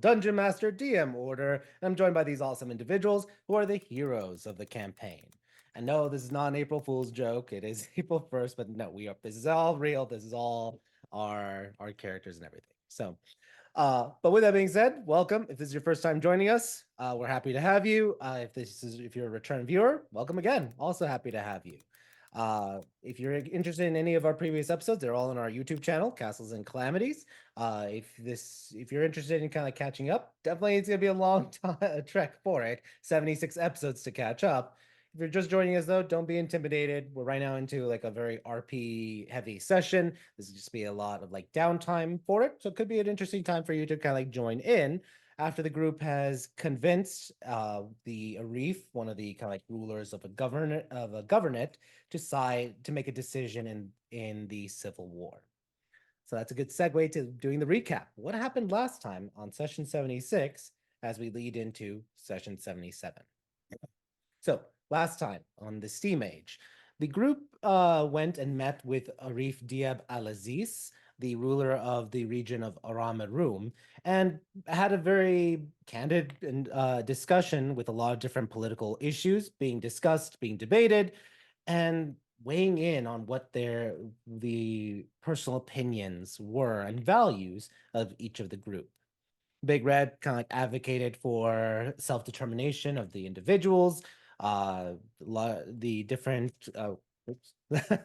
Dungeon Master DM order, and I'm joined by these awesome individuals who are the heroes of the campaign. And no, this is not an April Fool's joke. It is April 1st, but no, we are this is all real. This is all our characters and everything. But with that being said, welcome. If this is your first time joining us, we're happy to have you. If you're a return viewer, welcome again. Also happy to have you. If you're interested in any of our previous episodes, they're all on our YouTube channel, Castles and Calamities. If you're interested in kind of catching up, definitely it's gonna be a long time trek for it. 76 episodes to catch up. If you're just joining us though, don't be intimidated. We're right now into like a very RP heavy session. This will just be a lot of like downtime for it. So it could be an interesting time for you to kind of like join in after the group has convinced the Arif, one of the kind of like rulers of a governorate, to make a decision in the Civil War. So that's a good segue to doing the recap. What happened last time on session 76 as we lead into session 77? So last time on the Steam Age, the group went and met with Arif Diab Al-Aziz, the ruler of the region of Aram-Arum, and had a very candid discussion with a lot of different political issues being discussed, being debated, and weighing in on what the personal opinions were and values of each of the group. Big Red kind of like advocated for self-determination of the individuals, the different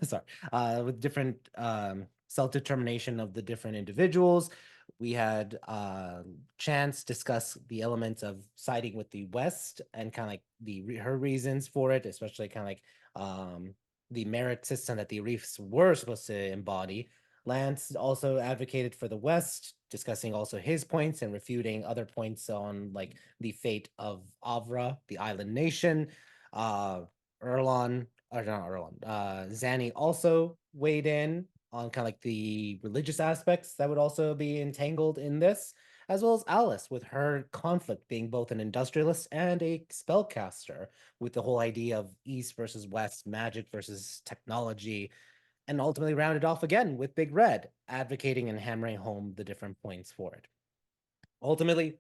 sorry, with different self-determination of the different individuals. We had Chance discuss the elements of siding with the West and kind of like her reasons for it, especially kind of like the merit system that the Reefs were supposed to embody. Lance also advocated for the West, discussing also his points and refuting other points on like the fate of Avra, the island nation. Erlon, or not Erlon, Zanny also weighed in on kind of like the religious aspects that would also be entangled in this, as well as Alice with her conflict being both an industrialist and a spellcaster, with the whole idea of East versus West, magic versus technology, and ultimately rounded off again with Big Red, advocating and hammering home the different points for it. Ultimately,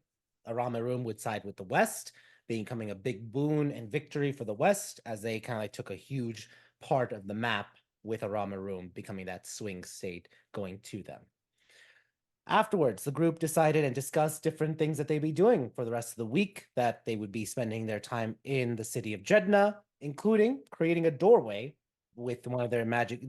Aramarum would side with the West, becoming a big boon and victory for the West as they kind of like took a huge part of the map with Aramarum becoming that swing state going to them. Afterwards, the group decided and discussed different things that they'd be doing for the rest of the week, that they would be spending their time in the city of Jeddah, including creating a doorway with one of the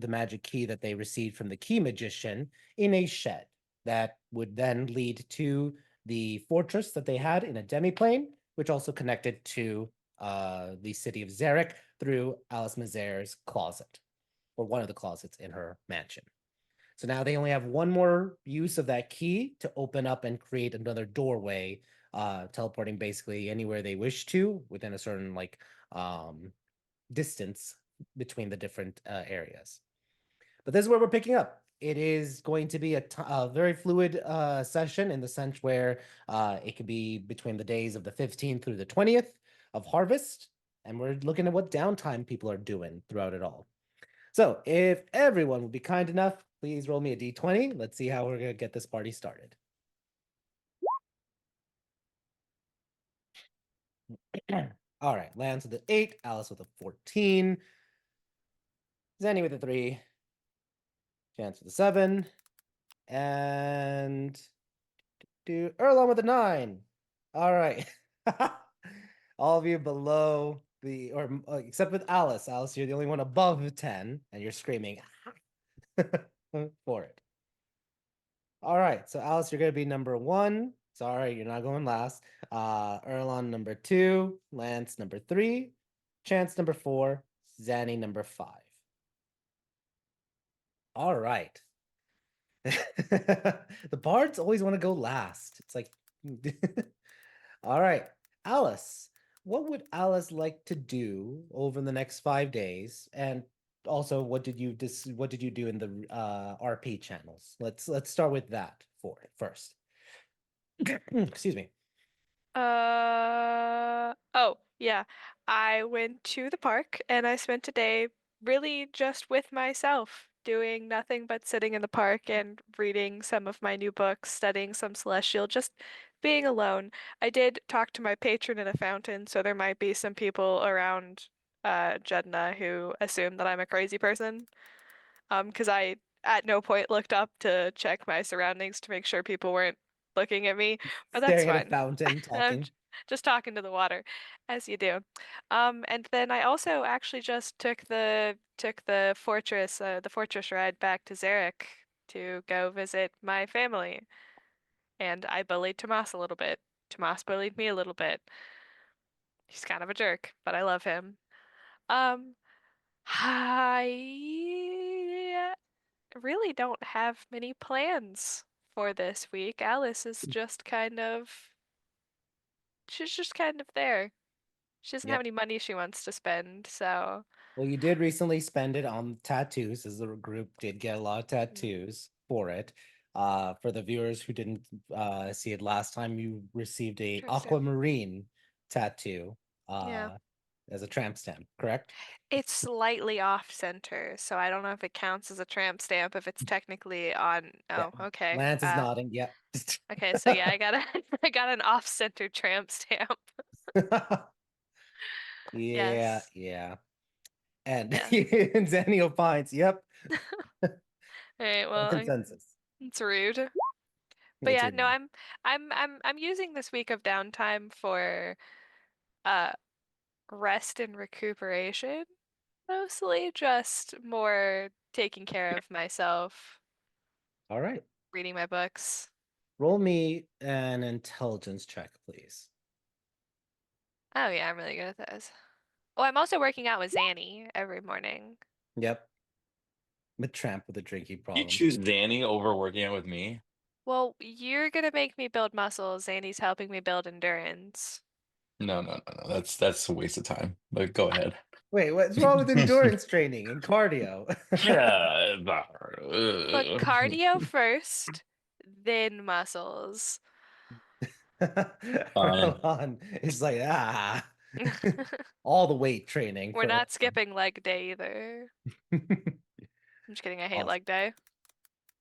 magic key that they received from the key magician in a shed that would then lead to the fortress that they had in a demiplane, which also connected to the city of Zarek through Alice Mazer's closet, or one of the closets in her mansion. So now they only have one more use of that key to open up and create another doorway, teleporting basically anywhere they wish to within a certain like distance between the different areas. But this is where we're picking up. It is going to be a very fluid session in the sense where it could be between the days of the 15th through the 20th of harvest. And we're looking at what downtime people are doing throughout it all. So if everyone would be kind enough, please roll me a d20. Let's see how we're going to get this party started. All right, Lance with an 8, Alice with a 14, Zanny with a 3, Chance with a 7, and Erlon with a 9. All right. All of you below or except with Alice. Alice, you're the only one above 10, and you're screaming for it. All right, so Alice, you're gonna be number 1. Sorry, you're not going last. Erlon number 2, Lance number 3, Chance number 4, Zanny number 5. All right. The bards always want to go last. It's like, all right, Alice. What would Alice like to do over the next 5 days? And also, what did you do in the RP channels? Let's start with that for it first. Excuse me. Oh, yeah. I went to the park and I spent a day really just with myself, doing nothing but sitting in the park and reading some of my new books, studying some Celestial, just being alone. I did talk to my patron in a fountain, so there might be some people around Jeddah who assume that I'm a crazy person. Because I at no point looked up to check my surroundings to make sure people weren't looking at me, but that's Staring at a fine. fountain, I'm talking. just talking to the water, as you do. And then I also actually just took the fortress ride back to Zarek to go visit my family, and I bullied Tomas a little bit. Tomas bullied me a little bit. He's kind of a jerk, but I love him. Um, I really don't have many plans for this week. Alice is just kind of, she's just kind of there. She doesn't have Yep. any money she wants to spend, so. Well, you did recently spend it on tattoos, as the group did get a lot of Mm. tattoos for it. For the viewers who didn't see it last time, you received a Tramp stamp. aquamarine tattoo Yeah. as a tramp stamp, correct? It's slightly off center, so I don't know if it counts as a tramp stamp if it's technically on. Yeah. Oh, okay. Lance is nodding. Yep. Okay, so yeah, I got a I got an off center tramp stamp. Yeah, Yes. yeah. And Yeah. Zenio finds, yep, All right, a well, consensus. it's rude. But It's yeah, no, rude. I'm using this week of downtime for uh rest and recuperation. Mostly just more taking care of myself, All right. reading my books. Roll me an intelligence check, please. Oh yeah, I'm really good at those. Oh, I'm also working out with Zanny every morning. Yep. I'm a tramp with a drinking You problem. choose Danny over working out with me? Well, you're gonna make me build muscles. Zanny's helping me build endurance. No, no, no, no. That's a waste of time. But go ahead. Wait, what's wrong with endurance training and cardio? Yeah. But cardio first, then muscles. Fine. Rohan is like, all the weight training We're for not skipping leg day either. I'm just kidding, I hate awesome. leg day.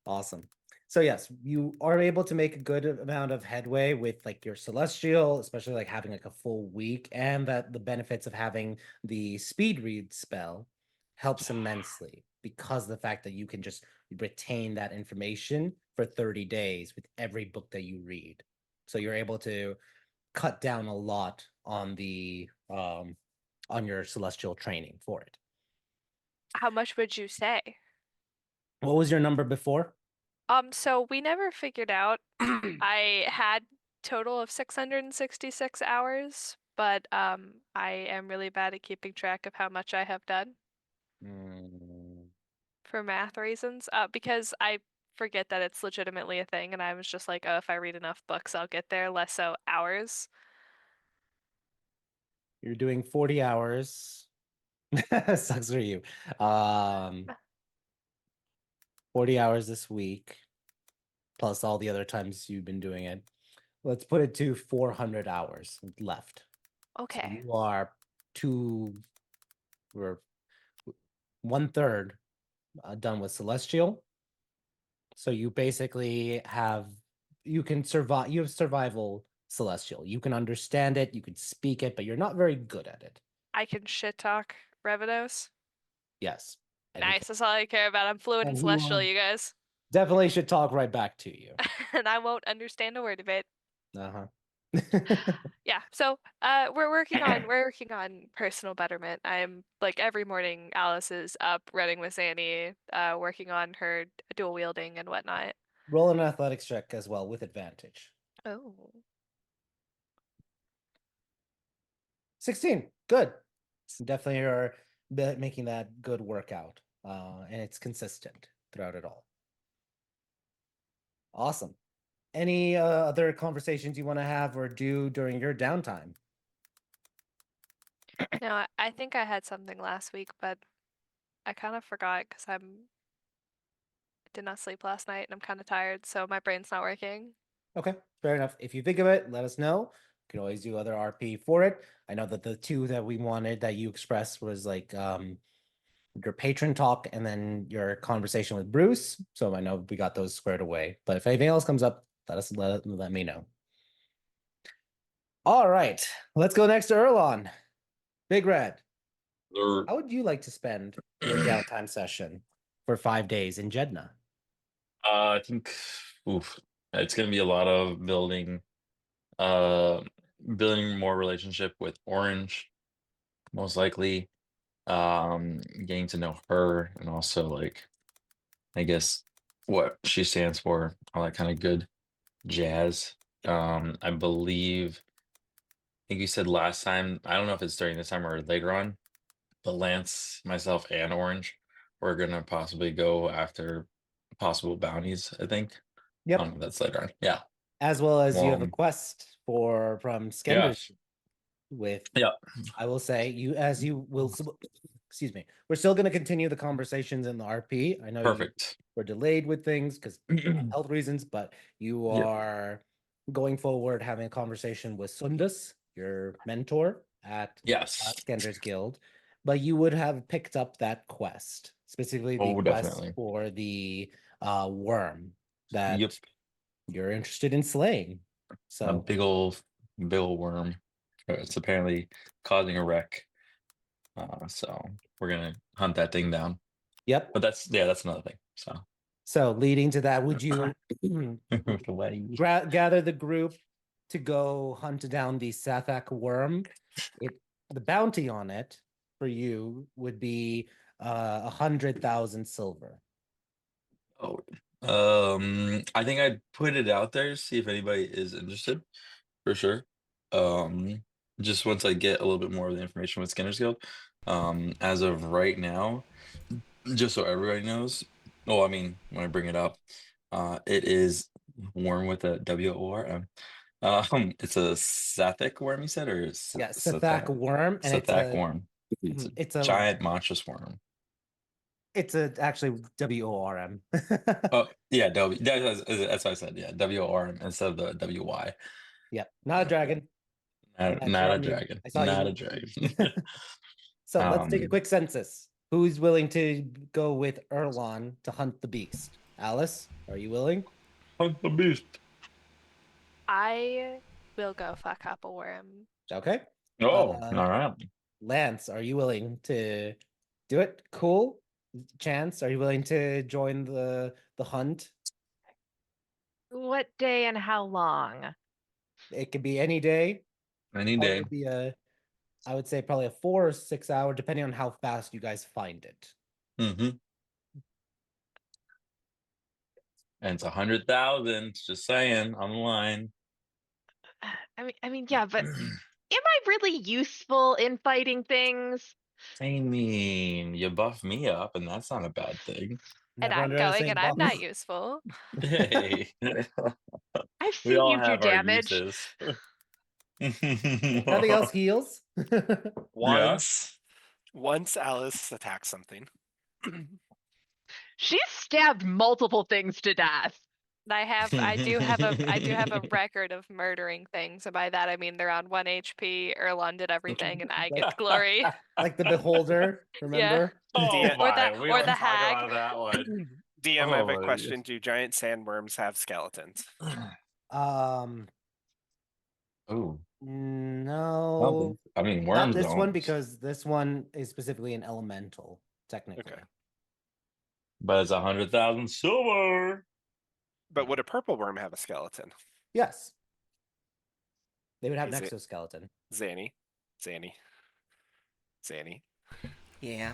Awesome. So yes, you are able to make a good amount of headway with like your celestial, especially like having like a full week, and that the benefits of having the speed read spell helps immensely because of the fact that you can just retain that information for 30 days with every book that you read. So you're able to cut down a lot on your celestial training for it. How much would you say? What was your number before? So we never figured out. I had total of 666 hours, but I am really bad at keeping track of how much I have done Mm, for math reasons. Because I forget that it's legitimately a thing, and I was just like, oh, if I read enough books, I'll get there, less so hours. you're doing 40 hours. Sucks for you. Um, 40 hours this week, plus all the other times you've been doing it. Let's put it to 400 hours left. So Okay, you are two or one third done with Celestial. So you basically have you can survive. You have survival Celestial. You can understand it. You can speak it, but you're not very good at it. I can shit talk Revenos. Yes, and he Nice, can. that's all I care about. I'm fluent in And he Celestial, will you guys. definitely should talk right back to you. And I won't understand a word of it. Uh-huh. Yeah, so we're working on personal betterment. I'm like every morning Alice is up running with Zanny, working on her dual wielding and whatnot. Roll an athletics check as well with advantage. Oh. 16. Good. Definitely are making that good workout. And it's consistent throughout it all. Awesome. Any other conversations you want to have or do during your downtime? No, I think I had something last week, but I kind of forgot because did not sleep last night and I'm kind of tired, so my brain's not working. Okay, fair enough. If you think of it, let us know. You can always do other RP for it. I know that the two that we wanted that you expressed was like your patron talk and then your conversation with Bruce. So I know we got those squared away. But if anything else comes up, let me know. All right, let's go next to Erlon. Big Red, Or how would you like to spend your downtime session for 5 days in Jeddah? I think oof, it's gonna be a lot of uh building more relationship with Orange, most likely. Getting to know her and also like I guess what she stands for, all that kind of good jazz. I believe I think you said last time, I don't know if it's during this time or later on, but Lance, myself, and Orange, we're gonna possibly go after possible bounties, I think. Yep. That's later on. Yeah. As well as you have a Well, quest from Skender's yes. with, Yeah. I will say, you will, excuse me, we're still going to continue the conversations in the RP. I know you Perfect. were delayed with things because health reasons, but you Yeah. are going forward having a conversation with Sundus, your mentor at Yes. Skender's Guild, but you would have picked up that quest, specifically the Oh, quest definitely. for the worm that Yep. you're interested in slaying. A So big old worm. It's apparently causing a wreck. So we're gonna hunt that thing down. yep. But that's another thing. So So leading to that, would you gather the group to go hunt down the Sathak worm? The bounty on it for you would be 100,000 silver. Oh, I think I'd put it out there, see if anybody is interested, for sure. Just once I get a little bit more of the information with Skinner's Guild. As of right now, just so everybody knows. Oh, I mean, when I bring it up, it is worm with a WORM. It's a Sathic worm, you said, or Yeah, Sathak worm, and Sathak worm. It's a it's a giant monstrous worm. actually WORM. Oh, yeah, that's what I said. Yeah, WORM instead of the WY. Yep, not a dragon. Not a You. dragon. I saw Not you. a dragon. So let's take a Um, quick census. Who's willing to go with Erlon to hunt the beast? Alice, are you willing? Hunt the beast. I will go fuck up a worm. Okay. Oh, all right. Lance, are you willing to do it? Cool. Chance, are you willing to join the hunt? What day and how long? It could be any day. Any Probably day. would be I would say probably a 4 or 6 hour, depending on how fast you guys find it. Mm-hmm. And it's 100,000. Just saying, on the line. I mean, yeah, but am I really useful in fighting things? I mean, you buff me up, and that's not a bad thing. And Never I'm going underestimate and I'm not buffs. useful. Hey, I've we seen all you do have our damage. uses. Nothing else heals. Yeah. Once Alice attacks something. She's stabbed multiple things to death. And I do have a record of murdering things. And by that I mean they're on 1 HP, Erlon did everything, and I get the glory. Like the beholder, remember? Oh Yeah. my, we or don't the talk hag. about that one. DM, I have Oh a my question. Do giant sandworms have skeletons? Um Oh, no. I mean, Not worms this don't. one, because this one is specifically an elemental, technically. Okay. But it's 100,000 silver. But would a purple worm have a skeleton? Yes. They would have an Is it- exoskeleton. Zanny. Yeah.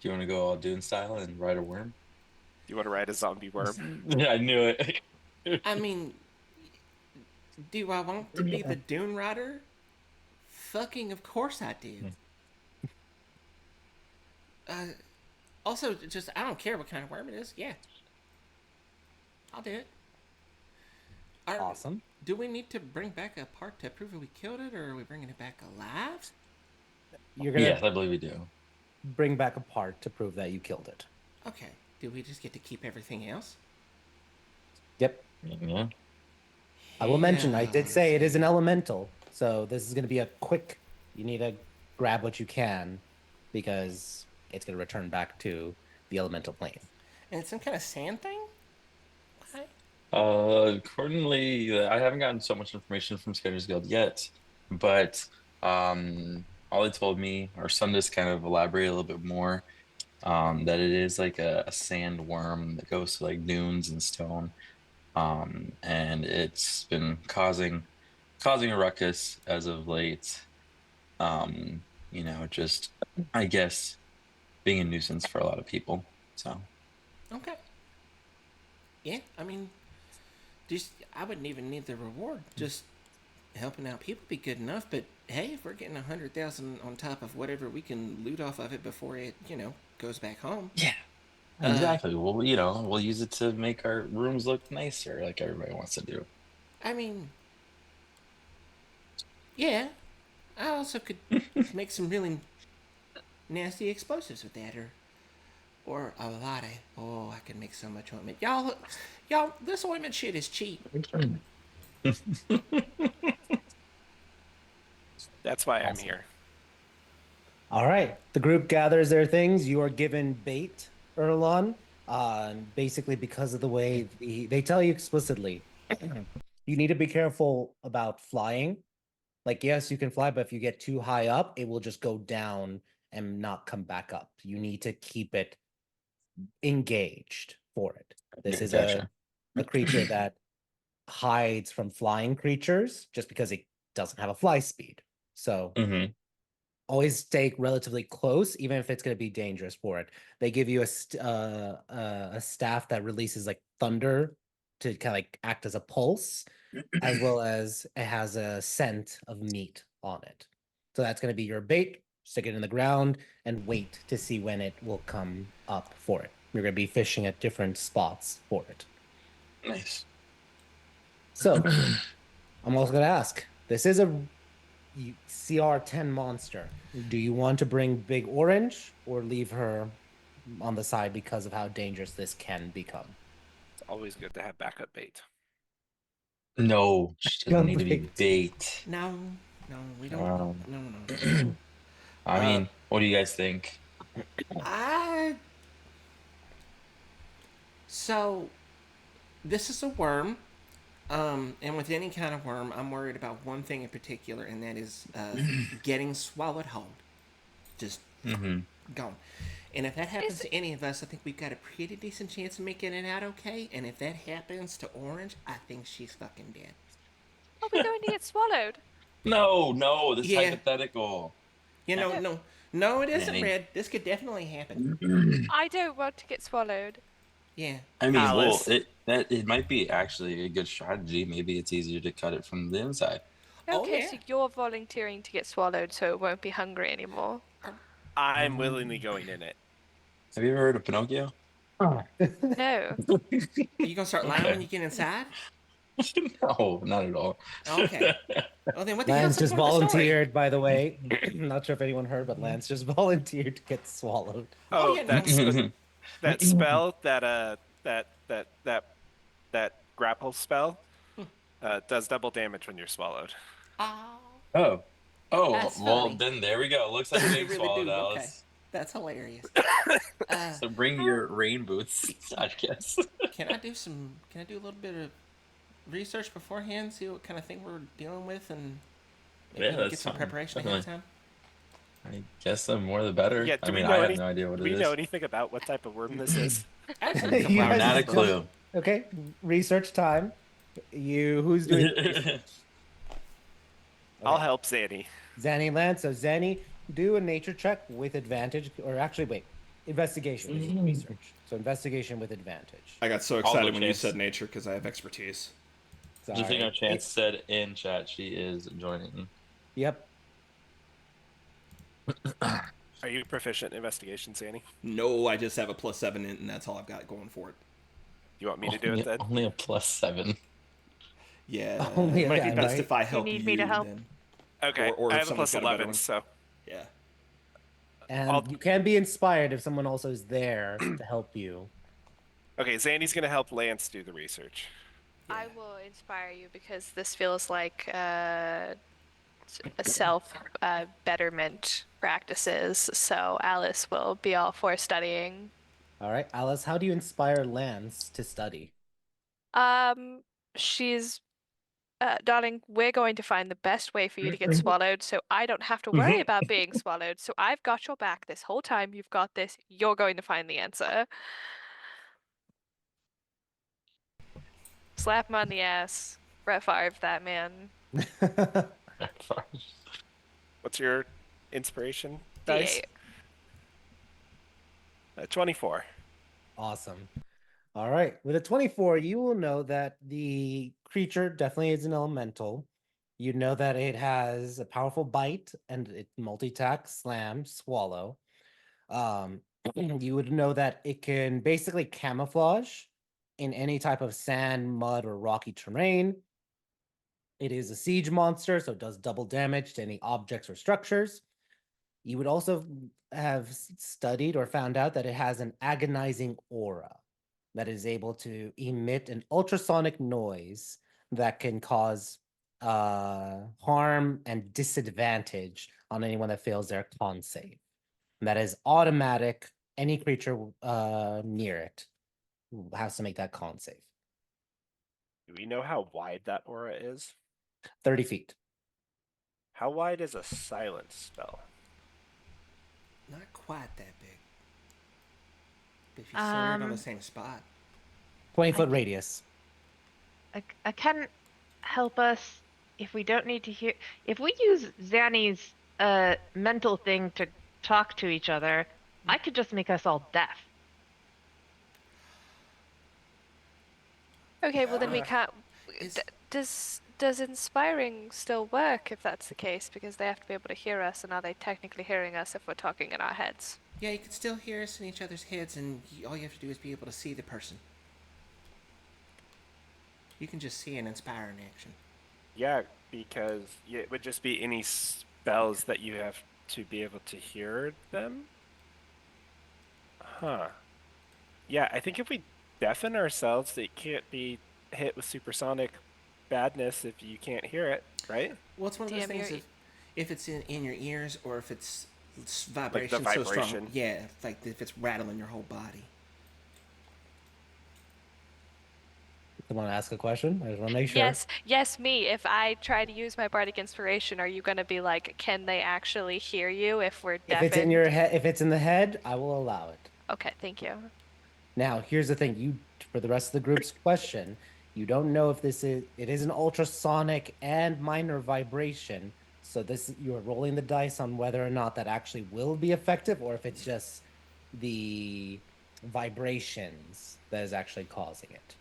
Do you want to go all Dune style and ride a worm? You want to ride a zombie worm? Yeah, I knew it. I mean, do I want to be the Dune Rider? Fucking of course I do. Also, just, I don't care what kind of worm it is. Yeah. I'll do it. Awesome. Do we need to bring back a part to prove that we killed it, or are we bringing it back alive? You're gonna Yes, I believe we do. bring back a part to prove that you killed it. Okay. Do we just get to keep everything else? Yep. Yeah. I will mention, I did say it is an elemental, so this is going to be a quick, you need to grab what you can, because it's going to return back to the elemental plane. And it's some kind of sand thing? Okay. Accordingly, I haven't gotten so much information from Skyders Guild yet, but all they told me, or some just kind of elaborate a little bit more, that it is like a sandworm that goes to like dunes and stone, and it's been causing a ruckus as of late. Just I guess being a nuisance for a lot of people. So Okay. Yeah, I mean, just I wouldn't even need the reward. Just helping out people be good enough. But hey, if we're getting 100,000 on top of whatever we can loot off of it before it, goes back home. yeah, exactly. Well, we'll use it to make our rooms look nicer, like everybody wants to do. I mean, yeah. I also could make some really nasty explosives with that, or a lot of. Oh, I could make so much ointment. Y'all, this ointment shit is cheap. That's why I'm Awesome. here. All right. The group gathers their things. You are given bait, Erlon. Basically, because of the way they tell you explicitly, you need to be careful about flying. Like, yes, you can fly, but if you get too high up, it will just go down and not come back up. You need to keep it engaged for it. This is Gotcha. a creature that hides from flying creatures just because it doesn't have a fly speed. So Mm-hmm. always stay relatively close, even if it's going to be dangerous for it. They give you a staff that releases like thunder to kind of like act as a pulse, as well as it has a scent of meat on it. So that's going to be your bait. Stick it in the ground and wait to see when it will come up for it. You're going to be fishing at different spots for it. Nice. So I'm also going to ask, this is a CR10 monster. Do you want to bring Big Orange or leave her on the side because of how dangerous this can become? It's always good to have backup bait. No, she doesn't need to be bait. No, we don't. Um, No. I mean, what do you guys think? So, this is a worm. And with any kind of worm, I'm worried about one thing in particular, and that is getting swallowed whole. Just gone. And if that happens to any of us, I think we've got a pretty decent chance of making it out okay. And if that happens to Orange, I think she's fucking dead. Are we going to get swallowed? No, this is Yeah. hypothetical. No, it isn't, Danny. Red. This could definitely happen. I don't want to get swallowed. Yeah. I mean, well, Alice. it might be actually a good strategy. Maybe it's easier to cut it from the inside. Okay, yeah. so you're volunteering to get swallowed so it won't be hungry anymore. I'm willingly going in it. Have you ever heard of Pinocchio? No. Are you gonna start lying Okay. when you get inside? No, not at all. Okay. Well, then what the Lance hell's the just point of the story? volunteered, by the way. Not sure if anyone heard, but Lance just volunteered to get swallowed. Oh, yeah, that's no. that spell that grapple spell does double damage when you're swallowed. Oh, That's well, funny. then there we go. Looks like you're You being really swallowed, do. Okay. Alice. That's hilarious. So bring your rain boots, I guess. Can I do a little bit of research beforehand, see what kind of thing we're dealing with, and maybe Yeah, get that's some fine. preparation ahead of time? I guess the more the better. Yeah, I do we mean, know I have any- no idea what Do it we is. know anything about what type of worm this is? Actually, a couple You hours guys Not a ago. clue. Okay, research time. Who's doing the research? I'll Okay. help Zanny. Zanny and Lance. So Zanny, do a nature check with advantage, or actually, wait, investigation, research. So investigation with advantage. I got so I'll go excited when you chase. said nature because I have expertise. Just so you know, Sorry. Chance said in chat she is joining. Yep. Are you proficient in investigation, Zanny? No, I just have a +7 in, and that's all I've got going for it. You want me to do it then? Only a +7. Yeah, Only it might be a best right? if I help need me to help? then. Okay, or I if have a someone's got a better +11, one. so Yeah. And I'll- you can be inspired if someone also is there to help you. okay. Zanny's gonna help Lance do the research. I will inspire you because this feels like a self betterment practices. So Alice will be all for studying. All right, Alice, how do you inspire Lance to study? She's darling, we're going to find the best way for you to get swallowed so I don't have to worry about being swallowed. So I've got your back this whole time. You've got this. You're going to find the answer. Slap him on the ass. Brett Favre, that man. What's your inspiration dice? D8. 24. Awesome. All right. With a 24, you will know that the creature definitely is an elemental. You know that it has a powerful bite and it multi-attack, slam, swallow. You would know that it can basically camouflage in any type of sand, mud, or rocky terrain. It is a siege monster, so it does double damage to any objects or structures. You would also have studied or found out that it has an agonizing aura that is able to emit an ultrasonic noise that can cause harm and disadvantage on anyone that fails their con save. And that is automatic. Any creature near it has to make that con save. Do we know how wide that aura is? 30 feet. How wide is a silence spell? Not quite that big. But if you center it on the same spot. 20-foot radius. I can help us if we don't need to hear. If we use Zanny's mental thing to talk to each other, I could just make us all deaf. Okay, well then we can't. Is- Does inspiring still work if that's the case? Because they have to be able to hear us, and are they technically hearing us if we're talking in our heads? Yeah, you can still hear us in each other's heads, and all you have to do is be able to see the person. You can just see an inspire in action. Yeah, because it would just be any spells that you have to be able to hear them. Huh. Yeah, I think if we deafen ourselves, it can't be hit with supersonic badness if you can't hear it, right? Well, it's one of those Damn, things you're- if it's in your ears or if it's vibration so vibration. strong. Yeah, like if it's rattling your whole body. You want to ask a question? I just want to make sure. Yes, me. If I try to use my bardic inspiration, are you going to be like, can they actually hear you if we're If deafened? it's in your head, if it's in the head, I will allow it. Okay, thank you. Now, here's the thing: for the rest of the group's question, you don't know if it is an ultrasonic and minor vibration. So you're rolling the dice on whether or not that actually will be effective, or if it's just the vibrations that is actually causing it.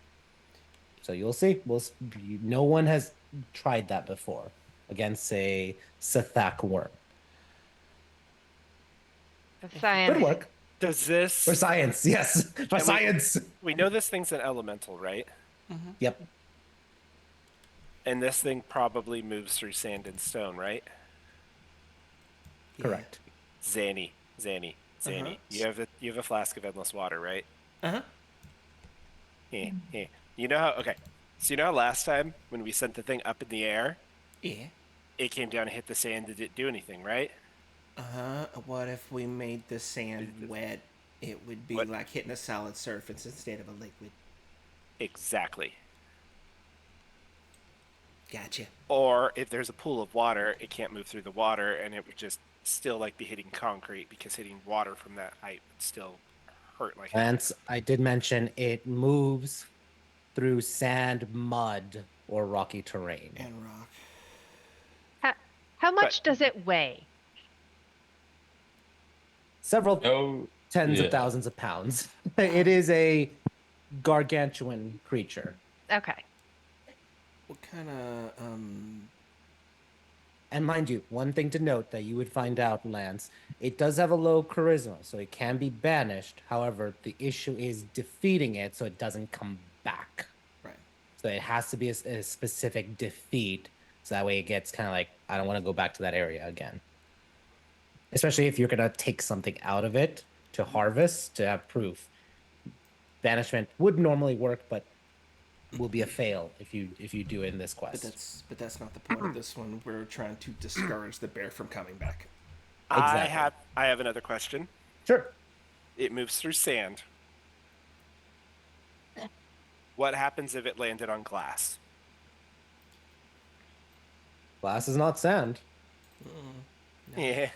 So you'll see. No one has tried that before against a Sethak worm. Science. Good work. Does this... For science, yes. For And science. We know this thing's an elemental, right? Yep. And this thing probably moves through sand and stone, right? Yeah. Correct. Zanny. Uh-huh. You have a flask of endless water, right? Uh-huh. Yeah. You know how... Okay. So you know how last time when we sent the thing up in the air, Yeah. it came down and hit the sand and didn't do anything, right? Uh-huh. What if we made the sand wet? It would be What? like hitting a solid surface instead of a liquid. Exactly. Gotcha. Or if there's a pool of water, it can't move through the water, and it would just still like be hitting concrete because hitting water from that height would still hurt like hell. Lance, I did mention it moves through sand, mud, or rocky terrain. And rock. How much does it weigh? Several Oh, tens yeah. of thousands of pounds. It is a gargantuan creature. Okay. What kind of And mind you, one thing to note that you would find out, Lance, it does have a low charisma, so it can be banished. However, the issue is defeating it so it doesn't come back. right? So it has to be a specific defeat. So that way it gets kind of like, I don't want to go back to that area again. Especially if you're going to take something out of it to harvest to have proof. Banishment would normally work, but will be a fail if you do it in this quest. But that's not the point of this one. We're trying to discourage the bear from coming back. Exactly. I have another question. Sure. It moves through sand. What happens if it landed on glass? Glass is not sand. Yeah.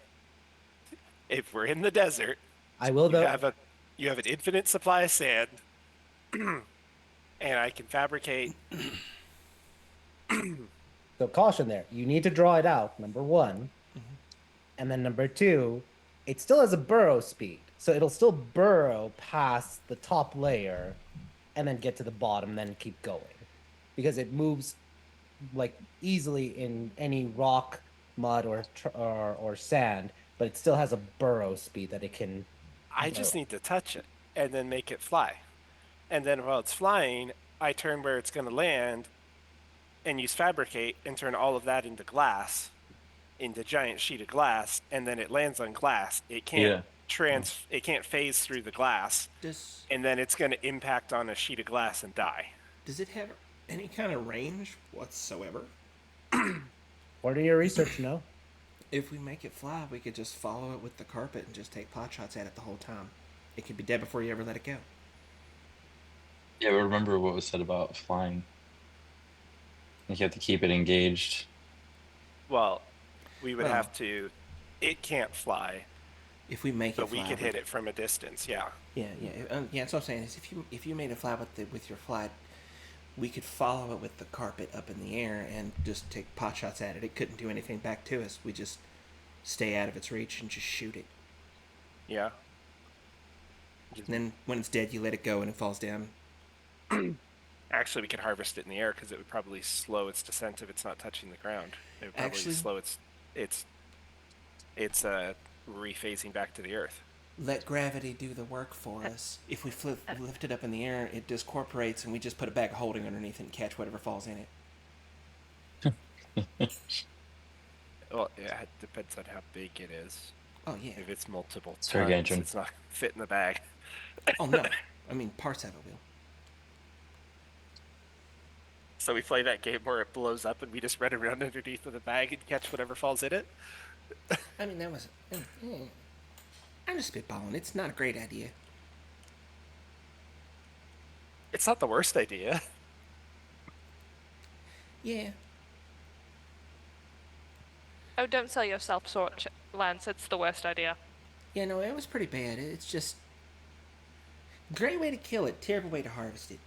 If we're in the desert, I will you though. have an infinite supply of sand, and I can fabricate. So caution there. You need to draw it out, number one. Mm-hmm. And then number two, it still has a burrow speed. So it'll still burrow past the top layer and then get to the bottom, then keep going. Because it moves like easily in any rock, mud, or sand, but it still has a burrow speed that it can I burrow. just need to touch it and then make it fly. And then while it's flying, I turn where it's going to land and use fabricate and turn all of that into glass, into giant sheet of glass, and then it lands on glass. It can't Yeah. it can't phase through the glass, Does and then it's going to impact on a sheet of glass and die. it have any kind of range whatsoever? According to your research, no. If we make it fly, we could just follow it with the carpet and just take pot shots at it the whole time. It could be dead before you ever let it go. Yeah, but remember what was said about flying. You have to keep it engaged. Well, we would Well, have to. It can't fly, If we make it but we fly, could hit it from a distance. Yeah. Yeah, that's what I'm saying. Is if you made it fly with your flight, we could follow it with the carpet up in the air and just take pot shots at it. It couldn't do anything back to us. We just stay out of its reach and just shoot it. Yeah. And then when it's dead, you let it go and it falls down. Actually, we could harvest it in the air because it would probably slow its descent if it's not touching the ground. It would probably Actually- slow its rephasing back to the earth. Let gravity do the work for us. If we lift it up in the air, it discorporates, and we just put a bag of holding underneath it and catch whatever falls in it. Well, yeah, it depends on how big it is. Oh yeah. If it's multiple It's tons, gargantuan. it's not gonna fit in the bag. Oh no. I mean, parts of it will. So we play that game where it blows up and we just run around underneath of the bag and catch whatever falls in it. I mean, that was. I'm just spitballing. It's not a great idea. It's not the worst idea. Yeah. Oh, don't sell yourself short, Lance. It's the worst idea. Yeah, no, it was pretty bad. It's just. Great way to kill it, terrible way to harvest it.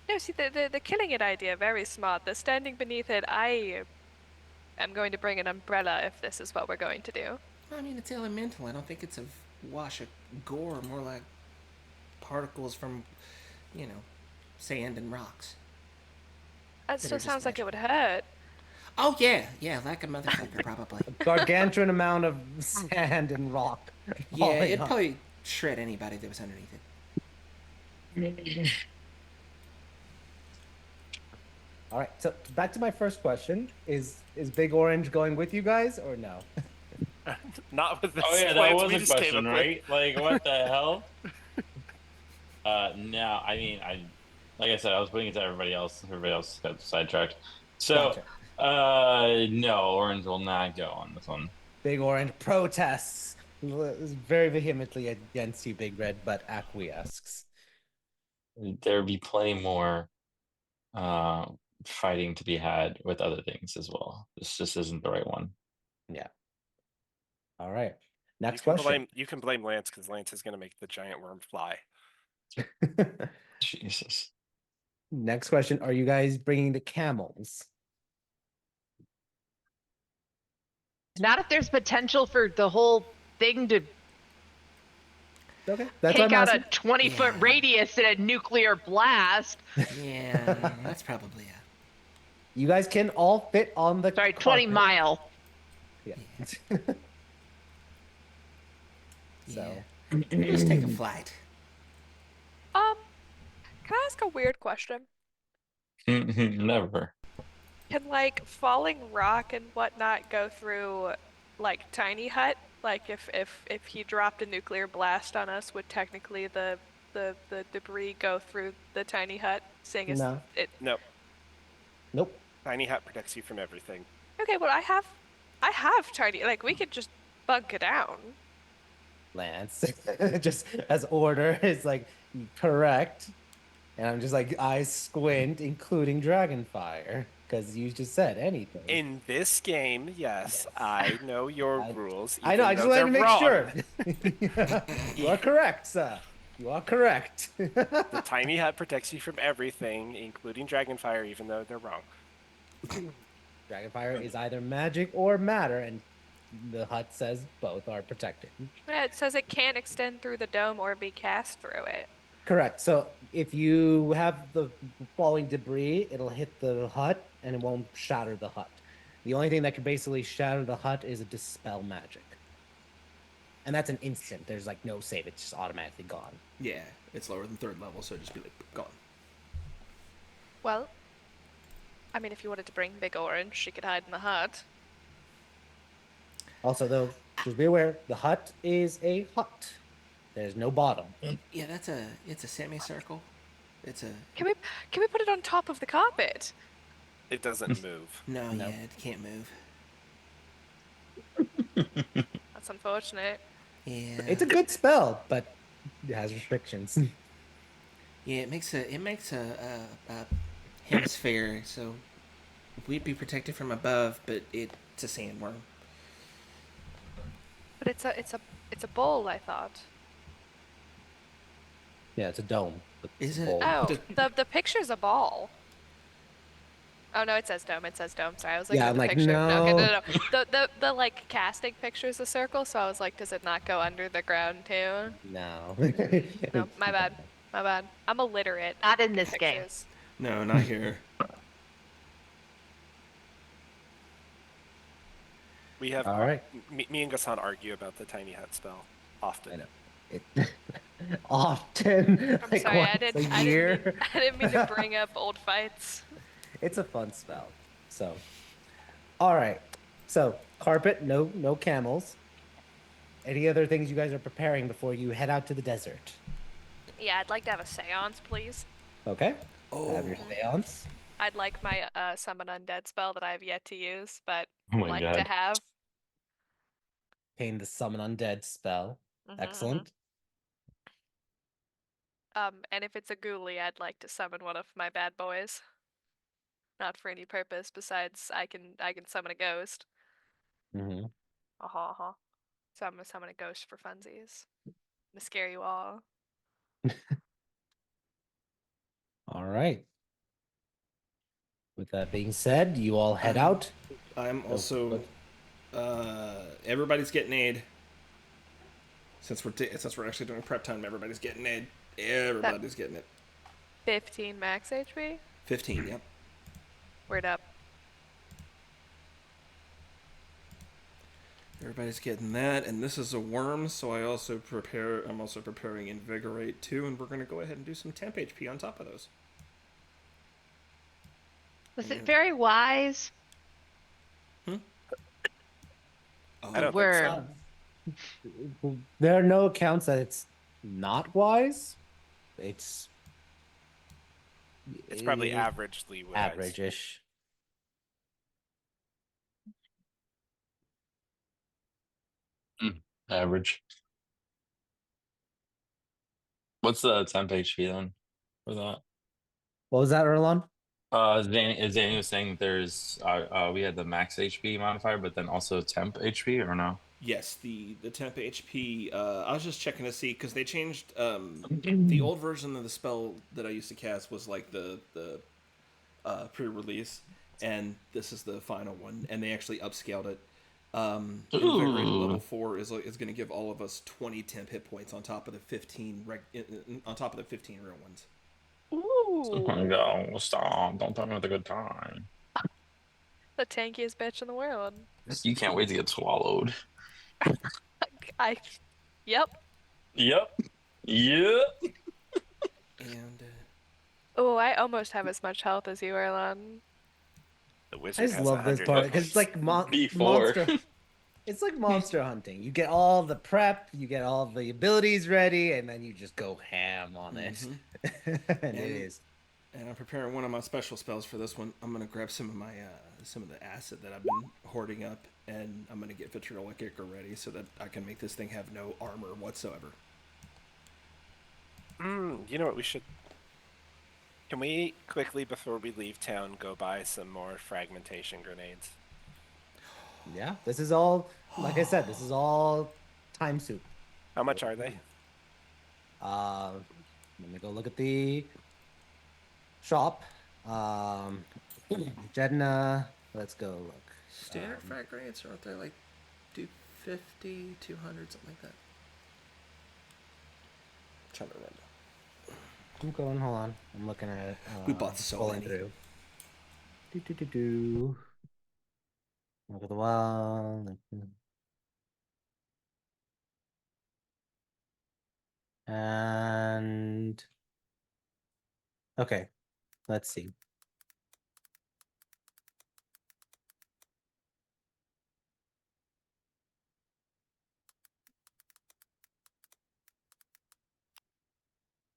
No, see, the killing it idea, very smart. The standing beneath it, I am going to bring an umbrella if this is what we're going to do. I mean, it's elemental. I don't think it's a wash of gore, more like particles from, sand and rocks. That That are still just sounds like it magic. would hurt. Oh, yeah, like a motherfucker, probably. Gargantuan amount of sand and rock. Yeah, falling it'd off. probably shred anybody that was underneath it. All right, so back to my first question: Is Big Orange going with you guys or no? Not with the Oh yeah, that plans was we a just came question, up with. right? Like, what the hell? No, I mean, like I said, I was putting it to everybody else. Everybody else got sidetracked. So, Gotcha. no, Orange will not go on this one. Big Orange protests very vehemently against you, Big Red, but acquiesces. There'd be plenty more fighting to be had with other things as well. This just isn't the right one. Yeah. All right. Next You question. can blame Lance because Lance is going to make the giant worm fly. Jesus. Next question: Are you guys bringing the camels? Not if there's potential for the whole thing to Okay, that's what take I'm out a asking. 20-foot Yeah. radius in a nuclear blast. Yeah, that's probably it. You guys can all fit on the. Sorry, 20 carpet. mile. Yeah. So. Yeah. Just take a flight. Can I ask a weird question? Never. Can like falling rock and whatnot go through like tiny hut? Like if he dropped a nuclear blast on us, would technically the debris go through the tiny hut? Seeing as No. it. No, Nope. tiny hut protects you from everything. Okay, well I have tiny, like we could just bunker down. Lance, just as order is like correct. And I'm just like, eyes squint, including Dragonfire, because you just said anything. In this game, yes, Yes. I know your I- rules. I know, I even just though wanted they're to make wrong. sure. You are correct, sir. You are correct. The tiny hut protects you from everything, including Dragonfire, even though they're wrong. Dragonfire is either magic or matter, and the hut says both are protected. Yeah, it says it can't extend through the dome or be cast through it. Correct. So if you have the falling debris, it'll hit the hut and it won't shatter the hut. The only thing that can basically shatter the hut is a dispel magic. And that's an instant. There's like no save, it's just automatically gone. Yeah, it's lower than 3rd level, so it'd just be like gone. Well, I mean, if you wanted to bring Big Orange, she could hide in the hut. Also, though, just be aware, the hut is a hut. There's no bottom. Yeah, it's a semicircle. It's a Can we put it on top of the carpet? It doesn't move. no, No. yeah, it can't move. That's unfortunate. Yeah, It's a good spell, but it has restrictions. yeah. It makes a hemisphere, so we'd be protected from above, but it's a sandworm. But it's a bowl, I thought. Yeah, it's a dome. with Is it? bowl. Oh, Does- the picture's a ball. Oh no, it says dome. It says dome. Sorry, I was looking Yeah, at I'm the like, picture. Okay, no. no. The like casting picture's a circle, so I was like, does it not go under the ground too? No. No, my bad. My bad. I'm illiterate. Not in this game. Pictures. No, not here. We have All right. me and Gassan argue about the tiny hut spell often. I know. It, often, I'm like sorry, once I didn't. a year. I didn't mean to bring up old fights. It's a fun spell. So, all right. So, carpet, no camels. Any other things you guys are preparing before you head out to the desert? Yeah, I'd like to have a seance, please. Okay. Oh, Have your seance. I'd like my summon undead spell that I have yet to use, but Oh my like god. to have. Obtain the summon undead spell. Mhm, Excellent. And if it's a ghoulie, I'd like to summon one of my bad boys. Not for any purpose besides I can summon a ghost. Mm-hmm. So I'm gonna summon a ghost for funsies. I'm gonna scare you all. All right. With that being said, you all head Um, out. I'm Go- also. Everybody's getting aid. Since we're actually doing prep time, everybody's getting aid. Everybody's getting it. 15 max HP? 15. Yep. Word up. Everybody's getting that, and this is a worm, so I'm also preparing Invigorate too, and we're gonna go ahead and do some temp HP on top of those. Was it very wise? Oh, I don't think Worm. so. There are no accounts that it's not wise. It's It's probably eh, averagely wise. average-ish. Average. What's the temp HP then for that? What was that, Erlon? Zanny was saying there's we had the max HP modifier, but then also temp HP or no? yes, the temp HP. I was just checking to see because they changed. The old version of the spell that I used to cast was like the pre-release, and this is the final one, and they actually upscaled it. Invigorate Ooh. level 4 is going to give all of us 20 temp hit points on top of the 15 on top of the 15 real ones. Oh my Ooh. god, stop. Don't tell me with a good time. The tankiest bitch in the world. You can't wait to get swallowed. I. Yep. Yep. Yep. And Oh, I almost have as much health as you, Erlon. The I wizard just has love this 100 part hit because it's points. like Before. monster. It's like monster hunting. You get all the prep, you get all the abilities ready, and then you just go ham on it. And it is. And I'm preparing one of my special spells for this one. I'm gonna grab some of my some of the acid that I've been hoarding up, and I'm gonna get Vitriolic Ichor ready so that I can make this thing have no armor whatsoever. You know what we should? Can we quickly, before we leave town, go buy some more fragmentation grenades? Yeah, this is all, like I said, this is all time soup. How much are they? Let me go look at the shop. Jedna, let's go look. Standard frag grenades aren't they like 250, 200, something like that? Trying to remember. I'm going, hold on. I'm looking at it. We bought so scrolling many. through. Do. Look at the wall. And okay, let's see.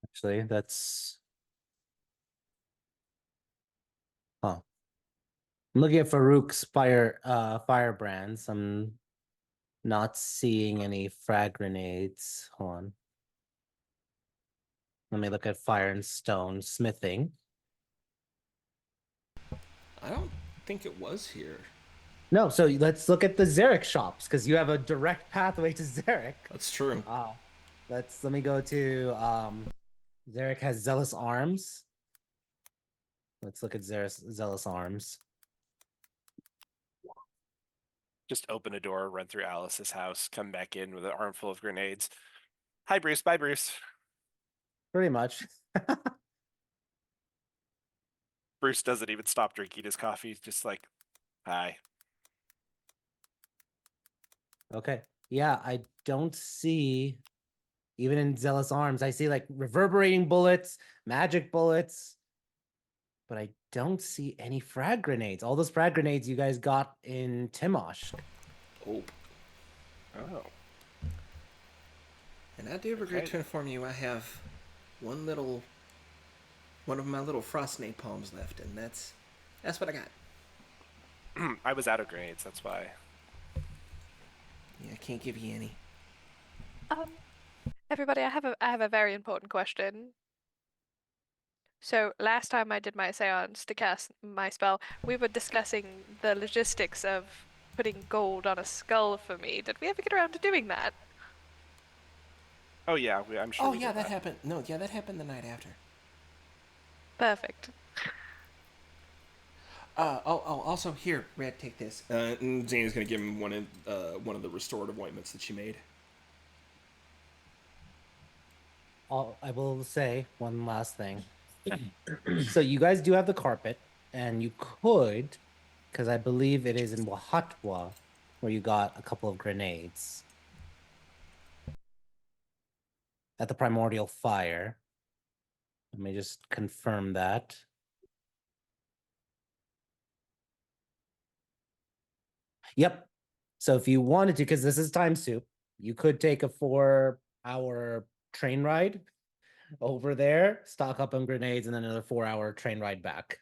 Actually, that's I'm looking at Farouk's firebrands. I'm not seeing any frag grenades. Hold on. Let me look at fire and stone smithing. I don't think it was here. No, so let's look at the Zarek shops because you have a direct pathway to Zarek. That's true. Let me go to Zarek has Zealous Arms. Let's look at Zealous Arms. Just open a door, run through Alice's house, come back in with an armful of grenades. Hi, Bruce. Bye, Bruce. Pretty much. Bruce doesn't even stop drinking his coffee. He's just like, hi. Okay. Yeah, I don't see, even in Zealous Arms, I see like reverberating bullets, magic bullets, but I don't see any frag grenades. All those frag grenades you guys got in Timosh. Oh. Oh. And I do regret to inform you, I have one of my little frost napalms left, and that's what I got. I was out of grenades, that's why. Yeah, I can't give you any. Everybody, I have a very important question. So last time I did my seance to cast my spell, we were discussing the logistics of putting gold on a skull for me. Did we ever get around to doing that? Oh yeah, I'm sure. Oh, we yeah, did that happened. No, yeah, that happened the night after. Perfect. Also here, Red, take this. And Zana's gonna give him one of the restorative ointments that she made. I will say one last thing. So you guys do have the carpet, and you could, because I believe it is in Wahatwa, where you got a couple of grenades at the primordial fire. Let me just confirm that. Yep. So if you wanted to, because this is time soup, you could take a 4-hour train ride over there, stock up on grenades, and then another 4-hour train ride back.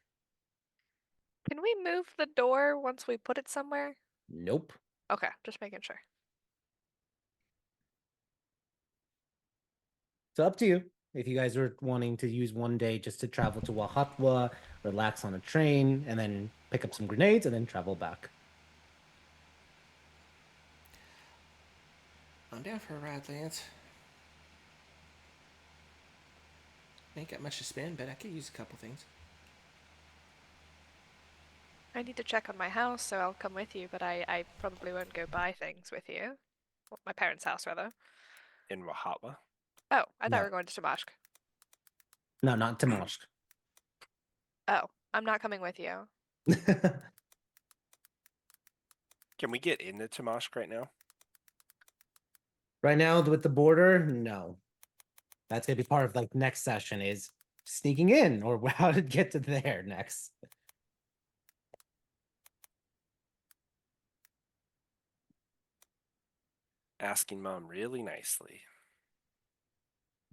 Can we move the door once we put it somewhere? Nope. Okay, just making sure. It's up to you. If you guys are wanting to use one day just to travel to Wahatwa, relax on a train, and then pick up some grenades, and then travel back. I'm down for a ride, Lance. Ain't got much to spend, but I could use a couple things. I need to check on my house, so I'll come with you, but I probably won't go buy things with you. Well, my parents' house, rather. In Wahatwa. Oh, I thought No. we were going to Tamashk. No, not Timoshk. Oh, I'm not coming with you. Can we get into Tamashk right now? Right now, with the border, no. That's gonna be part of like next session is sneaking in or how to get to there next. Asking mom really nicely.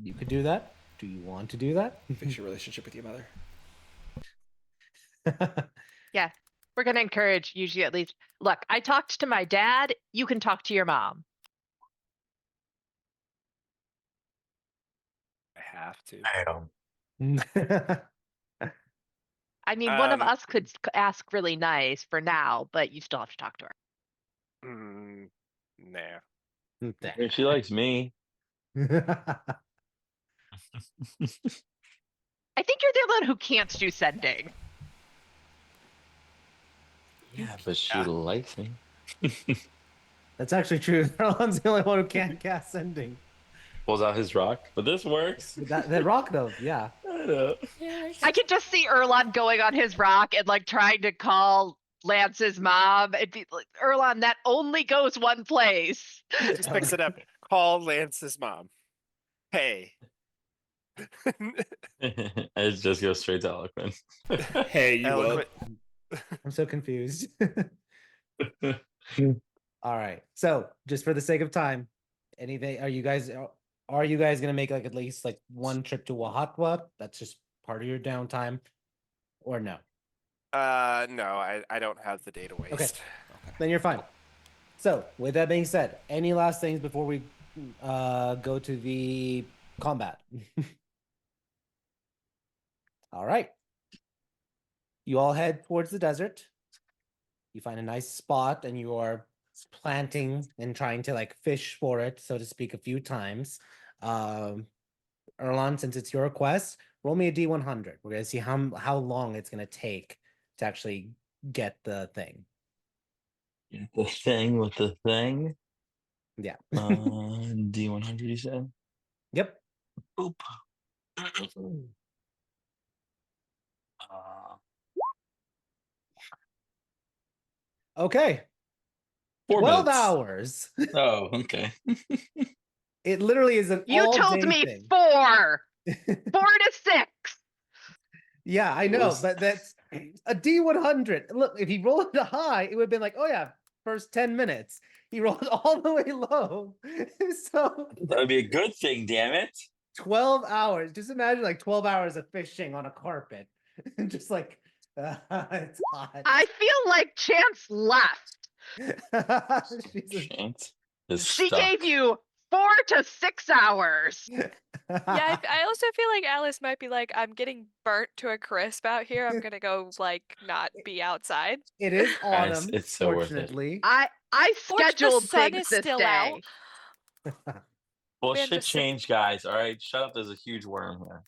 You could do that. Do you want to do that? Fix your relationship with your mother. Yeah, we're going to encourage usually at least. Look, I talked to my dad. You can talk to your mom. I have to. Damn. I mean, one of us could ask really nice for now, but you still have to talk to her. Nah. I mean, she likes me. I think you're the one who can't do sending. Yeah, but she Yeah. likes me. That's actually true. Erlan's the only one who can't cast sending. Pulls out his rock, but this works. That rock though, yeah. I know. I could just see Erlon going on his rock and like trying to call Lance's mom. It'd be like, Erlon, that only goes one place. Just picks it up. Call Lance's mom. Hey. It just goes straight to eloquent. Hey, you Eloquent. I'm so confused. All right. So just for the sake of time, anything are you guys gonna make like at least like one trip to Wahatwa? That's just part of your downtime, or no? No, I don't have the data waste. Okay. Then you're fine. So with that being said, any last things before we go to the combat? All right. You all head towards the desert. You find a nice spot and you are planting and trying to like fish for it, so to speak, a few times. Erlon, since it's your quest, roll me a D100. We're gonna see how long it's gonna take to actually get the thing. The thing with the thing. Yeah. D100, you said? Yep. Boop. Okay. 4 12 minutes. hours. Oh, okay. It literally is an You all told day me thing. 4 to 6. Yeah, I know, but that's a D100. Look, if he rolled it high, it would have been like, oh yeah, first 10 minutes. He rolled all the way low. So That would be a good thing, damn it. 12 hours. Just imagine like 12 hours of fishing on a carpet. Just like, it's hot. I feel like Chance left. Jesus. Chance is She stuck. gave you 4 to 6 hours. Yeah, I also feel like Alice might be like, I'm getting burnt to a crisp out here. I'm gonna go like not be outside. It is autumn, it's so worth it. fortunately. I Forge, the scheduled sun things is this still day. out. Bullshit the sun- change, guys. All right, shut up. There's a huge worm here.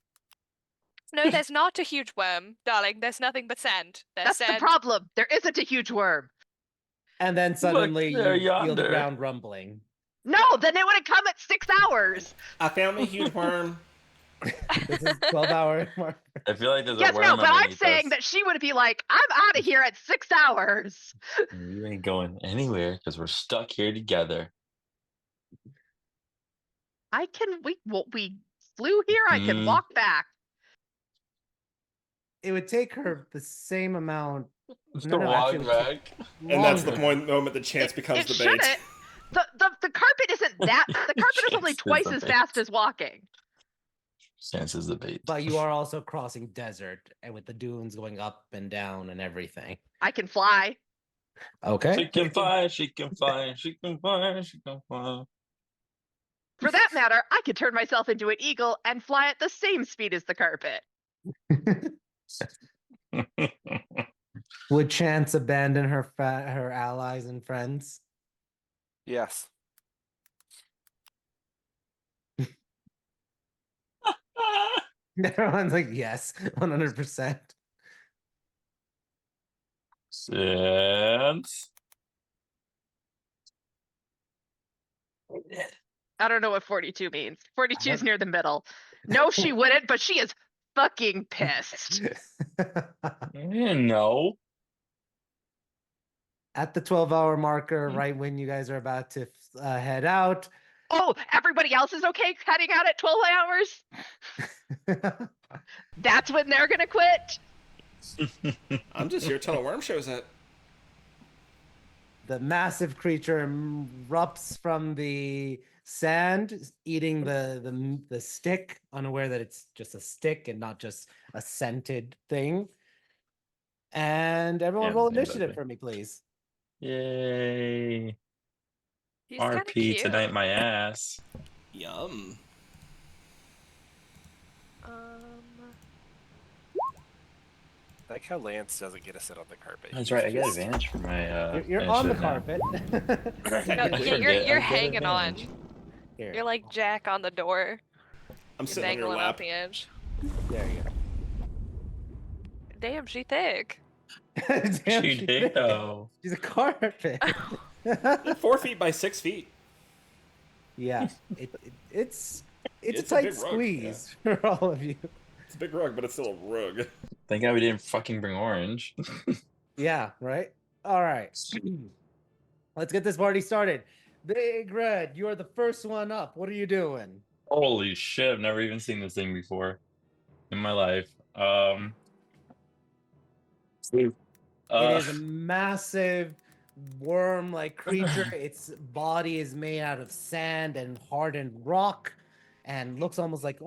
No, there's not a huge worm, darling. There's nothing but sand. There's That's sand. the problem. There isn't a huge worm. And then suddenly there you feel the yonder. ground rumbling. No, then it would have come at 6 hours. I found a huge worm. This is 12-hour mark. I feel like there's Yes, a worm no, but I'm underneath saying us. that she would be like, I'm out of here at 6 hours. You ain't going anywhere because we're stuck here together. We flew here. I can Mhm. walk back. It would take her the same amount. To walk back. And that's the longer. moment the chance becomes It the bait. shouldn't. The carpet isn't that. The carpet is only Chance is twice the as bait. fast as walking. Chance is the bait. But you are also crossing desert and with the dunes going up and down and everything. I can fly. Okay. She can fly, she can fly, she can fly, she can fly. For that matter, I could turn myself into an eagle and fly at the same speed as the carpet. Would Chance abandon her her allies and friends? Yes. Everyone's like, yes, 100%. Chance. I don't know what 42 means. 42 is near the middle. No, she wouldn't, but she is fucking pissed. No. At the 12-hour marker, right when you guys are about to head out. Oh, everybody else is okay heading out at 12 hours? That's when they're gonna quit? I'm just here till a worm shows up. The massive creature erupts from the sand, eating the stick, unaware that it's just a stick and not just a scented thing. And everyone roll initiative for me, please. Yay. He's kind of RP cute. tonight, my ass. Yum. Like how Lance doesn't get to sit on the carpet. That's He's right. I get just- advantage for my. You're on the initiative now. carpet. No, Technically, yeah, I you're get- you're I get hanging advantage. on. Here, You're like Jack on the door. I'm You're sitting on your dangling off lap. the edge. there you Damn, she thick. go. Damn, She she's did thick. though. She's a carpet. They're 4 feet by 6 feet. Yeah, it's a It's a tight big rug, squeeze for all of you. It's a big rug, but it's still a rug. Thank God we didn't fucking bring orange. Yeah, right. All right, let's get this party started. Big Red, you are the first one up. What are you doing? Holy shit! I've never even seen this thing before in my life. It is a massive worm-like creature. Its body is made out of sand and hardened rock, and looks almost like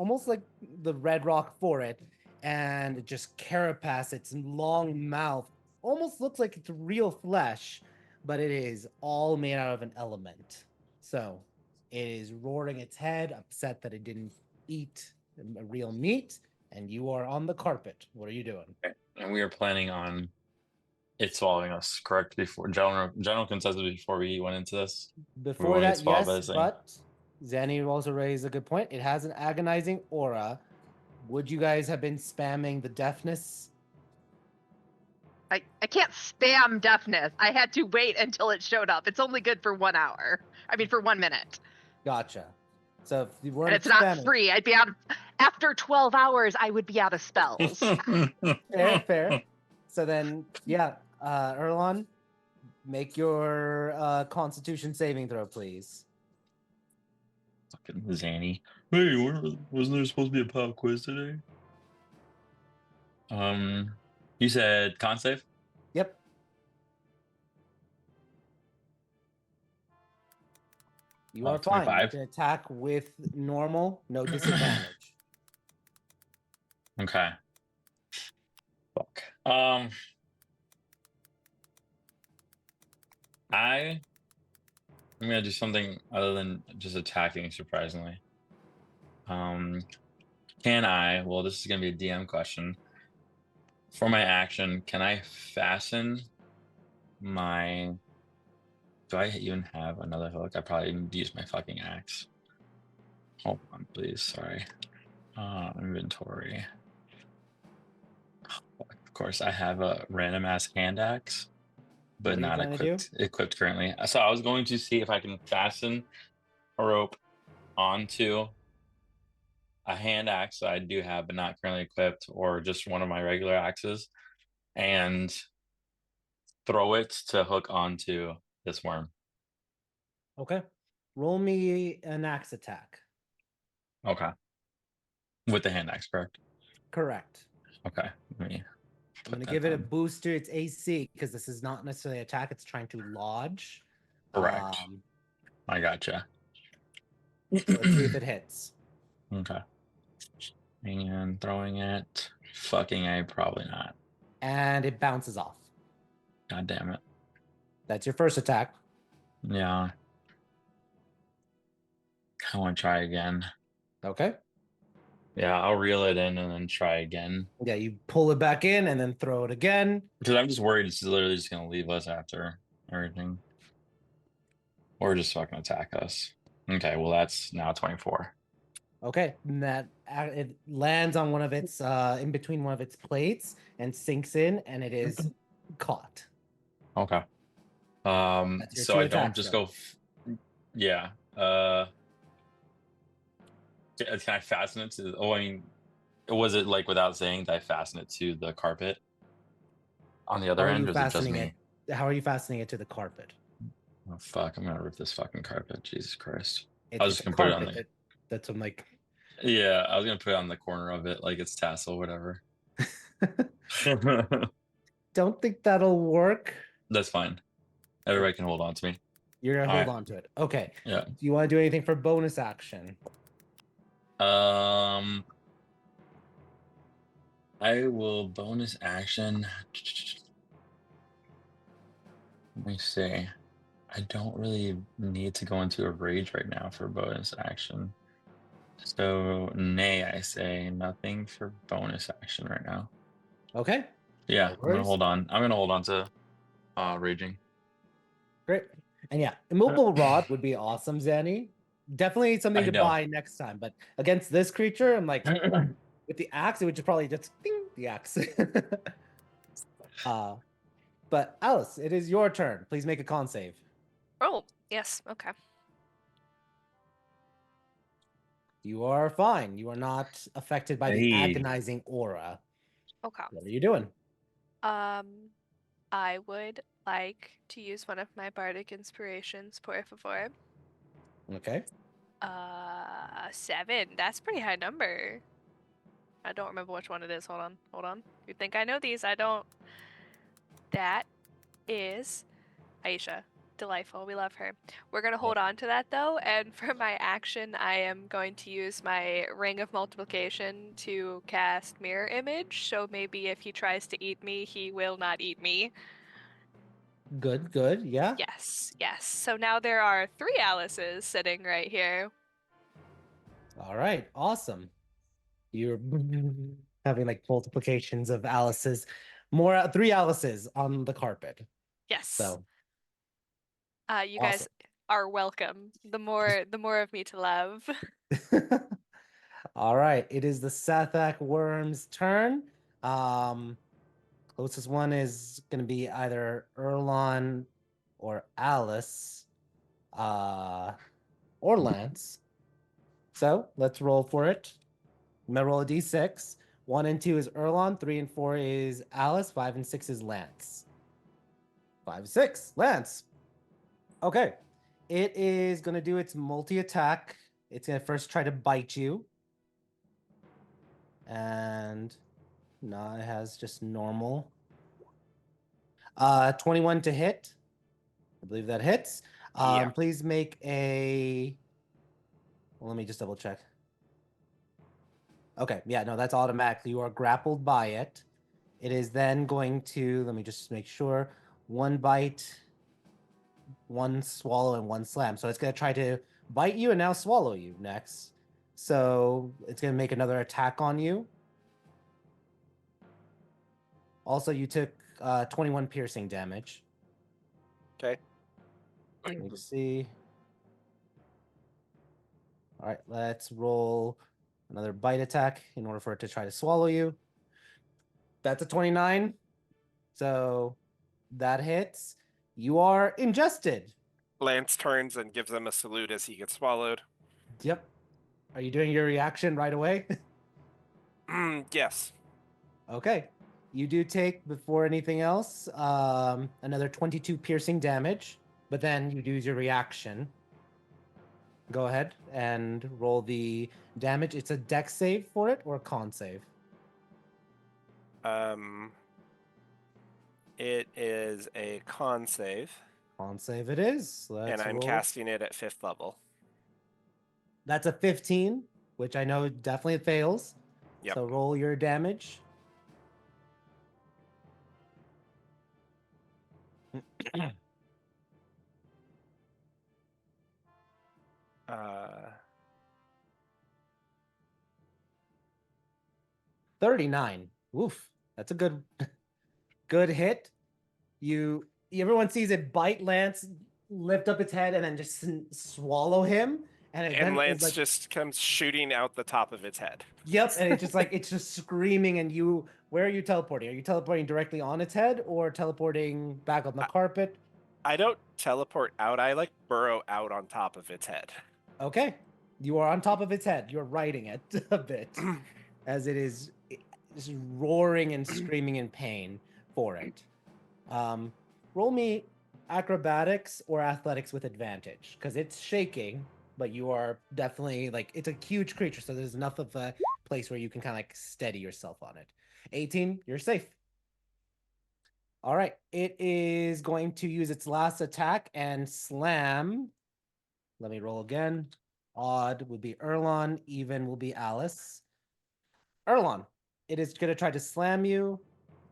the red rock for it. And just carapace, its long mouth almost looks like it's real flesh, but it is all made out of an element. So it is roaring its head, upset that it didn't eat a real meat. And you are on the carpet. What are you doing? and we are planning on it swallowing us, correct? Before general consensus before we went into this. Before won't get that, swallowed by yes, this thing. but Zanny also raised a good point. It has an agonizing aura. Would you guys have been spamming the deafness? I can't spam deafness. I had to wait until it showed up. It's only good for 1 hour. I mean, for 1 minute. Gotcha. So if you weren't And it's not spamming, free. I'd be out of, after 12 hours, I would be out of spells. fair. So then, yeah, Erlon, make your Constitution saving throw, please. Fucking Zanny. Hey, wasn't there supposed to be a pop quiz today? You said con save? Yep. You are fine. You 25. can attack with normal, no disadvantage. Okay. Fuck. I'm gonna do something other than just attacking, surprisingly. Can I? Well, this is gonna be a DM question. For my action, can I fasten my? Do I even have another hook? I probably need to use my fucking axe. Hold on, please. Sorry. Inventory. Of course, I have a random ass hand axe, but What are you not trying to do? equipped currently. So I was going to see if I can fasten a rope onto a hand axe that I do have, but not currently equipped, or just one of my regular axes, and throw it to hook onto this worm. Okay. Roll me an axe attack. Okay. With the hand axe, correct? Correct. Okay. Let me I'm going to put give that it a down. boost to its AC because this is not necessarily attack. It's trying to lodge. Correct. I gotcha. So let's see if it hits. Okay. And throwing it. Fucking A, probably not. And it bounces off. God damn it. That's your first attack. Yeah. I want to try again. Okay. Yeah, I'll reel it in and then try again. Yeah, you pull it back in and then throw it again. Because I'm just worried it's literally just going to leave us after everything. Or just fucking attack us. Okay, well, that's now 24. Okay. And that it lands on one of its in between one of its plates and sinks in, and it is caught. Okay. That's your So two I don't attacks, just though. go. Yeah. Can I fasten it to? Oh, I mean, was it like without saying that I fasten it to the carpet on the other How are end, you or is it just fastening me? it? How are you fastening it to the carpet? Oh fuck! I'm gonna rip this fucking carpet. Jesus Christ! It's, I was it's just a gonna put it on carpet. That's what I'm like. Yeah, I was gonna put it on the corner of it, like it's tassel, whatever. Don't think that'll work. That's fine. Everybody can hold on to me. You're gonna All hold right. on to it. Okay. Yeah. Do you want to do anything for bonus action? I will bonus action. Let me see. I don't really need to go into a rage right now for bonus action. So, nay, I say nothing for bonus action right now. Okay. Yeah, No I'm gonna worries. hold on. I'm gonna hold on to raging. Great. And yeah, immovable rod would be awesome, Zanny. Definitely something I to know. buy next time. But against this creature, I'm like, with the axe, it would just probably just ding the axe. But Alice, it is your turn. Please make a con save. Oh, yes. Okay. You are fine. You are not affected by the Hey. agonizing aura. Okay. What are you doing? I would like to use one of my bardic inspirations, por favor. Okay. 7. That's a pretty high number. I don't remember which one it is. Hold on. You think I know these? I don't. That is Aisha. Delightful. We love her. We're going to hold on to that though. And for my action, I am going to use my Ring of Multiplication to cast Mirror Image. So maybe if he tries to eat me, he will not eat me. Good, good. Yeah. Yes. So now there are 3 Alices sitting right here. All right. Awesome. You're having like multiplications of Alice's, more 3 Alices on the carpet. Yes. So you guys are welcome. The more of me to love. all right, it is the Sathak worm's turn. Closest one is going to be either Erlon or Alice, or Lance. So let's roll for it. I'm gonna roll a d6. 1 and 2 is Erlon. 3 and 4 is Alice. 5 and 6 is Lance. 5, 6, Lance. Okay. It is going to do its multi-attack. It's going to first try to bite you. And no, it has just normal. 21 to hit. I believe that hits. Yeah. Please make a... Well, let me just double check. Okay, yeah, no, that's automatic. You are grappled by it. It is then going to, let me just make sure, 1 bite, 1 swallow, and 1 slam. So it's going to try to bite you and now swallow you next. So it's going to make another attack on you. Also, you took 21 piercing damage. Okay. Let me just see. All right, let's roll another bite attack in order for it to try to swallow you. That's a 29. So that hits. You are ingested. Lance turns and gives them a salute as he gets swallowed. Yep. Are you doing your reaction right away? Yes. Okay. You do take, before anything else, another 22 piercing damage, but then you do your reaction. Go ahead and roll the damage. It's a dex save for it or a con save? It is a con save, Con save it is. Let's and I'm roll. casting it at 5th level. That's a 15, which I know definitely fails. Yep. So roll your damage. Uh, 39. Oof. That's a good hit. Everyone sees it bite Lance, lift up its head, and then just swallow him. And then Lance like, just comes shooting out the top of its head. yep, and it's just like it's just screaming. And where are you teleporting? Are you teleporting directly on its head or teleporting back on the carpet? I don't teleport out. I like burrow out on top of its head. Okay, you are on top of its head. You're riding it a bit as it is just roaring and screaming in pain for it. Roll me acrobatics or athletics with advantage because it's shaking, but you are definitely like, it's a huge creature, so there's enough of a place where you can kind of like steady yourself on it. 18, you're safe. All right, it is going to use its last attack and slam. Let me roll again. Odd would be Erlon, even will be Alice. Erlon, it is going to try to slam you,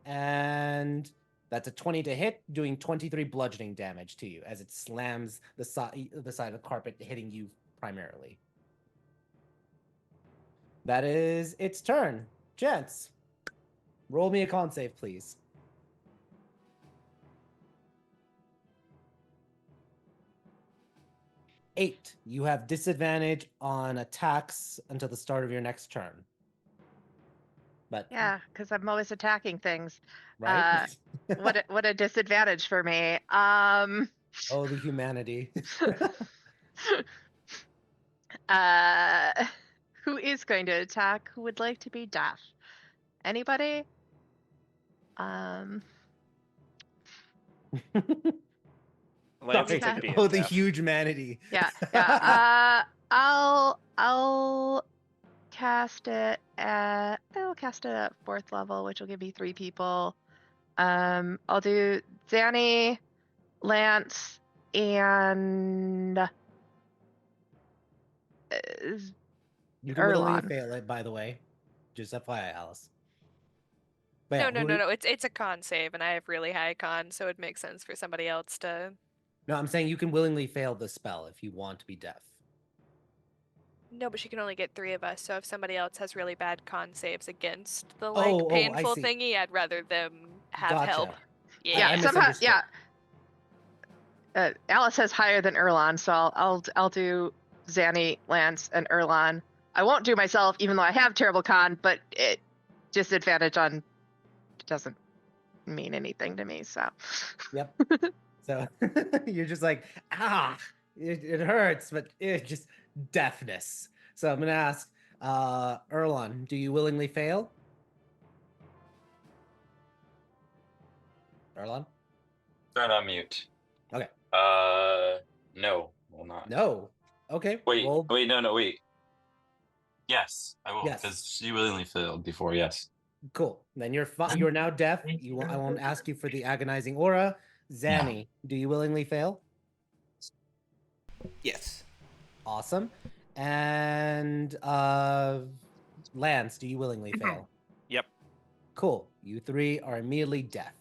and that's a 20 to hit, doing 23 bludgeoning damage to you as it slams the side of the carpet, hitting you primarily. That is its turn. Gents, roll me a con save, please. 8. You have disadvantage on attacks until the start of your next turn. But Yeah, because I'm always attacking things. right? What a disadvantage for me. Oh, the humanity. uh, who is going to attack? Who would like to be deaf? Anybody? Lance Sorry. will take being Oh, the deaf. huge humanity. Yeah, yeah. I'll cast it at 4th level, which will give me 3 people. I'll do Zanny, Lance, and You can willingly Erlon. fail it, by the way. Just FYI, Alice. But No, yeah, no, who no, are- no. It's a con save, and I have really high con, so it makes sense for somebody else to. No, I'm saying you can willingly fail the spell if you want to be deaf. No, but she can only get 3 of us. So if somebody else has really bad con saves against the Oh, I painful see. thingy, I'd rather them have Gotcha. help. Yeah, I somehow. misunderstood. Yeah. Alice has higher than Erlon, so I'll do Zanny, Lance, and Erlon. I won't do myself, even though I have terrible con, but it disadvantage on doesn't mean anything to me. So. Yep. So you're just like, it hurts, but it just deafness. So I'm gonna ask, Erlon, do you willingly fail? Erlon? Turn on mute. Okay. No, will not. No. Okay. Wait, Roll. no, wait. Yes, I will, Yes. because she willingly failed before. Yes. Cool. Then you're now deaf. I won't ask you for the agonizing aura. Zanny, do you willingly fail? Yes. Awesome. And Lance, do you willingly fail? Yep. Cool. You 3 are immediately deaf.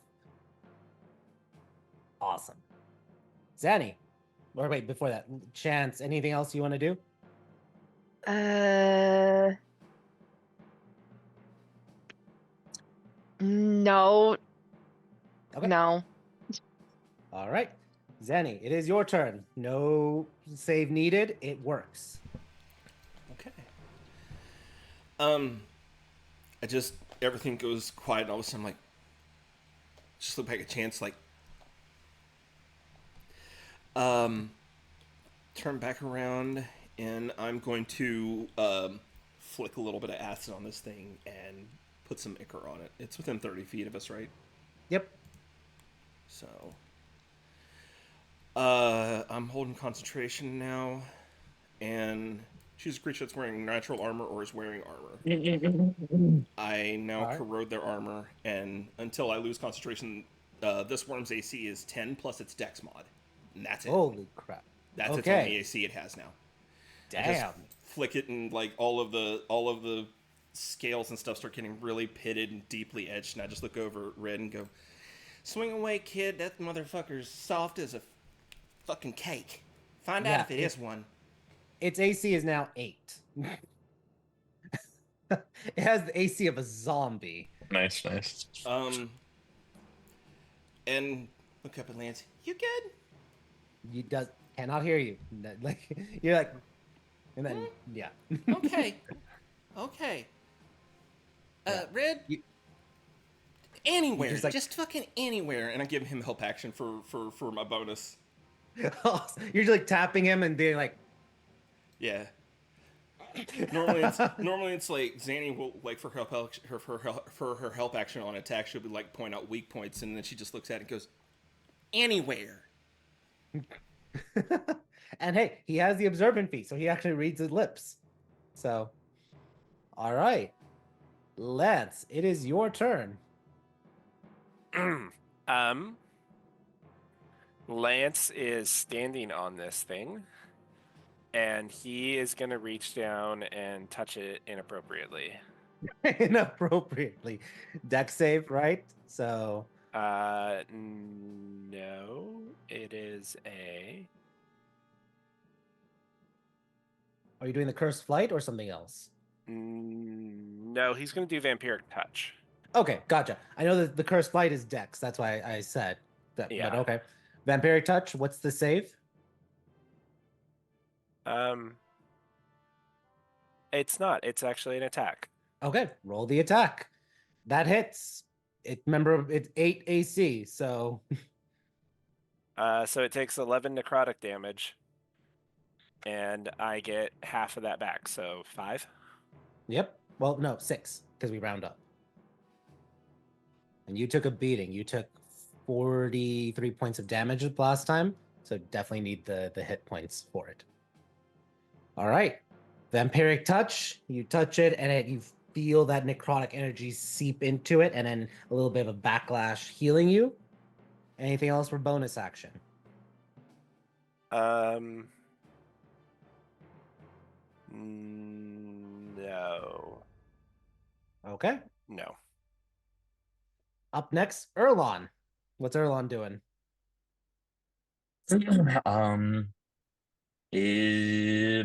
Awesome. Zanny. Or wait, before that, Chance, anything else you want to do? No. Okay. No. All right. Zanny, it is your turn. No save needed. It works. Okay. I just everything goes quiet, and all of a sudden, I'm like, just look back at Chance, like, turn back around, and I'm going to flick a little bit of acid on this thing and put some ichor on it. It's within 30 feet of us, right? Yep. So, I'm holding concentration now, and choose a creature that's wearing natural armor or is wearing armor. I now Alright. corrode their armor, and until I lose concentration, this worm's AC is 10 plus its Dex mod, and that's it. Holy crap. That's its okay. only AC it has now. I Damn. just flick it, and like all of the scales and stuff start getting really pitted and deeply etched, and I just look over at Red and go, "Swing away, kid. That motherfucker's soft as a fucking cake. Find out Yeah, if it is one." Its AC is now 8. It has the AC of a zombie. Nice. And look up at Lance. You good? You cannot hear you. Like you're like, and then yeah. Okay. Okay. Yeah. Red. You- Anywhere, just like- just fucking anywhere, and I give him help action for my bonus. You're just like tapping him and being like, Yeah. Normally it's like Zanny will like for her help action on attack, she'll be like point out weak points, and then she just looks at it and goes, "Anywhere." and hey, he has the observant feat, so he actually reads his lips. So, all right, Lance, it is your turn. Lance is standing on this thing, and he is gonna reach down and touch it inappropriately. Inappropriately, deck save, right? So, No, it is a. are you doing the cursed flight or something else? No, he's gonna do vampiric touch. Okay, gotcha. I know that the cursed flight is dex. That's why I said that. Yeah. But okay, vampiric touch. What's the save? It's not. It's actually an attack. Okay, roll the attack. That hits. Remember, it's 8 AC, so So it takes 11 necrotic damage, and I get half of that back, so 5. yep. Well, no, 6, because we round up. And you took a beating. You took 43 points of damage last time, so definitely need the hit points for it. All right. Vampiric touch. You touch it, and you feel that necrotic energy seep into it, and then a little bit of a backlash healing you. Anything else for bonus action? No. Okay. No. Up next, Erlon. What's Erlon doing?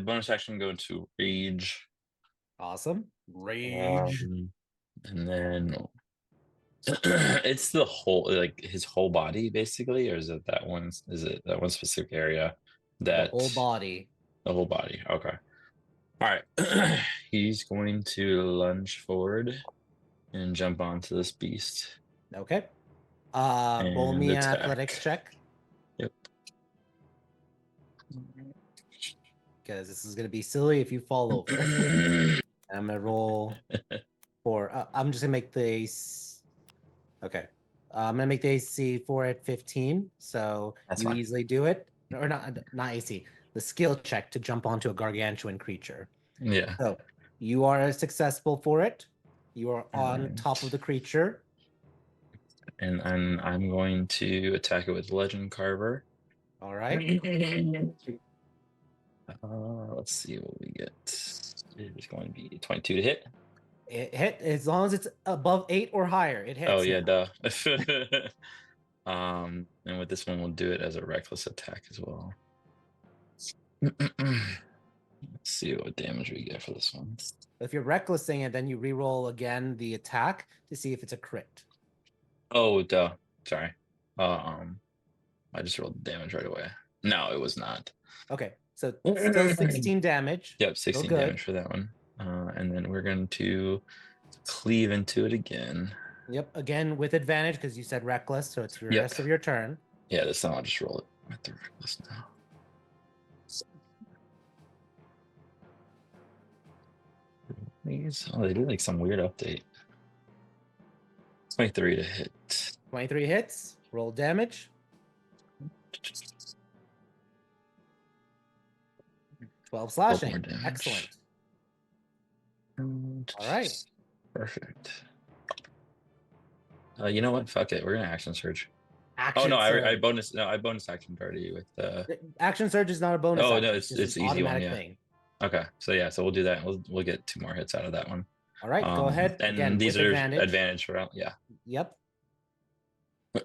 Bonus action go to rage. Awesome. Rage. And then it's the whole, like his whole body basically, or is it that one? Is it that one specific area? The whole body. The whole body. Okay. All right. He's going to lunge forward and jump onto this beast. Okay. Roll And me an attack. athletics check, Yep. because this is going to be silly if you fall over. And I'm going to roll for. I'm just going to make the. Okay. I'm going to make the AC for it 15. So That's you fine. easily do it. Or not AC. The skill check to jump onto a gargantuan creature. Yeah. So you are successful for it. You are on Alright. top of the creature. And I'm going to attack it with Legend Carver. All right. Let's see what we get. It's going to be 22 to hit. It hit as long as it's above 8 or higher. It hits. Oh yeah, now. duh. And with this one, we'll do it as a reckless attack as well. Let's see what damage we get for this one. If you're recklessing it, then you re-roll again the attack to see if it's a crit. Oh, duh. Sorry. I just rolled the damage right away. No, it was not. Okay, so still 16 damage. Yep, Still 16 good. damage for that one. And then we're going to cleave into it again. Yep, again with advantage because you said reckless, so it's the rest of your turn. Yeah, this time I'll just roll it with the reckless now. Please. Oh, they did like some weird update. 23 to hit. 23 hits. Roll damage. 12 slashing. more damage. Excellent. All right. Perfect. You know what? Fuck it. We're gonna action surge. Action Oh no, I surge. bonus. No, I bonus actioned already with. Action surge is not a bonus. Oh action. no, it's just an easy one. automatic Yeah. thing. Okay, so yeah, so we'll do that. We'll get 2 more hits out of that one. All right, go ahead. And Again, these with are advantage for yeah. Yep.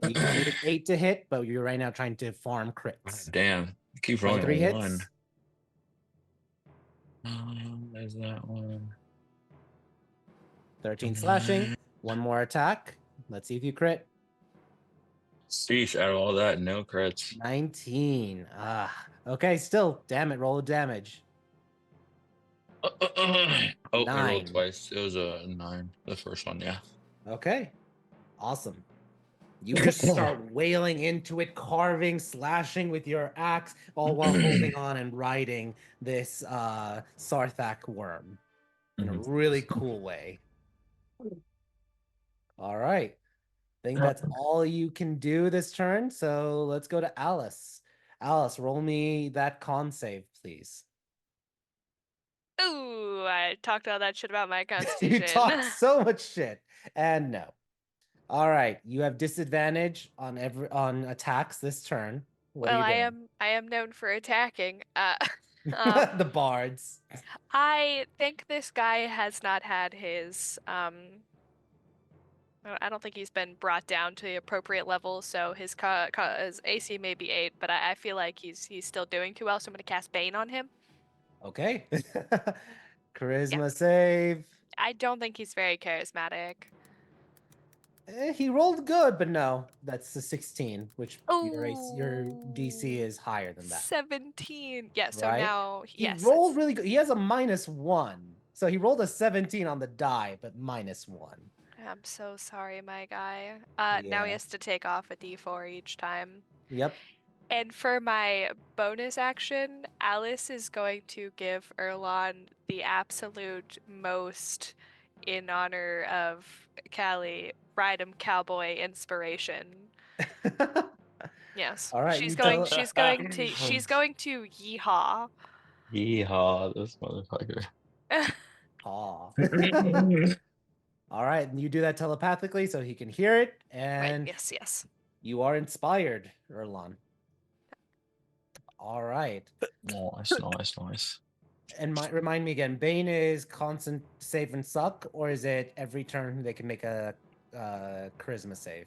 You need 8 to hit, but you're right now trying to farm crits. Damn, keep rolling 23 a 1. hits. There's that one. 13 slashing. 1 more attack. Let's see if you crit. Sheesh, out of all that, no crits. 19. Okay, still. Damn it, roll damage. Oh, I 9. rolled twice. It was a 9, the first one, yeah. Okay. Awesome. You just start wailing into it, carving, slashing with your axe, all while holding on and riding this Sarthak worm in a really cool way. All right. I think that's all you can do this turn. So let's go to Alice. Alice, roll me that con save, please. Ooh, I talked all that shit about my constitution. You talk so much shit. And no. All right. You have disadvantage on attacks this turn. What well, are you doing? I am known for attacking. The bards. I think this guy has not had his I don't think he's been brought down to the appropriate level, so his his AC may be 8, but I feel like he's still doing too well, so I'm gonna cast Bane on him. Okay. Charisma save. I don't think he's very charismatic. He rolled good, but no, that's a 16, which your DC Oh, is higher than that, 17. Yeah, so right? now, He yes. rolled really good. He has a -1, so he rolled a 17 on the die, but -1. I'm so sorry, my guy. Now he Yeah. has to take off a d4 each time. Yep. And for my bonus action, Alice is going to give Erlon the absolute most in honor of Callie, Ride 'em Cowboy inspiration. Yes. All right, She's you going tell. she's going to yeehaw. Yeehaw, this motherfucker. Aw. All right, and you do that telepathically so he can hear it, Right, and yes. you are inspired, Erlon. All right. Nice. And remind me again, Bane is constant save and suck, or is it every turn they can make a charisma save?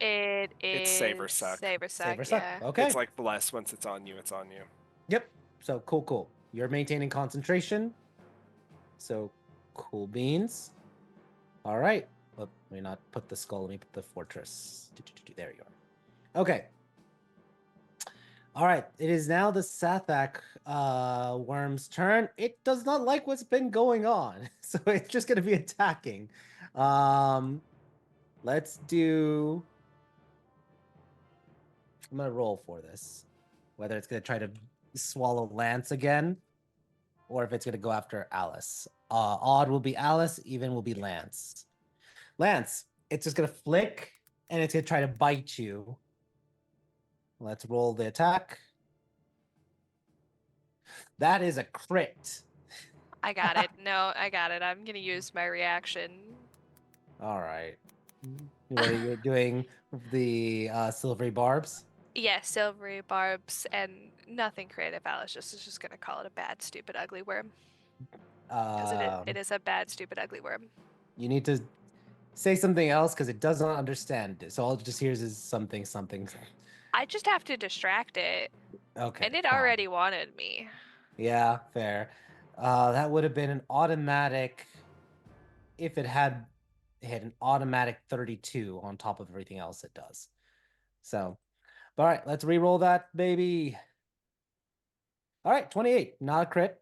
It It's is save or suck. Save or Save or suck, suck. yeah. Okay. It's like bless. Once it's on you, it's on you. Yep. So cool. You're maintaining concentration. So cool beans. All right. Let me not put the skull. Let me put the fortress. There you are. Okay. All right. It is now the Sathak worm's turn. It does not like what's been going on, so it's just going to be attacking. Let's do. I'm going to roll for this. Whether it's going to try to swallow Lance again, or if it's going to go after Alice. Odd will be Alice, even will be Lance. Lance, it's just going to flick, and it's going to try to bite you. Let's roll the attack. That is a crit. I got it. No, I got it. I'm gonna use my reaction. All right. What are you doing? The silvery barbs? Yeah, silvery barbs and nothing creative. Alice is just gonna call it a bad, stupid, ugly worm. Because it is a bad, stupid, ugly worm. You need to say something else because it does not understand it. So all it just hears is something. I just have to distract it. Okay. And it fine. already wanted me. Yeah, fair. That would have been an automatic if it had hit an automatic 32 on top of everything else it does. So, all right, let's re-roll that, baby. All right, 28, not a crit.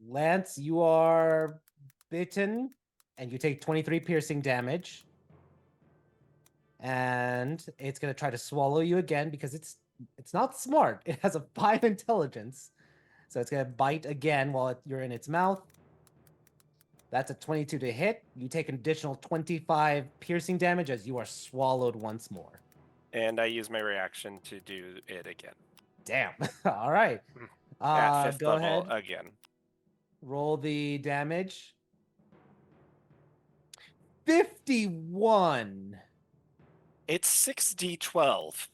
Lance, you are bitten and you take 23 piercing damage. And it's going to try to swallow you again because it's not smart. It has a 5 intelligence. So it's going to bite again while you're in its mouth. That's a 22 to hit. You take an additional 25 piercing damage as you are swallowed once more. And I use my reaction to do it again. Damn. All right. At 5th Go level ahead. again. Roll the damage. 51. It's 6d12.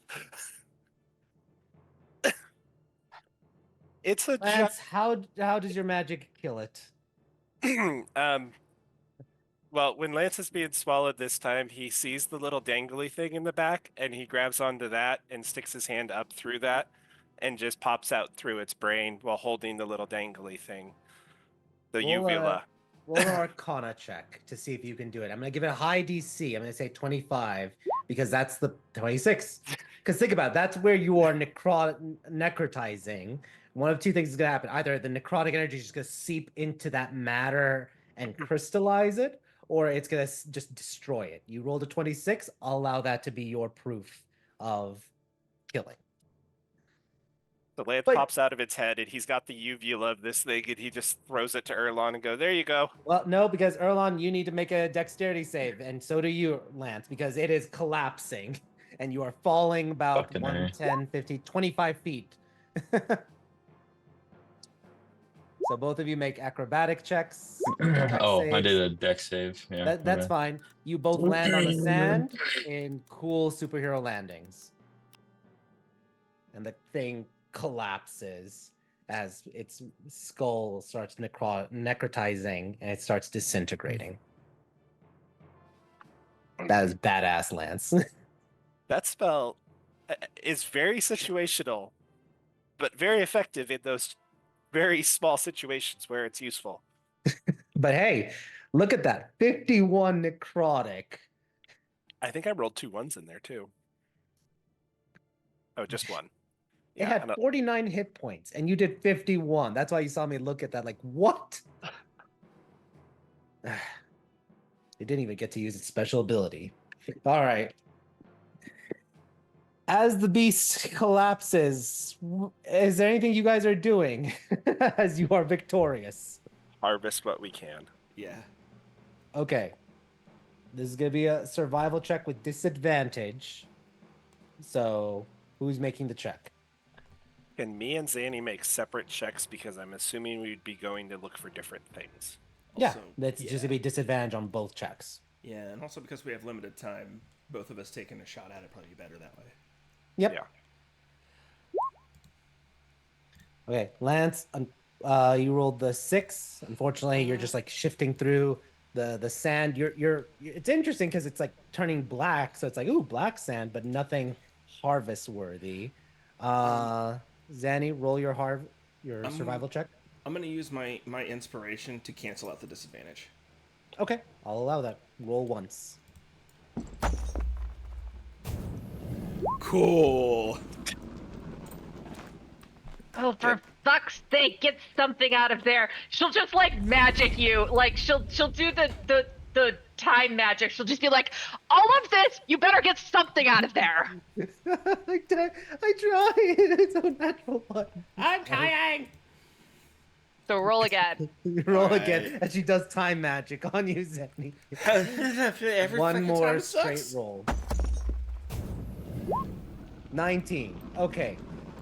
It's a Lance, how does your magic kill it? Well, when Lance is being swallowed this time, he sees the little dangly thing in the back, and he grabs onto that and sticks his hand up through that, and just pops out through its brain while holding the little dangly thing, the uvula. Roll an Arcana check to see if you can do it. I'm going to give it a high DC. I'm going to say 25 because that's the 26. Because think about it, that's where you are necrotizing. One of two things is going to happen. Either the necrotic energy is just going to seep into that matter and crystallize it, or it's going to just destroy it. You rolled a 26. I'll allow that to be your proof of killing. The lance pops out of its head, and he's got the uvula of this thing, and he just throws it to Erlon and go, "There you go." Well, no, because Erlon, you need to make a dexterity save, and so do you, Lance, because it is collapsing, and you are falling about Fucking 1, A. 10, 15, 25 feet. So both of you make acrobatic checks. Dex Oh, I saves. did a deck save. Yeah. That's okay. fine. You both land on the sand in cool superhero landings. And the thing collapses as its skull starts necrotizing and it starts disintegrating. That is badass, Lance. That spell is very situational, but very effective in those very small situations where it's useful. But hey, Look at that. 51 necrotic. I think I rolled 2 ones in there too. Oh, just one. It Yeah, had and 49 hit points, and you did 51. That's why you saw me look at that like, what? It didn't even get to use its special ability. All right. As the beast collapses, is there anything you guys are doing as you are victorious? harvest what we can. Yeah. Okay. This is going to be a survival check with disadvantage. So, who's making the check? Can me and Zanny make separate checks because I'm assuming we'd be going to look for different things. Yeah, Also, that's just going to be disadvantage on both checks. Yeah, and also because we have limited time, both of us taking a shot at it probably be better that way. Yep. Yeah. Okay, Lance, you rolled the 6. Unfortunately, you're just like shifting through the sand. You're it's interesting because it's like turning black, so it's like, ooh, black sand, but nothing harvest worthy. Zanny, roll your survival check. I'm gonna use my inspiration to cancel out the disadvantage. Okay, I'll allow that. Roll once. Cool. Oh, for fuck's sake, get something out of there. She'll just like magic you. Like she'll do the time magic. She'll just be like, all of this, you better get something out of there. I tried. It's a natural one. I'm trying. So roll again. Roll Alright. again, and she does time magic on you, Zanny. Every One fucking more time it straight sucks. roll. 19. Okay.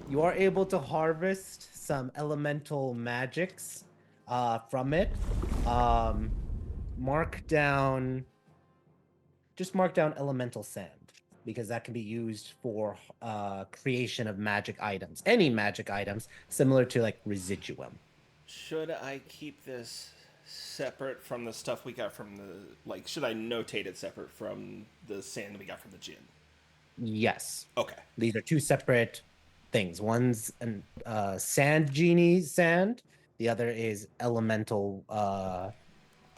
You are able to harvest some elemental magics from it. Mark down elemental sand, because that can be used for creation of magic items. Any magic items, similar to like residuum. Should I keep this separate from the stuff we got from the like? Should I notate it separate from the sand we got from the gym? Yes. Okay. These are two separate things. One's an sand genie sand. The other is elemental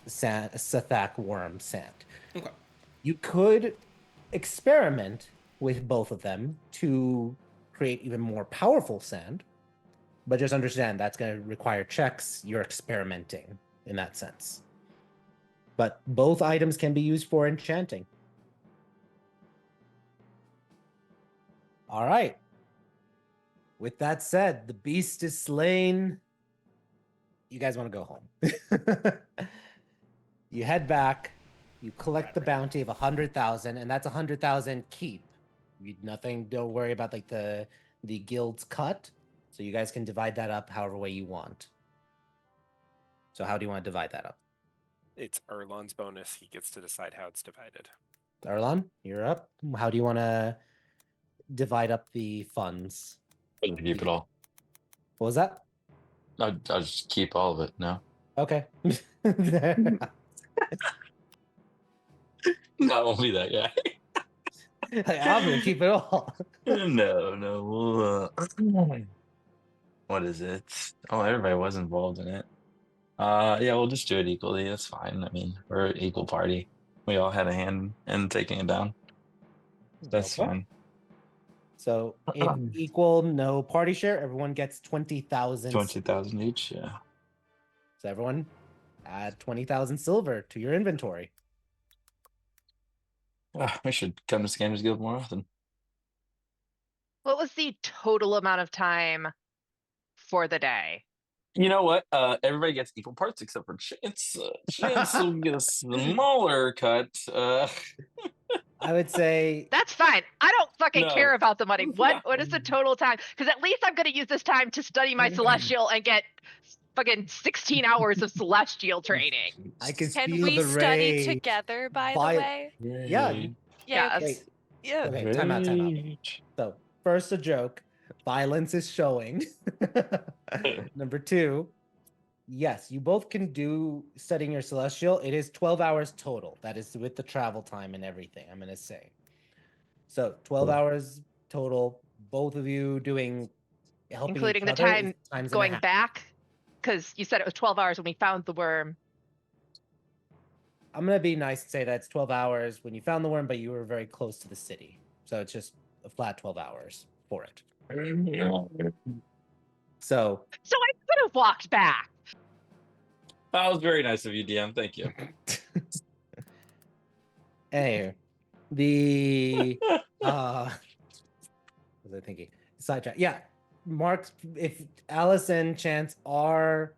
sand, Sethak worm sand. Okay. You could experiment with both of them to create even more powerful sand, but just understand that's going to require checks. You're experimenting in that sense. But both items can be used for enchanting. All right. With that said, the beast is slain. You guys want to go home. You head back. You collect the bounty of 100,000, and that's 100,000 keep. Nothing. Don't worry about like the guild's cut. So you guys can divide that up however way you want. So how do you want to divide that up? It's Erlon's bonus. He gets to decide how it's divided. Arlon, you're up. How do you want to divide up the funds? I'll keep it all. What was that? I'll just keep all of it. No. Okay. I won't be that guy. I'm gonna keep it all. No. We'll, what is it? Oh, everybody was involved in it. Yeah, we'll just do it equally. That's fine. I mean, we're an equal party. We all had a hand in taking it down. That's Okay. fine. So equal, no party share. Everyone gets 20,000. 20,000 each. Yeah. So everyone add 20,000 silver to your inventory. We should come to Scanners Guild more often. What was the total amount of time for the day? You know what? Everybody gets equal parts except for Chance. Chance will get a smaller cut. I would say That's fine. I don't fucking No. care about the money. What is the total time? Because at least I'm gonna use this time to study my celestial and get fucking 16 hours of celestial training. I can Can feel we the study rage. together, by the Vi- way? Yeah. You, Yeah. Yes. wait. Yeah. Okay. Time out. So first, a joke. Violence is showing. Number 2. Yes, you both can do studying your celestial. It is 12 hours total. That is with the travel time and everything, I'm going to say. So 12 hours total, both of you doing, helping Including each the other is time times and a going half. back, because you said it was 12 hours when we found the worm. I'm gonna be nice and say that's 12 hours when you found the worm, but you were very close to the city, so it's just a flat 12 hours for it. So So I could have walked back. That was very nice of you, DM. Thank you. anyway, the what was I thinking? Sidetrack. Yeah, Mark. If Alice and Chance are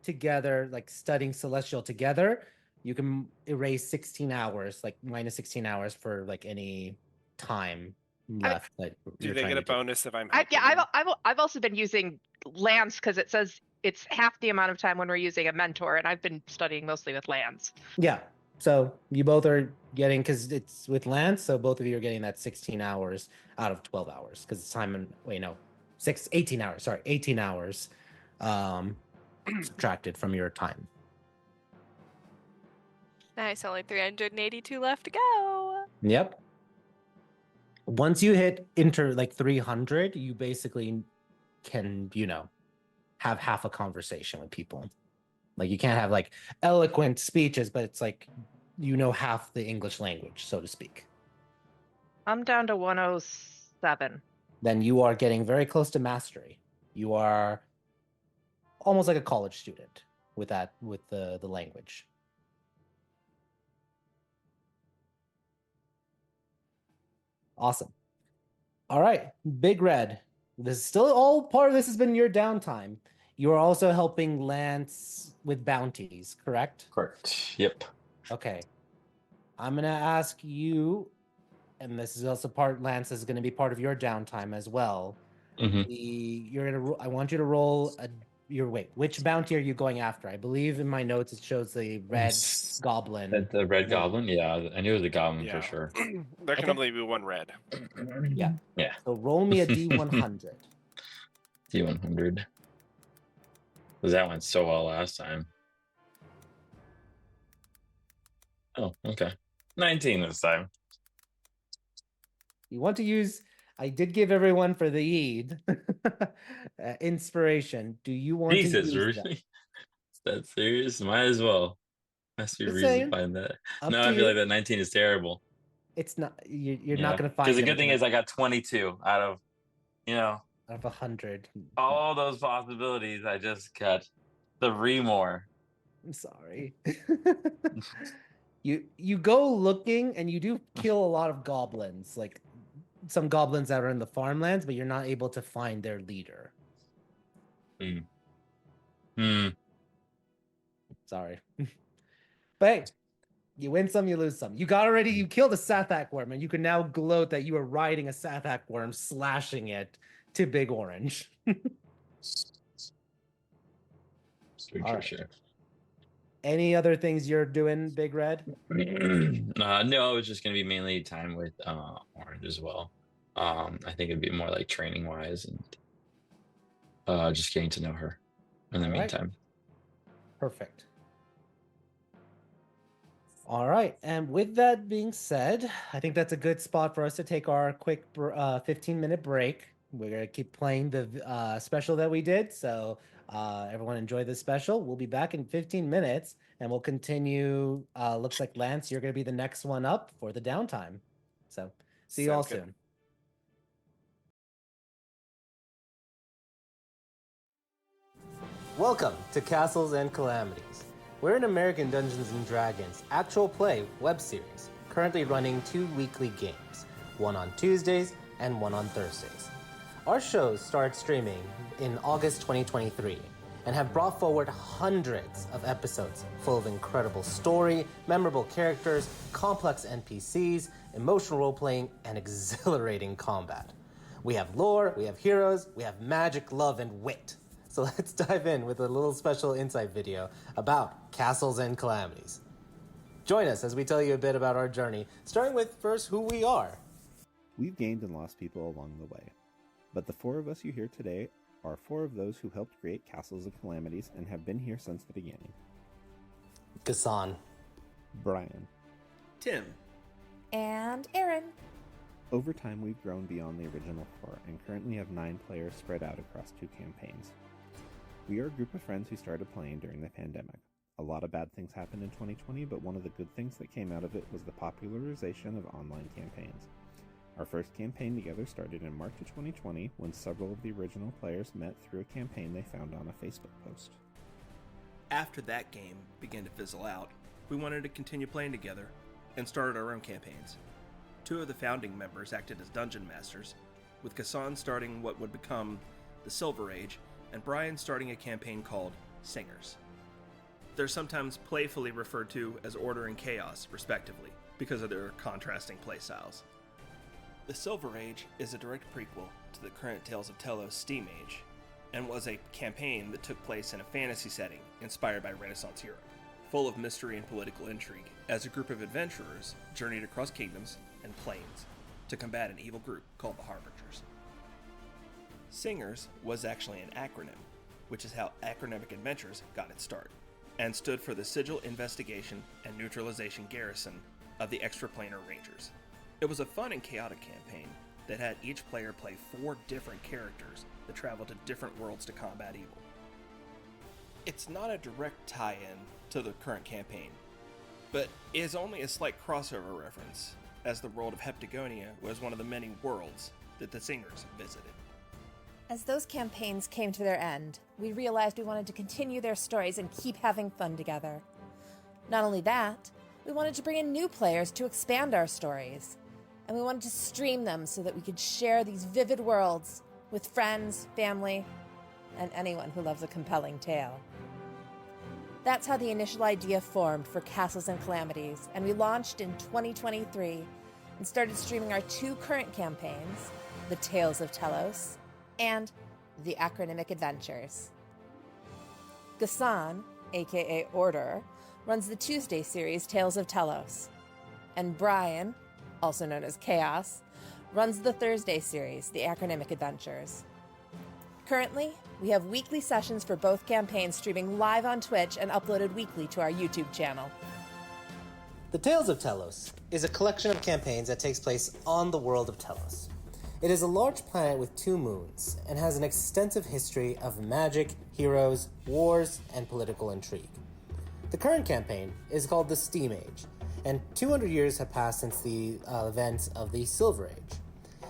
together, like studying celestial together, you can erase 16 hours, like minus 16 hours for like any time left that Do you're they trying get a to do. bonus if I'm I, helping yeah, them? I've also been using Lance because it says it's half the amount of time when we're using a mentor, and I've been studying mostly with Lance. Yeah. So you both are getting, because it's with Lance, so both of you are getting that 16 hours out of 12 hours because it's time and wait, no, 18 hours. Sorry, 18 hours subtracted from your time. Nice, only 382 left to go. Yep. Once you hit like 300, you basically can, have half a conversation with people. Like you can't have like eloquent speeches, but it's like half the English language, so to speak. I'm down to 107. Then you are getting very close to mastery. You are almost like a college student with the language. Awesome. All right, Big Red. This is still all part of this has been your downtime. You are also helping Lance with bounties, correct? Correct. Yep. Okay. I'm gonna ask you, and this is also Lance is gonna be part of your downtime as well. Mm-hmm. I want you to roll which bounty are you going after? I believe in my notes it shows the red goblin. The red goblin? Yeah, I knew it was a goblin for sure. There can Okay. only be one red. Yeah. Yeah. So roll me a D100. D100. Because that went so well last time. Oh, okay. 19 this time. You want to use, I did give everyone for the Eid inspiration. Do you want to Jesus, use that? really? That's serious? Might as well. Has to be Just reason saying. behind that. Up No, to I feel you. like that 19 is terrible. It's not, you're Yeah. not going to find Because the them good thing is I got 22 out of, out of 100. all those possibilities. I just got 3 more. I'm sorry. You go looking and you do kill a lot of goblins, like some goblins that are in the farmlands, but you're not able to find their leader. Sorry. But hey, you win some, you lose some. You killed a Sathak worm, and you can now gloat that you were riding a Sathak worm, slashing it to Big Orange. Sure. Any other things you're doing, Big Red? No, it's just gonna be mainly time with Orange as well. I think it'd be more like training wise and just getting to know her in the meantime. Perfect. All right, and with that being said, I think that's a good spot for us to take our quick 15-minute break. We're gonna keep playing the special that we did, so everyone enjoy this special. We'll be back in 15 minutes, and we'll continue. Looks like Lance, you're gonna be the next one up for the downtime. So see you all Sounds good. soon. Welcome to Castles and Calamities. We're an American Dungeons & Dragons actual play web series, currently running 2 weekly games, one on Tuesdays and one on Thursdays. Our shows started streaming in August 2023 and have brought forward hundreds of episodes full of incredible story, memorable characters, complex NPCs, emotional role-playing, and exhilarating combat. We have lore, we have heroes, we have magic, love, and wit. So let's dive in with a little special insight video about Castles and Calamities. Join us as we tell you a bit about our journey, starting with first who we are. We've gained and lost people along the way, but the 4 of us you hear today are 4 of those who helped create Castles and Calamities and have been here since the beginning. Gassan. Brian. Tim. And Aaron. Over time, we've grown beyond the original 4 and currently have 9 players spread out across 2 campaigns. We are a group of friends who started playing during the pandemic. A lot of bad things happened in 2020, but one of the good things that came out of it was the popularization of online campaigns. Our first campaign together started in March of 2020 when several of the original players met through a campaign they found on a Facebook post. After that game began to fizzle out, we wanted to continue playing together and started our own campaigns. Two of the founding members acted as dungeon masters, with Kassan starting what would become the Silver Age and Brian starting a campaign called Singers. They're sometimes playfully referred to as Order and Chaos, respectively, because of their contrasting playstyles. The Silver Age is a direct prequel to the current Tales of Tellos Steam Age, and was a campaign that took place in a fantasy setting inspired by Renaissance Europe, full of mystery and political intrigue, as a group of adventurers journeyed across kingdoms and plains to combat an evil group called the Harbingers. Singers was actually an acronym, which is how Acronymic Adventures got its start, and stood for the Sigil Investigation and Neutralization Garrison of the Extraplanar Rangers. It was a fun and chaotic campaign that had each player play 4 different characters that traveled to different worlds to combat evil. It's not a direct tie-in to the current campaign, but is only a slight crossover reference, as the world of Heptagonia was one of the many worlds that the Singers visited. As those campaigns came to their end, we realized we wanted to continue their stories and keep having fun together. Not only that, we wanted to bring in new players to expand our stories, and we wanted to stream them so that we could share these vivid worlds with friends, family, and anyone who loves a compelling tale. That's how the initial idea formed for Castles and Calamities, and we launched in 2023 and started streaming our 2 current campaigns, The Tales of Tellos and The Acronymic Adventures. Gassan, aka Order, runs the Tuesday series Tales of Tellos, and Brian, also known as Chaos, runs the Thursday series, The Acronymic Adventures. Currently, we have weekly sessions for both campaigns streaming live on Twitch and uploaded weekly to our YouTube channel. The Tales of Tellos is a collection of campaigns that takes place on the world of Tellos. It is a large planet with 2 moons and has an extensive history of magic, heroes, wars, and political intrigue. The current campaign is called the Steam Age, and 200 years have passed since the events of the Silver Age.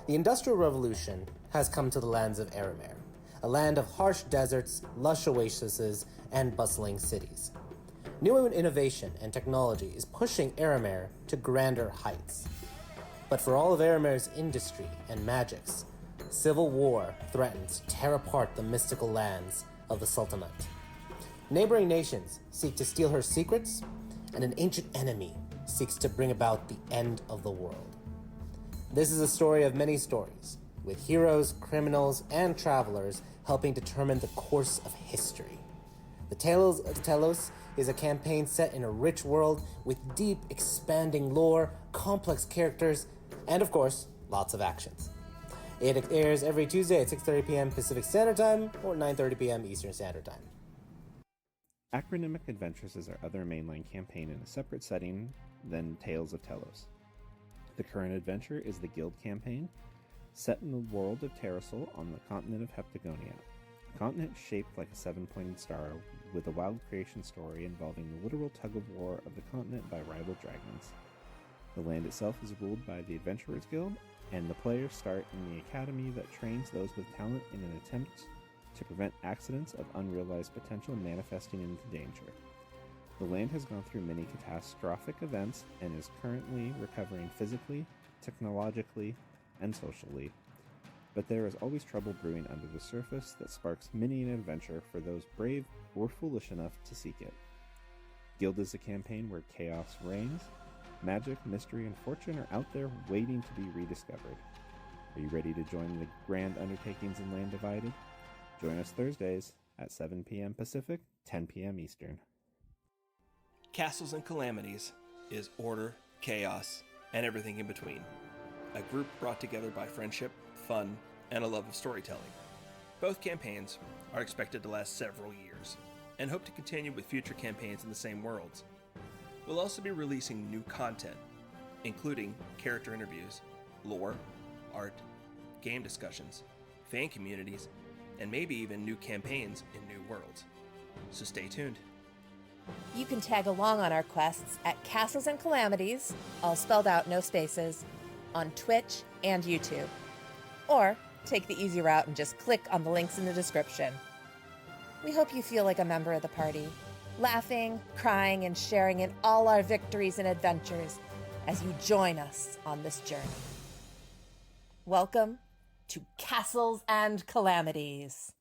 The Industrial Revolution has come to the lands of Eremer, a land of harsh deserts, lush oases, and bustling cities. New innovation and technology is pushing Eremer to grander heights. But for all of Eremer's industry and magics, civil war threatens to tear apart the mystical lands of the Sultanate. Neighboring nations seek to steal her secrets, and an ancient enemy seeks to bring about the end of the world. This is a story of many stories, with heroes, criminals, and travelers helping determine the course of history. The Tales of Tellos is a campaign set in a rich world with deep, expanding lore, complex characters, and of course, lots of actions. It airs every Tuesday at 6:30 p.m. Pacific Standard Time or 9:30 p.m. Eastern Standard Time. Acronymic Adventures is our other mainline campaign in a separate setting than Tales of Tellos. The current adventure is the Guild campaign, set in the world of Terrasol on the continent of Heptagonia. A continent shaped like a 7-pointed star with a wild creation story involving the literal tug-of-war of the continent by rival dragons. The land itself is ruled by the Adventurers Guild, and the players start in the academy that trains those with talent in an attempt to prevent accidents of unrealized potential manifesting into danger. The land has gone through many catastrophic events and is currently recovering physically, technologically, and socially, but there is always trouble brewing under the surface that sparks many an adventure for those brave or foolish enough to seek it. Guild is a campaign where chaos reigns. Magic, mystery, and fortune are out there waiting to be rediscovered. Are you ready to join the grand undertakings in Land Divided? Join us Thursdays at 7 p.m. Pacific, 10 p.m. Eastern. Castles and Calamities is order, chaos, and everything in between. A group brought together by friendship, fun, and a love of storytelling. Both campaigns are expected to last several years, and hope to continue with future campaigns in the same worlds. We'll also be releasing new content, including character interviews, lore, art, game discussions, fan communities, and maybe even new campaigns in new worlds. So stay tuned. You can tag along on our quests at Castles and Calamities, all spelled out, no spaces, on Twitch and YouTube. Or take the easy route and just click on the links in the description. We hope you feel like a member of the party, laughing, crying, and sharing in all our victories and adventures as you join us on this journey. Welcome to Castles and Calamities.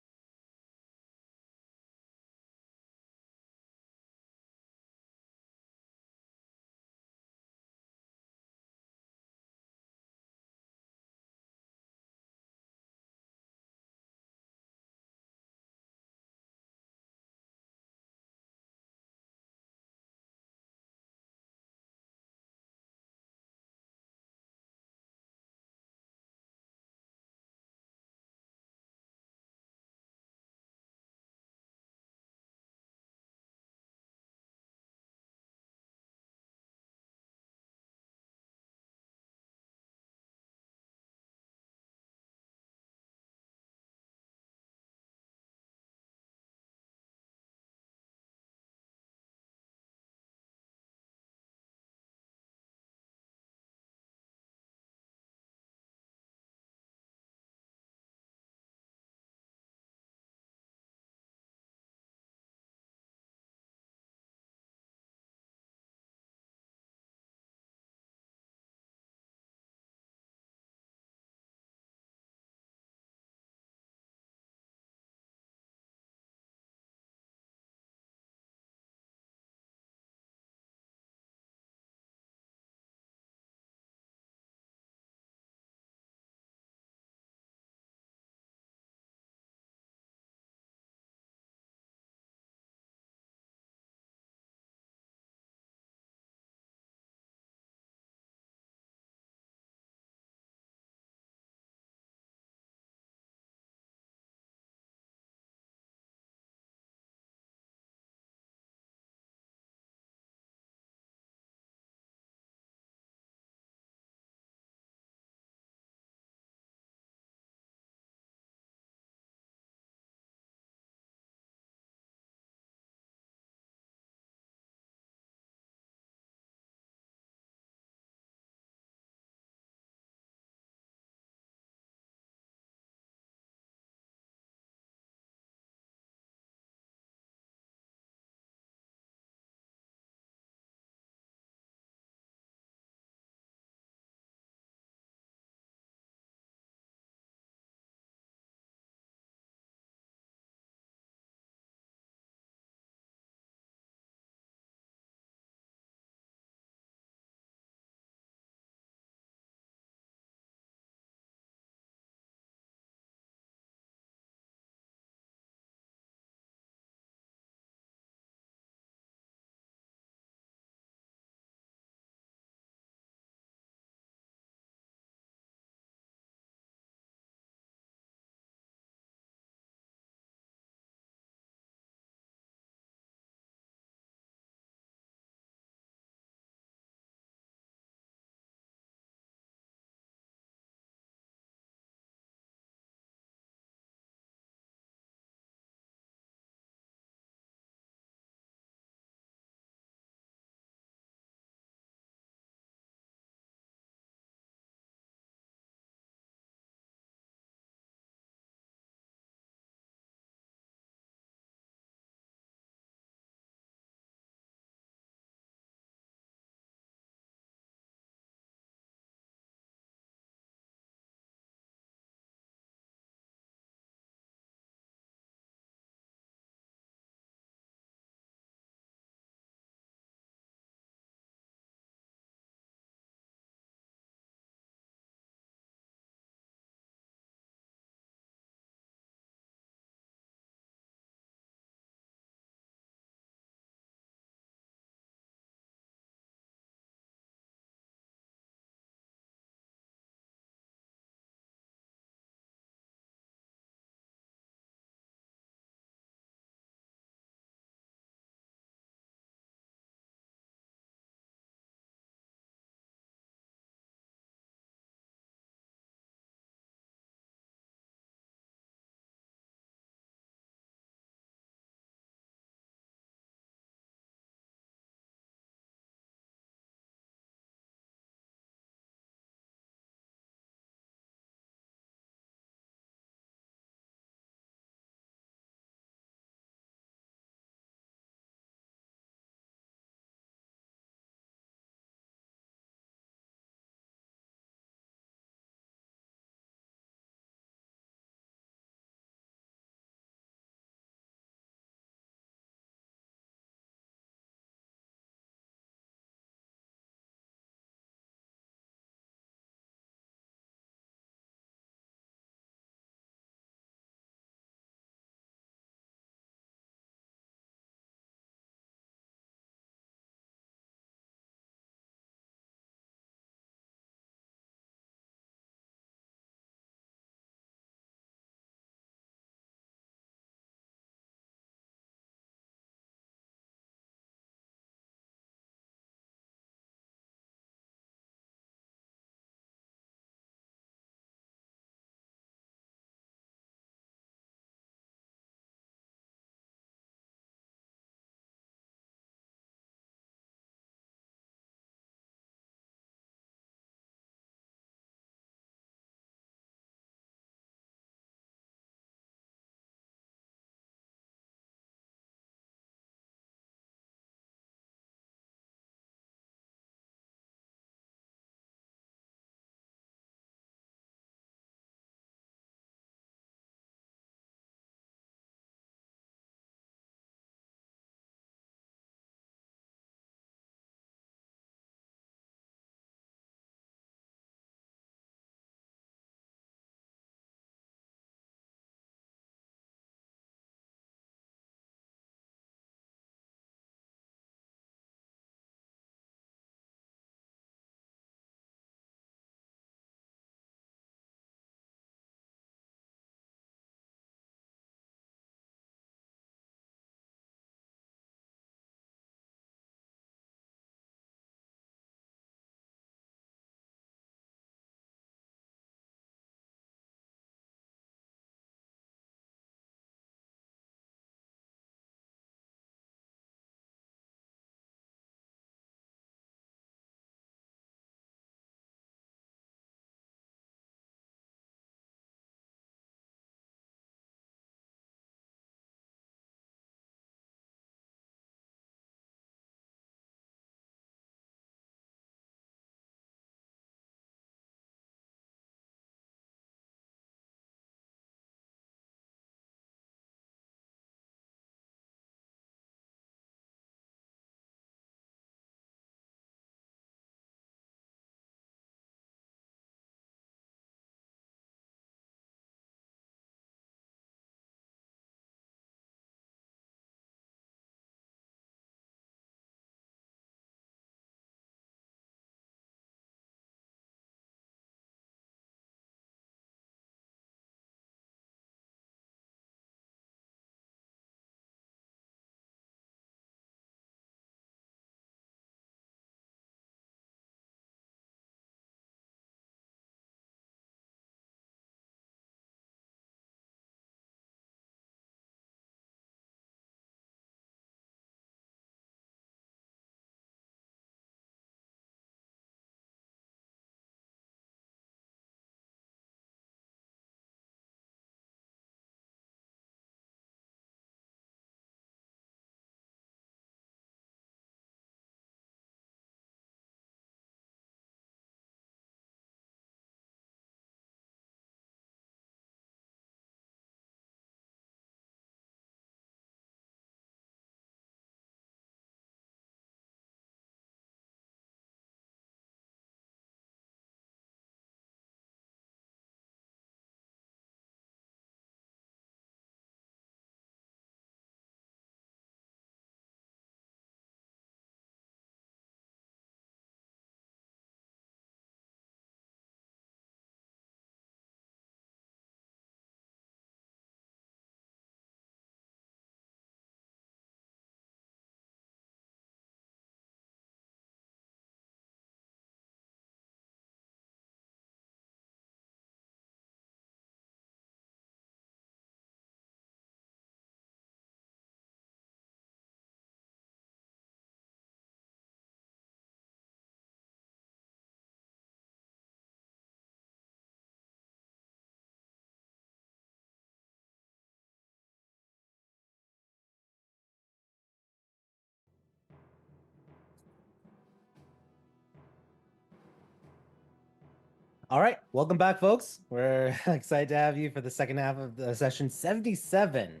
All right, welcome back, folks. We're excited to have you for the second half of the session 77.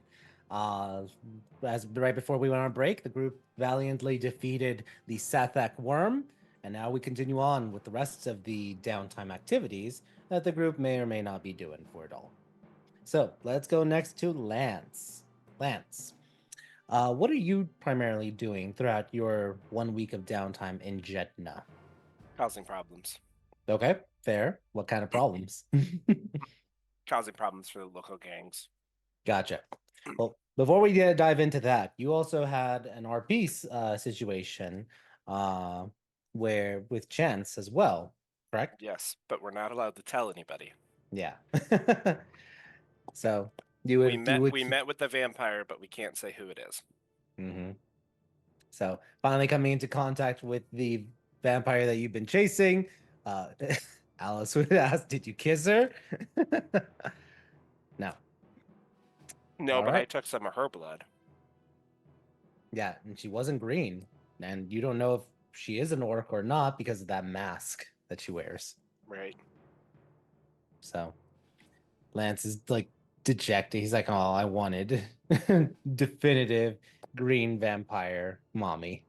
As right before we went on break, the group valiantly defeated the Sathak worm, and now we continue on with the rest of the downtime activities that the group may or may not be doing for it all. So let's go next to Lance. Lance, what are you primarily doing throughout your 1 week of downtime in Jedna? Causing problems. Okay, fair. What kind of problems? Causing problems for the local gangs. Gotcha. Well, before we dive into that, you also had an RP situation where with Chance as well, correct? Yes, but we're not allowed to tell anybody. Yeah. So you would We met with the vampire, but we can't say who it is. Mm-hmm. So finally coming into contact with the vampire that you've been chasing, Alice would ask, "Did you kiss her?" No. No, All but I right. took some of her blood. Yeah, and she wasn't green, and you don't know if she is an orc or not because of that mask that she wears. Right. So Lance is like dejected. He's like, "Oh, I wanted definitive green vampire mommy."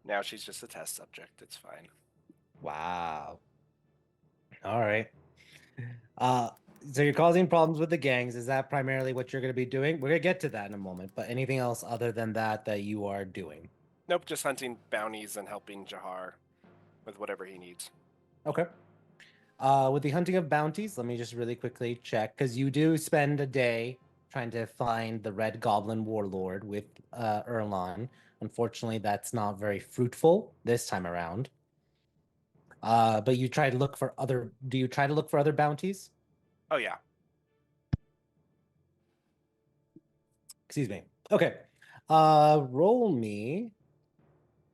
Now she's just a test subject. It's fine. Wow. All right. So you're causing problems with the gangs. Is that primarily what you're going to be doing? We're going to get to that in a moment, but anything else other than that that you are doing? Nope, just hunting bounties and helping Jahar with whatever he needs. Okay. With the hunting of bounties, let me just really quickly check, because you do spend a day trying to find the Red Goblin Warlord with Erlon. Unfortunately, that's not very fruitful this time around. But you try to look for other. Do you try to look for other bounties? Oh yeah. Excuse me. Okay. Roll me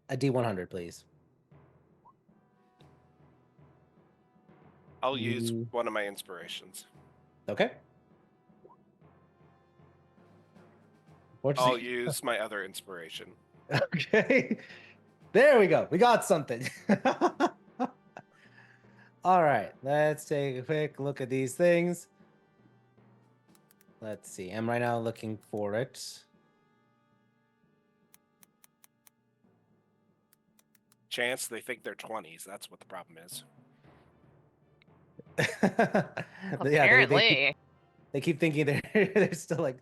a D100, please. I'll use one of my inspirations. Okay. I'll use my other inspiration. Okay. There we go. We got something. All right. Let's take a quick look at these things. Let's see. I'm right now looking for it. Chance, they think they're 20s. That's what the problem is. Yeah, Apparently. they keep thinking they're still like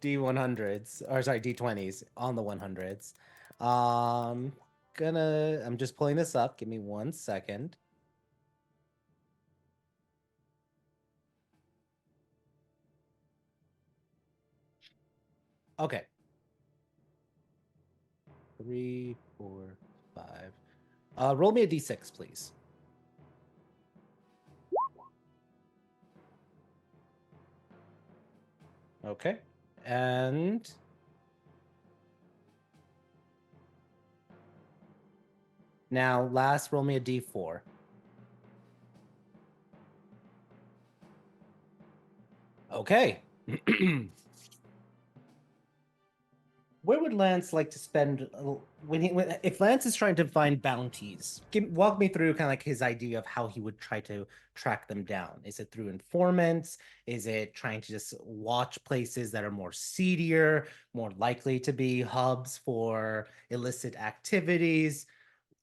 D100s, or sorry, D20s on the 100s. I'm just pulling this up. Give me 1 second. Okay. 3, 4, 5. Roll me a D6, please. Okay. And now last, roll me a D4. Okay. Where would Lance like to spend if Lance is trying to find bounties? Walk me through kind of like his idea of how he would try to track them down. Is it through informants? Is it trying to just watch places that are more seedier, more likely to be hubs for illicit activities?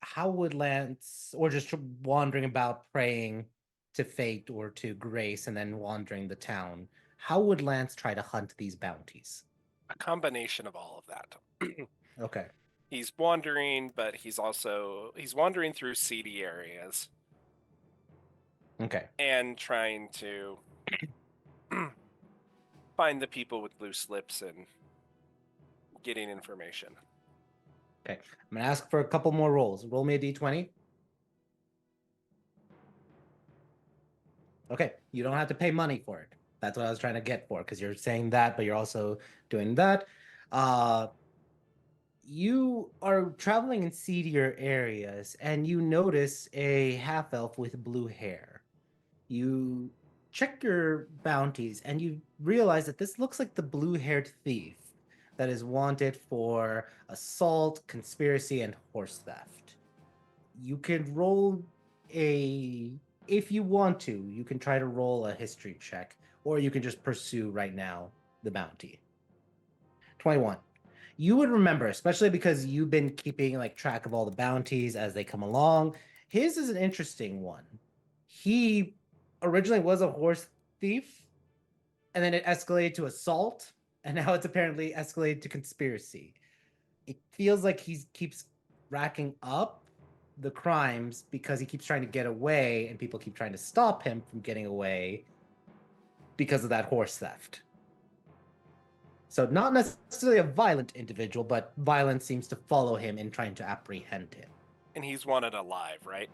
How would Lance, or just wandering about praying to fate or to grace and then wandering the town, how would Lance try to hunt these bounties? A combination of all of that. Okay. He's wandering, but he's wandering through seedy areas. Okay. And trying to find the people with loose lips and getting information. Okay. I'm gonna ask for a couple more rolls. Roll me a D20. Okay. You don't have to pay money for it. That's what I was trying to get for, because you're saying that, but you're also doing that. You are traveling in seedier areas, and you notice a half elf with blue hair. You check your bounties, and you realize that this looks like the blue-haired thief that is wanted for assault, conspiracy, and horse theft. You can roll if you want to, you can try to roll a history check, or you can just pursue right now the bounty. 21. You would remember, especially because you've been keeping like track of all the bounties as they come along. His is an interesting one. He originally was a horse thief, and then it escalated to assault, and now it's apparently escalated to conspiracy. It feels like he keeps racking up the crimes because he keeps trying to get away, and people keep trying to stop him from getting away because of that horse theft. So not necessarily a violent individual, but violence seems to follow him in trying to apprehend him. And he's wanted alive, right?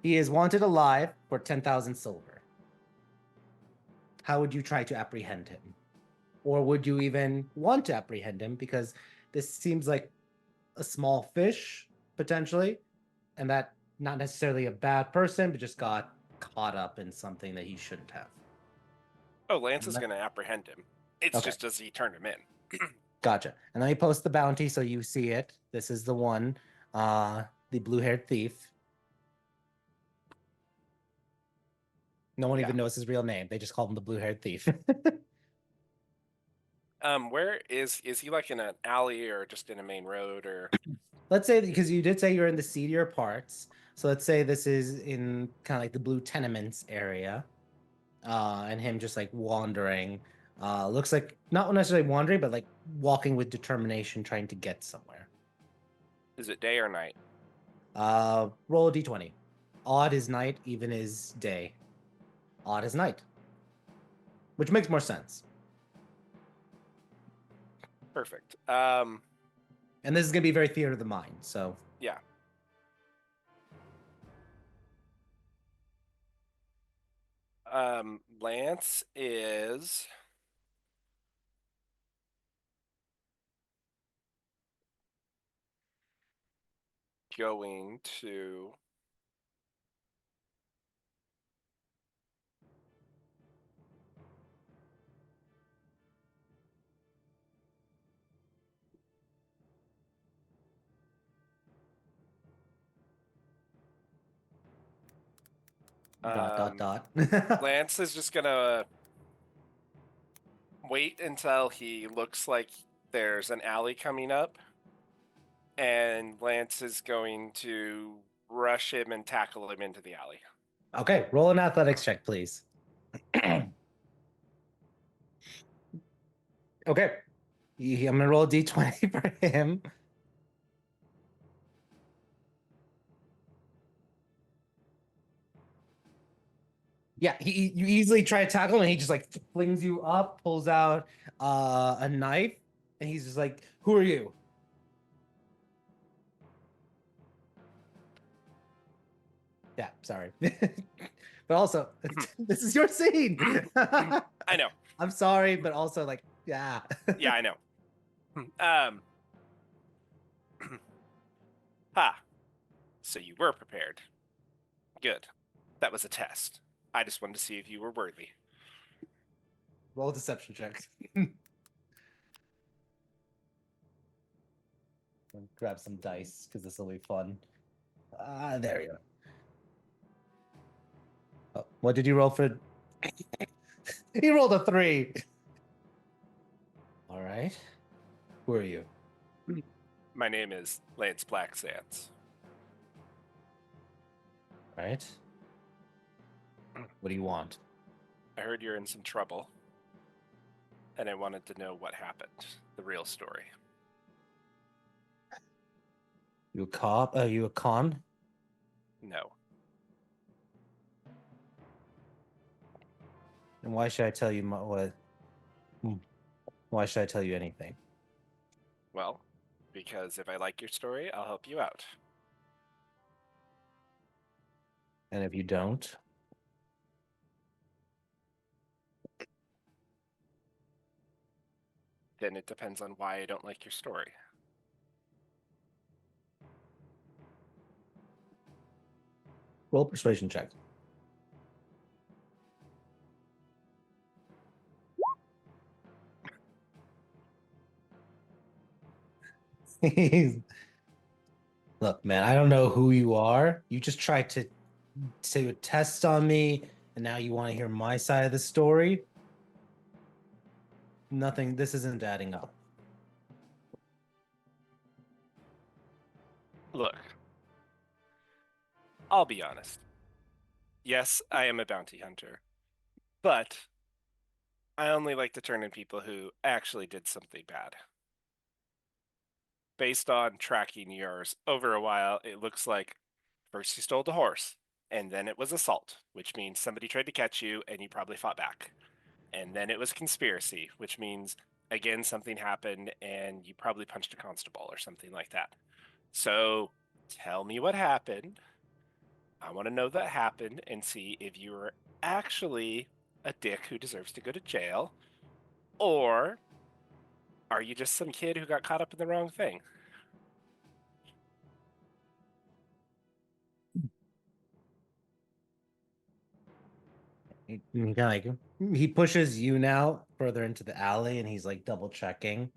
He is wanted alive for 10,000 silver. How would you try to apprehend him? Or would you even want to apprehend him? Because this seems like a small fish, potentially, and that not necessarily a bad person, but just got caught up in something that he shouldn't have. Oh, Lance is going to apprehend him. It's Okay. just does he turn him in? Gotcha. And let me post the bounty so you see it. This is the one, the blue-haired thief. No one Yeah. even knows his real name. They just call him the blue-haired thief. Where is he, like in an alley or just in a main road, or? Let's say, because you did say you're in the seedier parts, so let's say this is in kind of like the blue tenements area, and him just like wandering. Looks like not necessarily wandering, but like walking with determination, trying to get somewhere. Is it day or night? Roll a d20. Odd is night, even is day. Odd is night, which makes more sense. Perfect. And this is gonna be very theater of the mind. So Yeah. Lance is going to dot. Lance is just gonna wait until he looks like there's an alley coming up, and Lance is going to rush him and tackle him into the alley. Okay, roll an athletics check, please. Okay. I'm gonna roll a d20 for him. Yeah, you easily try to tackle him, and he just like flings you up, pulls out a knife, and he's just like, "Who are you?" Yeah, sorry, but also this is your scene. I know. I'm sorry, but also like, yeah. Yeah, I know. Ha. So you were prepared. Good. That was a test. I just wanted to see if you were worthy. Roll a deception check. Grab some dice because this will be fun. There you go. Oh, what did you roll for? He rolled a 3. All right. Who are you? My name is Lance Blacksands. Right. What do you want? I heard you're in some trouble, and I wanted to know what happened, the real story. You a cop? Are you a con? No. And why should I tell you what? Why should I tell you anything? Well, because if I like your story, I'll help you out. And if you don't, Then it depends on why I don't like your story. roll a persuasion check. Look, man, I don't know who you are. You just try to to test on me, and now you want to hear my side of the story? Nothing. This isn't adding up. Look, I'll be honest. Yes, I am a bounty hunter, but I only like to turn in people who actually did something bad. Based on tracking yours over a while, it looks like first you stole the horse, and then it was assault, which means somebody tried to catch you and you probably fought back. And then it was conspiracy, which means, again, something happened and you probably punched a constable or something like that. So tell me what happened. I want to know that happened and see if you were actually a dick who deserves to go to jail, or are you just some kid who got caught up in the wrong thing? He pushes you now further into the alley, and he's like double checking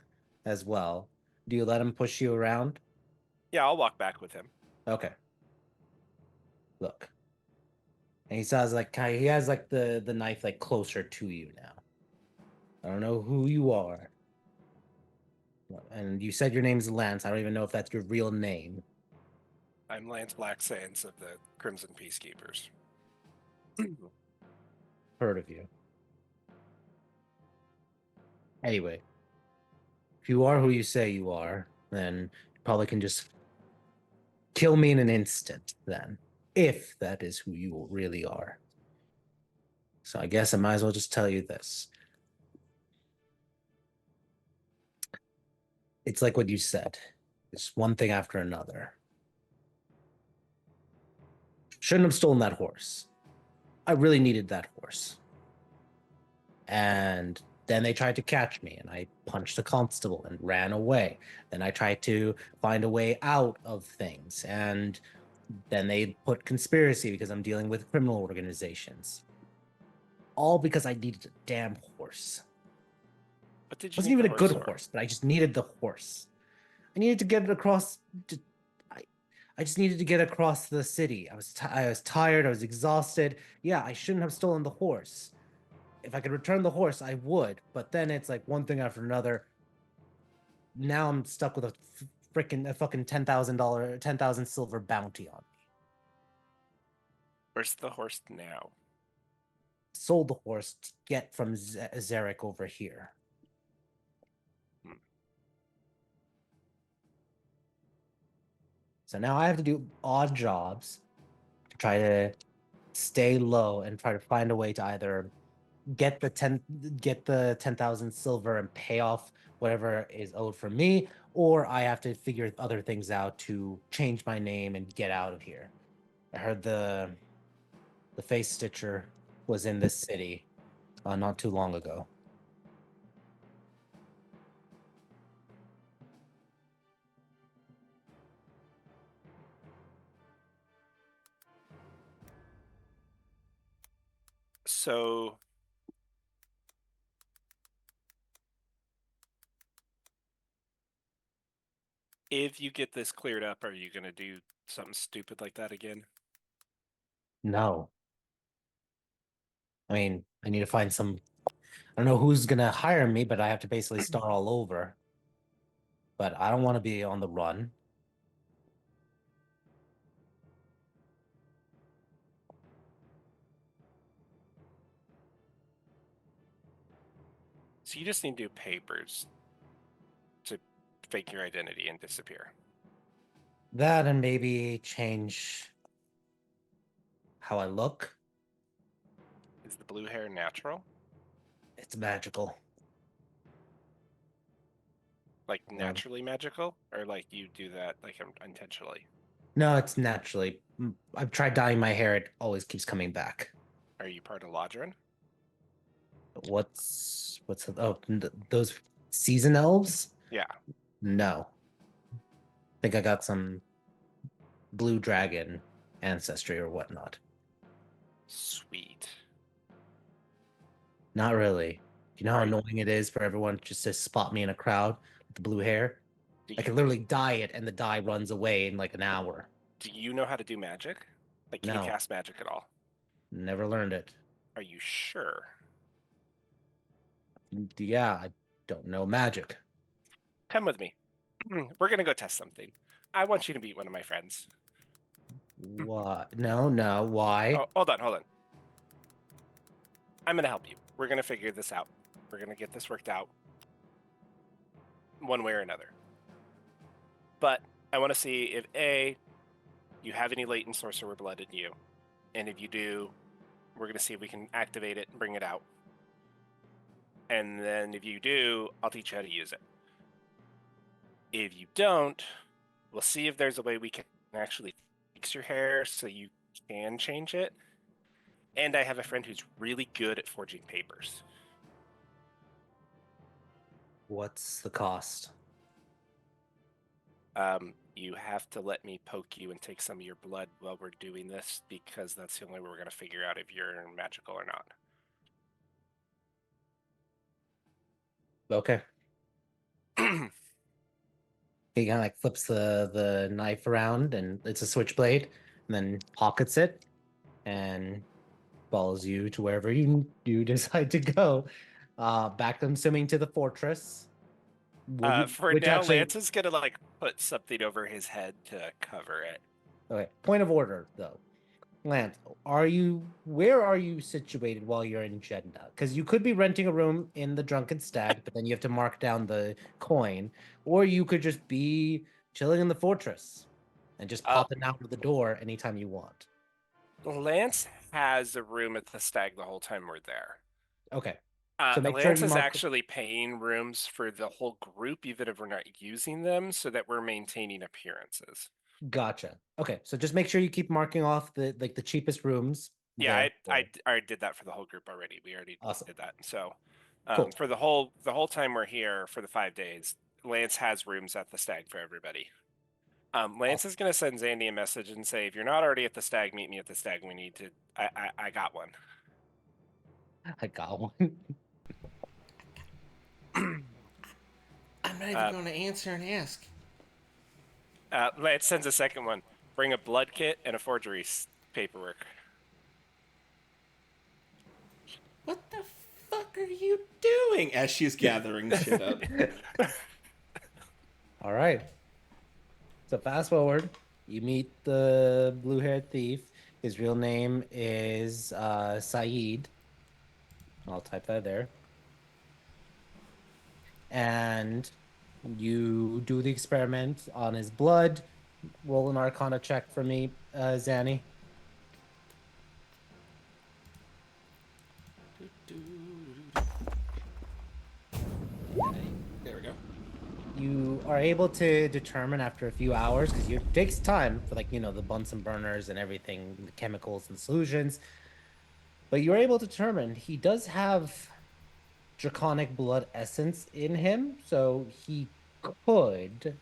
as well. Do you let him push you around? Yeah, I'll walk back with him. Okay. Look. And he says like he has like the knife like closer to you now. I don't know who you are. And you said your name's Lance. I don't even know if that's your real name. I'm Lance Blacksands of the Crimson Peacekeepers. Heard of you. Anyway, if you are who you say you are, then you probably can just kill me in an instant then, if that is who you really are. So I guess I might as well just tell you this. It's like what you said. It's one thing after another. Shouldn't have stolen that horse. I really needed that horse. And then they tried to catch me, and I punched the constable and ran away. Then I tried to find a way out of things, and then they put conspiracy because I'm dealing with criminal organizations. All because I needed a damn horse. What did It you wasn't need even the a good for? horse, but I just needed the horse. I needed to get it across. I just needed to get across the city. I was tired. I was exhausted. Yeah, I shouldn't have stolen the horse. If I could return the horse, I would. But then it's like one thing after another. Now I'm stuck with a fucking $10,000 silver bounty on me. Where's the horse now? Sold the horse to get from Zarek over here. So now I have to do odd jobs to try to stay low and try to find a way to either get the 10,000 silver and pay off whatever is owed from me, or I have to figure other things out to change my name and get out of here. I heard the face stitcher was in this city not too long ago. So if you get this cleared up, are you going to do something stupid like that again? No. I mean, I need to find some. I don't know who's going to hire me, but I have to basically start all over. But I don't want to be on the run. So you just need to do papers to fake your identity and disappear. That and maybe change how I look. Is the blue hair natural? It's magical. Like naturally magical? Or like you do that like intentionally? No, it's naturally. I've tried dyeing my hair. It always keeps coming back. Are you part of Lodrin? What's those season elves? Yeah. No. I think I got some blue dragon ancestry or whatnot. Sweet. Not really. You know how Right. annoying it is for everyone just to spot me in a crowd with the blue hair? I can literally dye it and the dye runs away in like an hour. Do you know how to do magic? Like, can you No. cast magic at all? Never learned it. Are you sure? Yeah, I don't know magic. Come with me. We're gonna go test something. I want you to meet one of my friends. What? No. Why? Oh, hold on. I'm gonna help you. We're gonna figure this out. We're gonna get this worked out one way or another. But I want to see if A, you have any latent sorcerer blood in you, and if you do, we're gonna see if we can activate it and bring it out. And then if you do, I'll teach you how to use it. If you don't, we'll see if there's a way we can actually fix your hair so you can change it. And I have a friend who's really good at forging papers. What's the cost? You have to let me poke you and take some of your blood while we're doing this, because that's the only way we're going to figure out if you're magical or not. Okay. He kind of like flips the knife around, and it's a switchblade, and then pockets it, and follows you to wherever you decide to go. Back, I'm assuming, to the fortress. For now, Lance is going to like put something over his head to cover it. Okay. Point of order, though. Lance, where are you situated while you're in Jeddah? Because you could be renting a room in the Drunken Stag, but then you have to mark down the coin, or you could just be chilling in the fortress and just popping out of the door anytime you want. Lance has a room at the Stag the whole time we're there. Okay. So make Lance sure you is mark... actually paying rooms for the whole group, even if we're not using them, so that we're maintaining appearances. Gotcha. Okay, so just make sure you keep marking off the cheapest rooms. Yeah, I already did that for the whole group already. We already did that. So Cool. for the whole time we're here for the 5 days, Lance has rooms at the Stag for everybody. Lance is going to send Zandy a message and say, if you're not already at the Stag, meet me at the Stag. We need to. I got one. I got one. I'm not even going to answer and ask. Lance sends a second one. Bring a blood kit and a forgery paperwork. What the fuck are you doing? As she's gathering shit up. All right. So fast forward, you meet the blue-haired thief. His real name is Saeed. I'll type that there. And you do the experiment on his blood. Roll an Arcana check for me, Zanny. There we go. You are able to determine after a few hours, because it takes time for the Bunsen burners and everything, the chemicals and solutions. But you're able to determine he does have draconic blood essence in him, so he could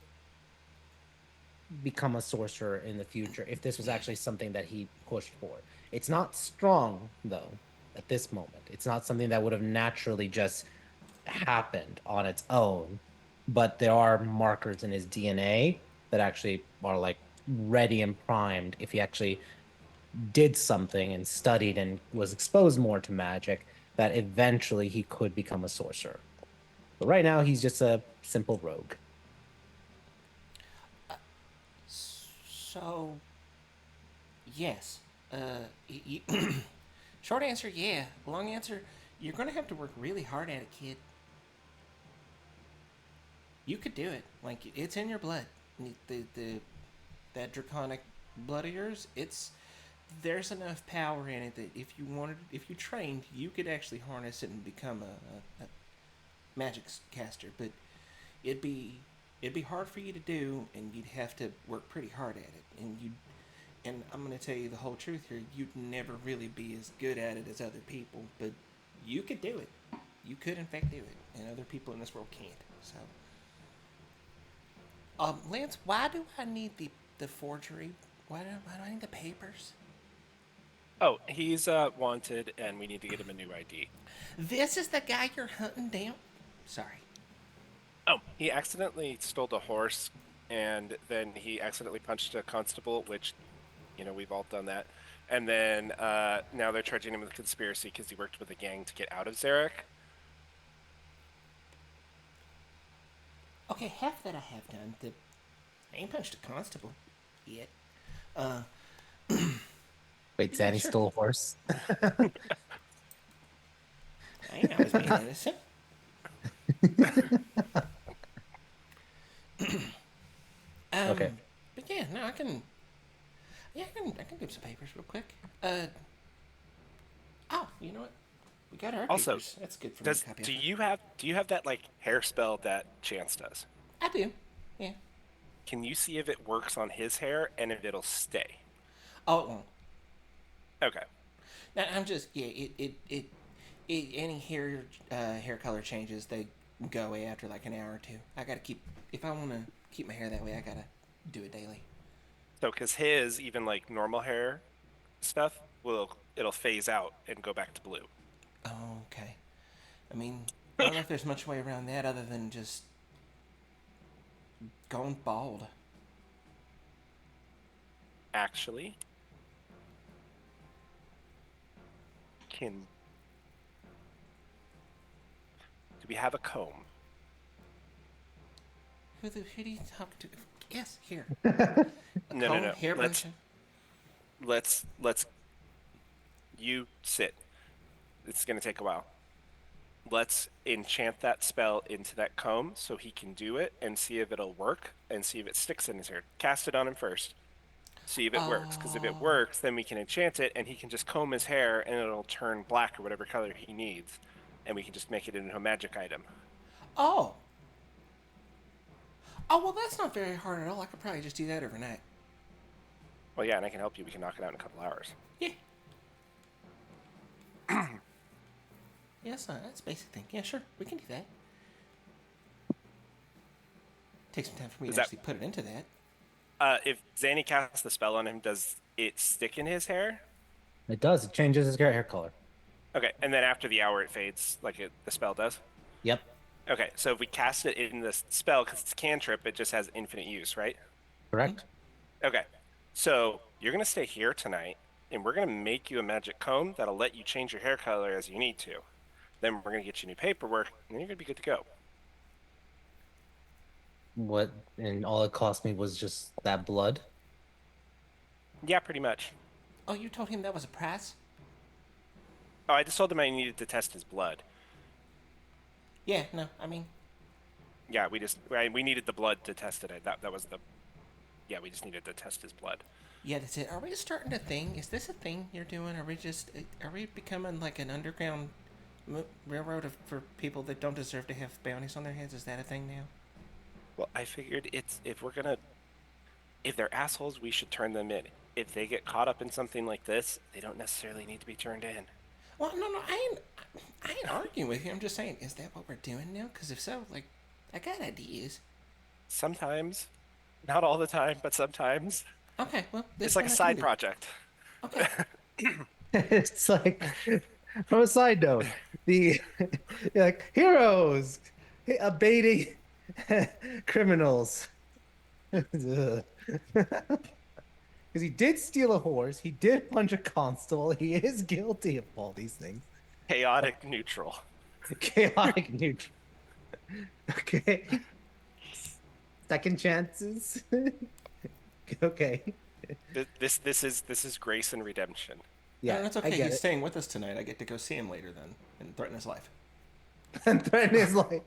become a sorcerer in the future if this was actually something that he pushed for. It's not strong, though, at this moment. It's not something that would have naturally just happened on its own, but there are markers in his DNA that actually are ready and primed if he actually did something and studied and was exposed more to magic, that eventually he could become a sorcerer. But right now, he's just a simple rogue. So, yes. Short answer, yeah. Long answer, you're going to have to work really hard at it, kid. You could do it. It's in your blood. That draconic blood of yours, there's enough power in it that if you trained, you could actually harness it and become a magic caster. But it'd be hard for you to do, and you'd have to work pretty hard at it. And I'm going to tell you the whole truth here. You'd never really be as good at it as other people, but you could do it. You could, in fact, do it, and other people in this world can't. So, Lance, why do I need the forgery? Why do I need the papers? Oh, he's wanted, and we need to get him a new ID. This is the guy you're hunting down? Sorry. Oh, he accidentally stole a horse, and then he accidentally punched a constable, which we've all done that. And then now they're charging him with conspiracy because he worked with a gang to get out of Zarek. Okay, half that I have done. I ain't punched a constable yet. Wait, Yeah, Zanny sure. stole a horse. I ain't always being innocent. Okay. But yeah, no, I can. Yeah, I can do some papers real quick. Oh, you know what? We got our Also, papers. That's good for me to copy. Do you have that like hair spell that Chance does? I do. Yeah. Can you see if it works on his hair and if it'll stay? Oh, it won't. Okay. No, I'm just any hair color changes, they go away after like an hour or two. I gotta keep, if I want to keep my hair that way, I gotta do it daily. So, because his even like normal hair stuff it'll phase out and go back to blue. Oh, okay. I mean, I don't know if there's much way around that other than just going bald. Actually, do we have a comb? Who do you talk to? Yes, here. No. Hair Let's you sit. It's gonna take a while. Let's enchant that spell into that comb so he can do it and see if it'll work and see if it sticks in his hair. Cast it on him first. See if it works. Because if it works, then we can enchant it and he can just comb his hair and it'll turn black or whatever color he needs. And we can just make it into a magic item. Oh, well, that's not very hard at all. I could probably just do that overnight. Well, yeah, and I can help you. We can knock it out in a couple hours. Yeah. Yeah, that's a basic thing. Yeah, sure. We can do that. Takes some time for me to actually put it into that. If Zanny casts the spell on him, does it stick in his hair? It does. It changes his hair color. Okay, and then after the hour it fades, like the spell does? Yep. Okay, so if we cast it in the spell, because it's cantrip, it just has infinite use, right? Correct. Okay, so you're going to stay here tonight, and we're going to make you a magic comb that'll let you change your hair color as you need to. Then we're going to get you new paperwork, and then you're going to be good to go. What? And all it cost me was just that blood? Yeah, pretty much. Oh, you told him that was a price? Oh, I just told him I needed to test his blood. Yeah, no, I mean... Yeah, we needed the blood to test it. That was the... Yeah, we just needed to test his blood. Yeah, that's it. Are we starting a thing? Is this a thing you're doing? Are we becoming like an underground railroad for people that don't deserve to have bounties on their heads? Is that a thing now? Well, I figured if they're assholes, we should turn them in. If they get caught up in something like this, they don't necessarily need to be turned in. Well, no, I ain't arguing with you. I'm just saying, is that what we're doing now? Because if so, like, I got ideas. Sometimes. Not all the time, but sometimes. Okay, well, it's like a side project. Okay. It's like, from a side note, like heroes abating criminals. Because he did steal a horse, he did punch a constable, he is guilty of all these things. Chaotic neutral. Chaotic neutral. Okay. Second chances. Okay. This is grace and redemption. Yeah, no, that's okay. He's staying with us tonight. I get to go see him later then and threaten his life. And threaten his life.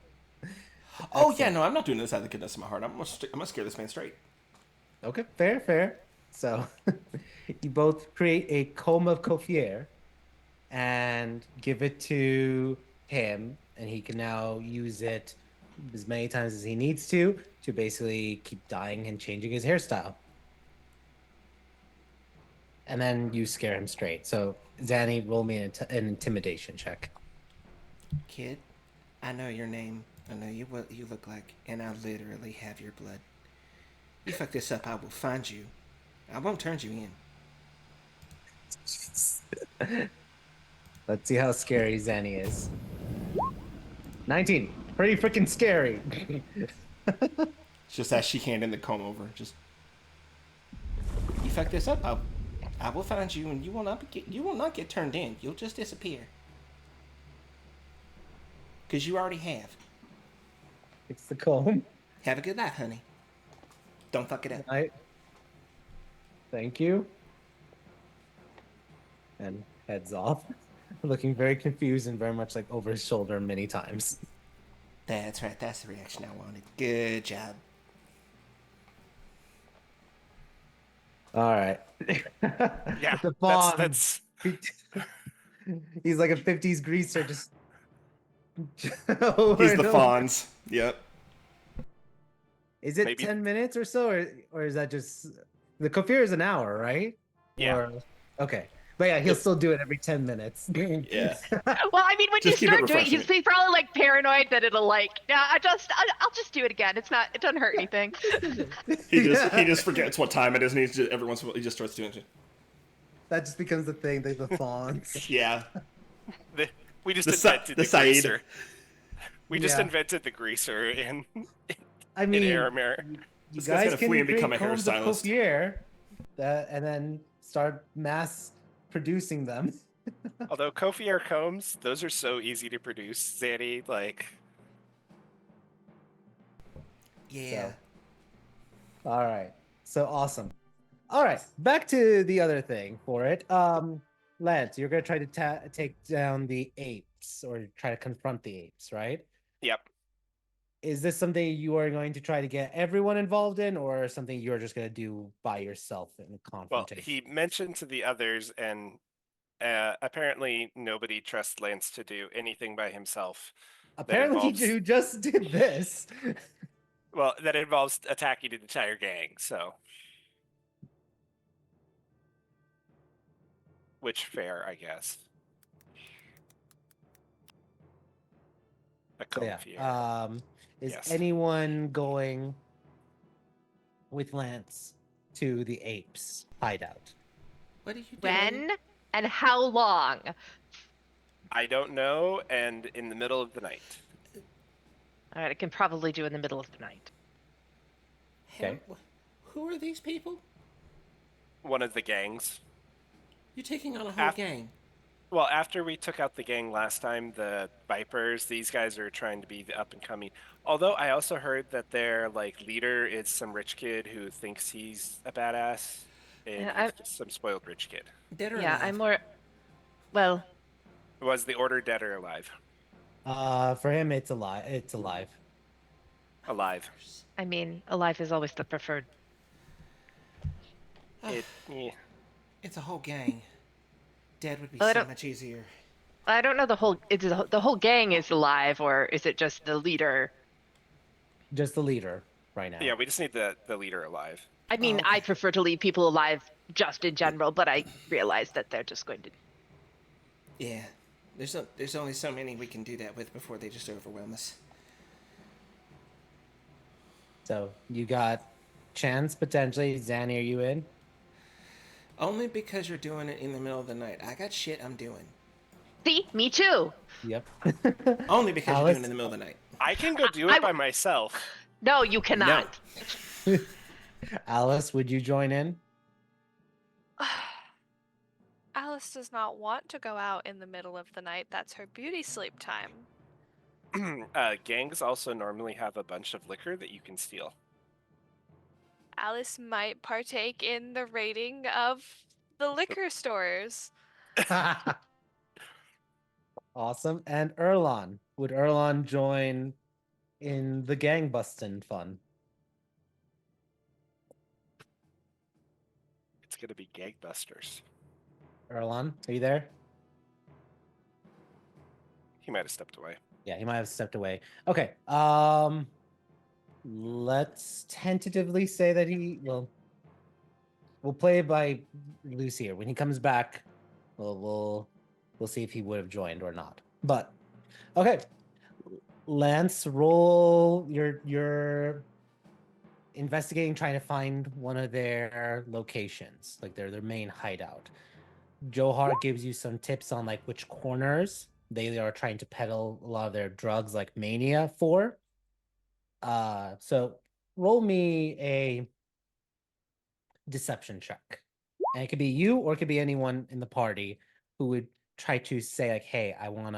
Oh yeah, no, I'm not doing this out of the goodness of my heart. I'm gonna scare this man straight. Okay, fair. So you both create a comb of Cofier and give it to him, and he can now use it as many times as he needs to basically keep dyeing and changing his hairstyle. And then you scare him straight. So Zanny, roll me an intimidation check. Kid, I know your name. I know what you look like, and I literally have your blood. You fuck this up, I will find you. I won't turn you in. Let's see how scary Zanny is. 19. Pretty freaking scary. It's just that she handed the comb over. Just, you fuck this up, I'll I will find you, and you will not get turned in. You'll just disappear. Because you already have. It's the comb. Have a good life, honey. Don't fuck it up. Thank you. And heads off, looking very confused and very much like over his shoulder many times. That's right. That's the reaction I wanted. Good job. All right. Yeah, The fawn. that's He's like a 50s greaser, just. He's the Fonz. Yep. Is it Maybe- 10 minutes or so, or is that just the Kofir is an hour, right? Yeah. Or, okay, but yeah, he'll still do it every 10 minutes. Yeah. Well, I mean, when Just you keep it start doing, refreshing. he's probably like paranoid that it'll like. Yeah, I'll just do it again. It doesn't hurt anything. He just forgets what time it is, and he's just, every once in a while he just starts doing it. That just becomes the thing. The fawns. Yeah. we just The invented the Saeed. greaser. We just Yeah. invented the greaser in I mean, Aramir. you This guy's guys gonna can flee and create become a combs of hairstylist. Kofir, and then start mass producing them. Although Kofier combs, those are so easy to produce, Zanny. Like, Yeah. All right. So awesome. All right. Back to the other thing for it. Lance, you're going to try to take down the apes or try to confront the apes, right? yep. Is this something you are going to try to get everyone involved in or something you're just going to do by yourself in a Well, confrontation? he mentioned to the others, and apparently nobody trusts Lance to do anything by himself. Apparently involves- you just did this. Well, that involves attacking an entire gang, so. Which fair, I guess. A So, Kofier. yeah. Is Yes. anyone going with Lance to the apes hideout? What are you doing? When and how long? I don't know, and in the middle of the night. All right, I can probably do in the middle of the night. Okay. Who are these people? One of the gangs. You're taking on a whole Af- gang. Well, after we took out the gang last time, the Vipers, these guys are trying to be the up and coming. Although I also heard that their leader is some rich kid who thinks he's a badass, and Yeah, he's just some spoiled rich kid. Dead or Yeah, alive? I'm more. Well, Was the order dead or alive? For him, it's alive. It's alive. Alive. I mean, alive is always the preferred. Yeah. It's a whole gang. Dead would be Well, I so don't- much easier. I don't know the whole. Is the whole gang is alive, or is it just the leader? Just the leader right now. Yeah, we just need the leader alive. I mean, okay. I prefer to leave people alive just in general, but I realize that they're just going to. Yeah. There's only so many we can do that with before they just overwhelm us. So you got chance potentially. Zanny, are you in? Only because you're doing it in the middle of the night. I got shit I'm doing. See, me too. Yep. Only because you're Alice? doing it in the middle of the night. I can go do I- it by myself. No, you cannot. Alice, would you join in? Alice does not want to go out in the middle of the night. That's her beauty sleep time. Gangs also normally have a bunch of liquor that you can steal. Alice might partake in the raiding of the liquor stores. Awesome. And Erlon, would Erlon join in the gang busting fun? It's gonna be gangbusters. Erlon, are you there? He might have stepped away. Yeah, he might have stepped away. Okay. Let's tentatively say that we'll play it by loose here. When he comes back, we'll see if he would have joined or not. But okay. Lance, roll your investigating, trying to find one of their locations, like their main hideout. Johar gives you some tips on like which corners they are trying to peddle a lot of their drugs like mania for. So roll me a deception check. And it could be you or it could be anyone in the party who would try to say like, "Hey, I want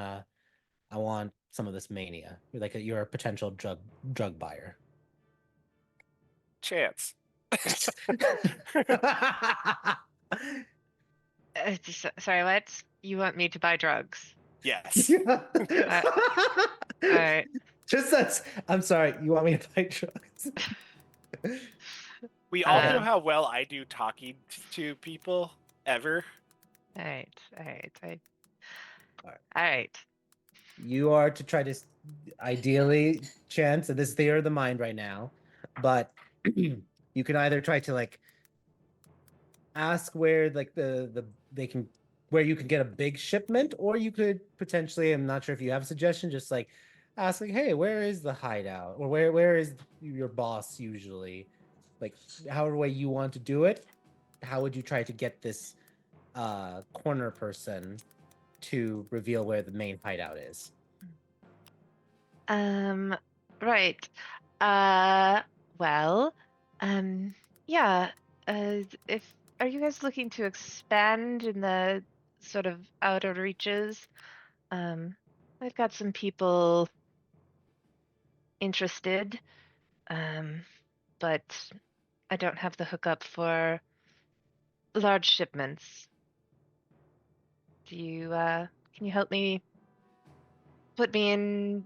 some of this mania." Like you're a potential drug buyer. Chance. Sorry, what? You want me to buy drugs? Yes. All right. Just that's. I'm sorry. You want me to buy drugs? We all know Um, how well I do talking to people ever. All right. All right. All right. All right. You are to try to ideally chance, and this is theater of the mind right now, but you can either try to like ask where like the they can where you can get a big shipment, or you could potentially, I'm not sure if you have a suggestion, just like ask like, hey, where is the hideout, or where is your boss usually, like however way you want to do it. How would you try to get this corner person to reveal where the main hideout is? Right. Well, yeah. If Are you guys looking to expand in the sort of outer reaches? I've got some people interested, but I don't have the hookup for large shipments. Can you help me put me in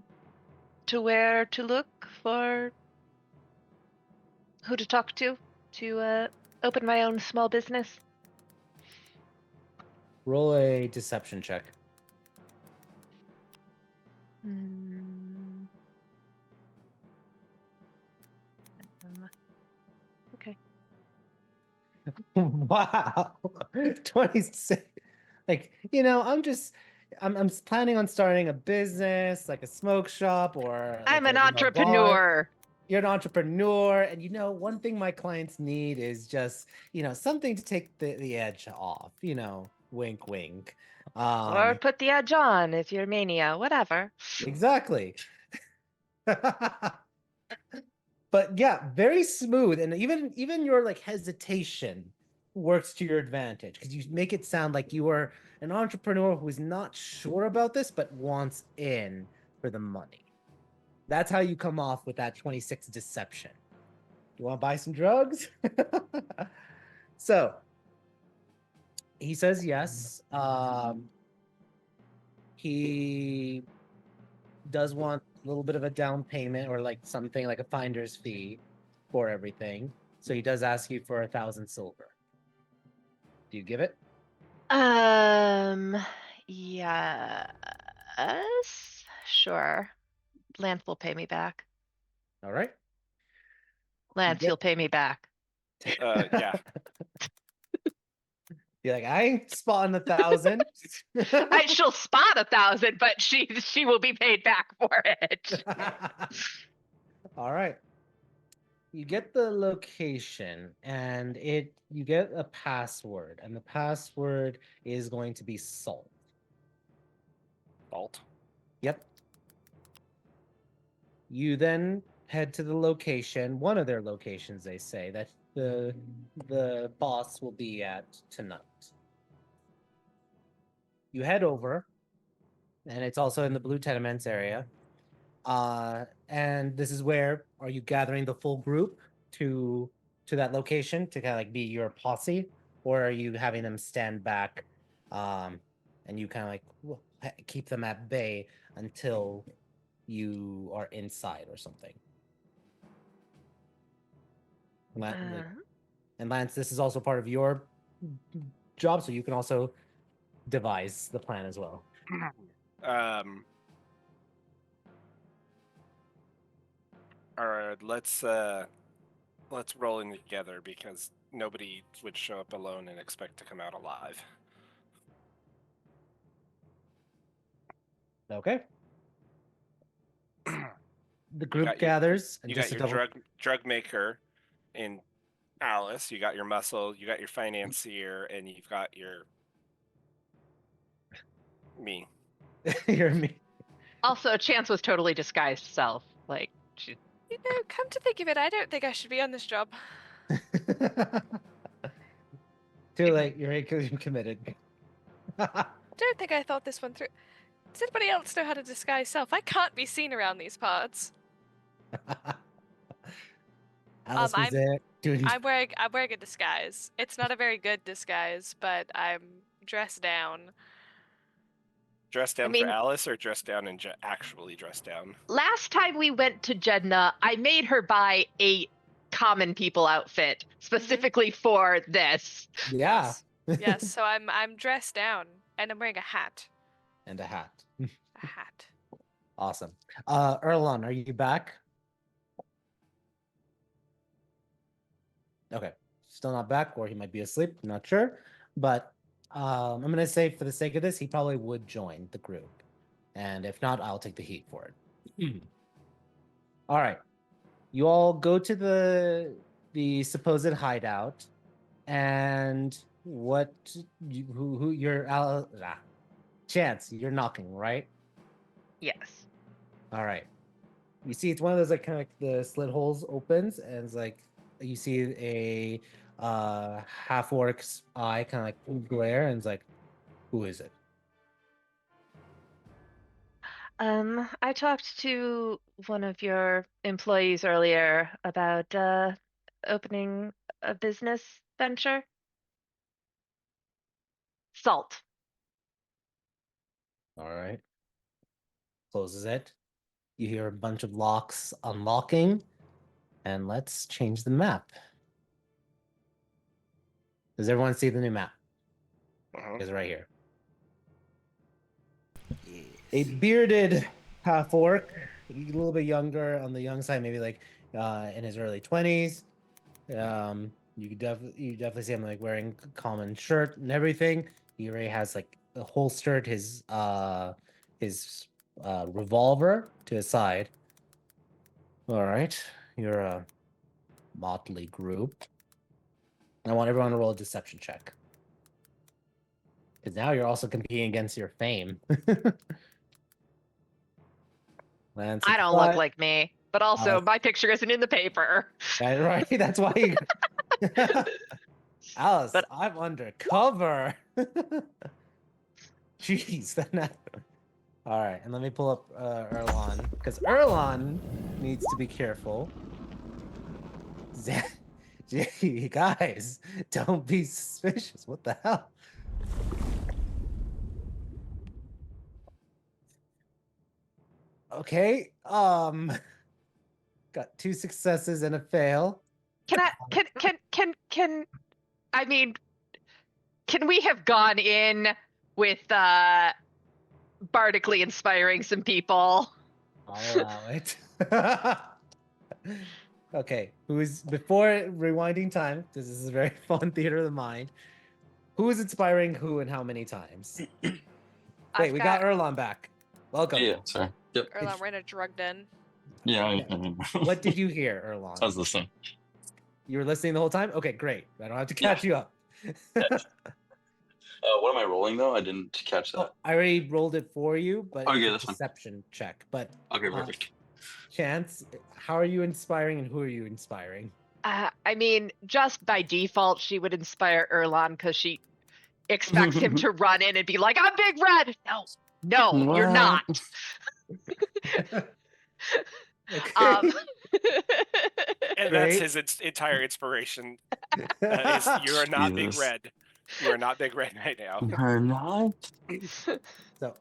to where to look for who to talk to open my own small business? Roll a deception check. Hmm. Okay. Wow. 26. Like, I'm planning on starting a business, like a smoke shop or like I'm an a bar. entrepreneur. You're an entrepreneur, and one thing my clients need is just, something to take the edge off, wink wink. Or put the edge on if you're mania, whatever. Exactly. But yeah, very smooth, and even your like hesitation works to your advantage because you make it sound like you are an entrepreneur who is not sure about this but wants in for the money. That's how you come off with that 26 deception. You want to buy some drugs? So he says yes. He does want a little bit of a down payment or like something like a finder's fee for everything. So he does ask you for 1,000 silver. Do you give it? Yes, sure. Lance will pay me back. All right. Lance, he'll pay me back. Yeah. You're like, I ain't spotting 1,000. She'll spot 1,000, but she will be paid back for it. All right. You get the location and you get a password, and the password is going to be salt. Salt. Yep. You then head to the location, one of their locations, they say, that the boss will be at tonight. You head over, and it's also in the Blue Tenements area. And this is where, are you gathering the full group to that location to kind of like be your posse, or are you having them stand back, and you kind of like keep them at bay until you are inside or something? And Lance, this is also part of your job, so you can also devise the plan as well. All right, let's roll in together because nobody would show up alone and expect to come out alive. Okay. The group gathers. You got your drug maker in Alice. You got your muscle. You got your financier, and you've got your me. You're me. Also, Chance was totally disguised self. Like, she... Come to think of it, I don't think I should be on this job. Too late. You're committed. Don't think I thought this one through. Does anybody else know how to disguise self? I can't be seen around these parts. Alice was I'm- there doing. I'm wearing a disguise. It's not a very good disguise, but I'm dressed down. Dress down mean- for Alice or dress down and actually dress down? Last time we went to Jedna, I made her buy a common people outfit specifically for this. Yeah. Yes, so I'm dressed down and I'm wearing a hat. And a hat. A hat. Awesome. Erlon, are you back? Okay. Still not back, or he might be asleep. I'm not sure. But I'm going to say, for the sake of this, he probably would join the group. And if not, I'll take the heat for it. All right. You all go to the supposed hideout, and who you're Chance, you're knocking, right? Yes. All right. You see, it's one of those like kind of like the slit holes opens, and it's like you see a half orc's eye kind of like glare, and it's like, who is it? I talked to one of your employees earlier about opening a business venture. Salt. All right. Closes it. You hear a bunch of locks unlocking, and let's change the map. Does everyone see the new map? It's right here. A bearded half orc, a little bit younger on the young side, maybe like in his early 20s. You definitely see him like wearing common shirt and everything. He already has like holstered his revolver to his side. All right, you're a motley group. I want everyone to roll a deception check. Because now you're also competing against your fame. Lance, I don't look like me, but also my picture isn't in the paper. right. That's why you. Alice, But- I'm undercover. Jeez, that. All right, and let me pull up Erlon, because Erlon needs to be careful. Gee, guys, don't be suspicious. What the hell? Okay, got 2 successes and a fail. Can I mean, can we have gone in with bardically inspiring some people? I'll allow it. Okay, before rewinding time, because this is a very fun theater of the mind, who is inspiring who and how many times? Wait, we got Erlon back. Welcome. Yeah, sorry. Yep. Erlon, we're in a drugged in. Yeah. What did you hear, Erlon? I was listening. You were listening the whole time? Okay, great. I don't have to catch you up. What am I rolling though? I didn't catch that. Oh, I already rolled it for you, but Okay, it's a that's fine. deception check. But Okay, perfect. Chance, how are you inspiring and who are you inspiring? I mean, just by default, she would inspire Erlon because she expects him to run in and be like, "I'm Big Red." No, you're not. Okay. And that's Great. his entire inspiration. Is you are not Big Jesus. Red. You are not Big Red right now. You're not. So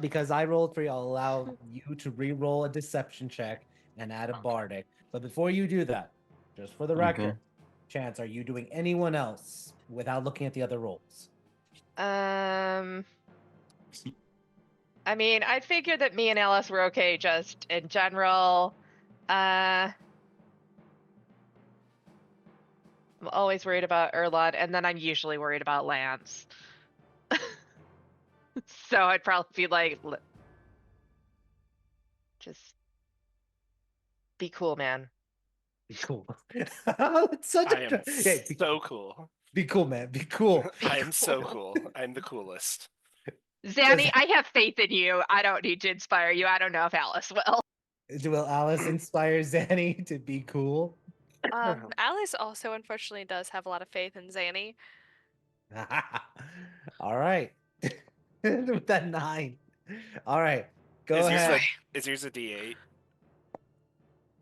because I rolled for you, I'll allow you to re-roll a deception check and add a bardic. But before you do that, just for the record, Chance, are you doing anyone else without looking at the other rolls? I mean, I figured that me and Alice were okay just in general. I'm always worried about Erlon, and then I'm usually worried about Lance. So I'd probably be like, just be cool, man. Be cool. It's such I am so cool. Be cool, man. Be cool. I am so cool. I'm the coolest. Zanny, I have faith in you. I don't need to inspire you. I don't know if Alice will. Will Alice inspire Zanny to be cool? Alice also unfortunately does have a lot of faith in Zanny. All right. With that 9. All right. Go Is yours ahead. is yours a D8?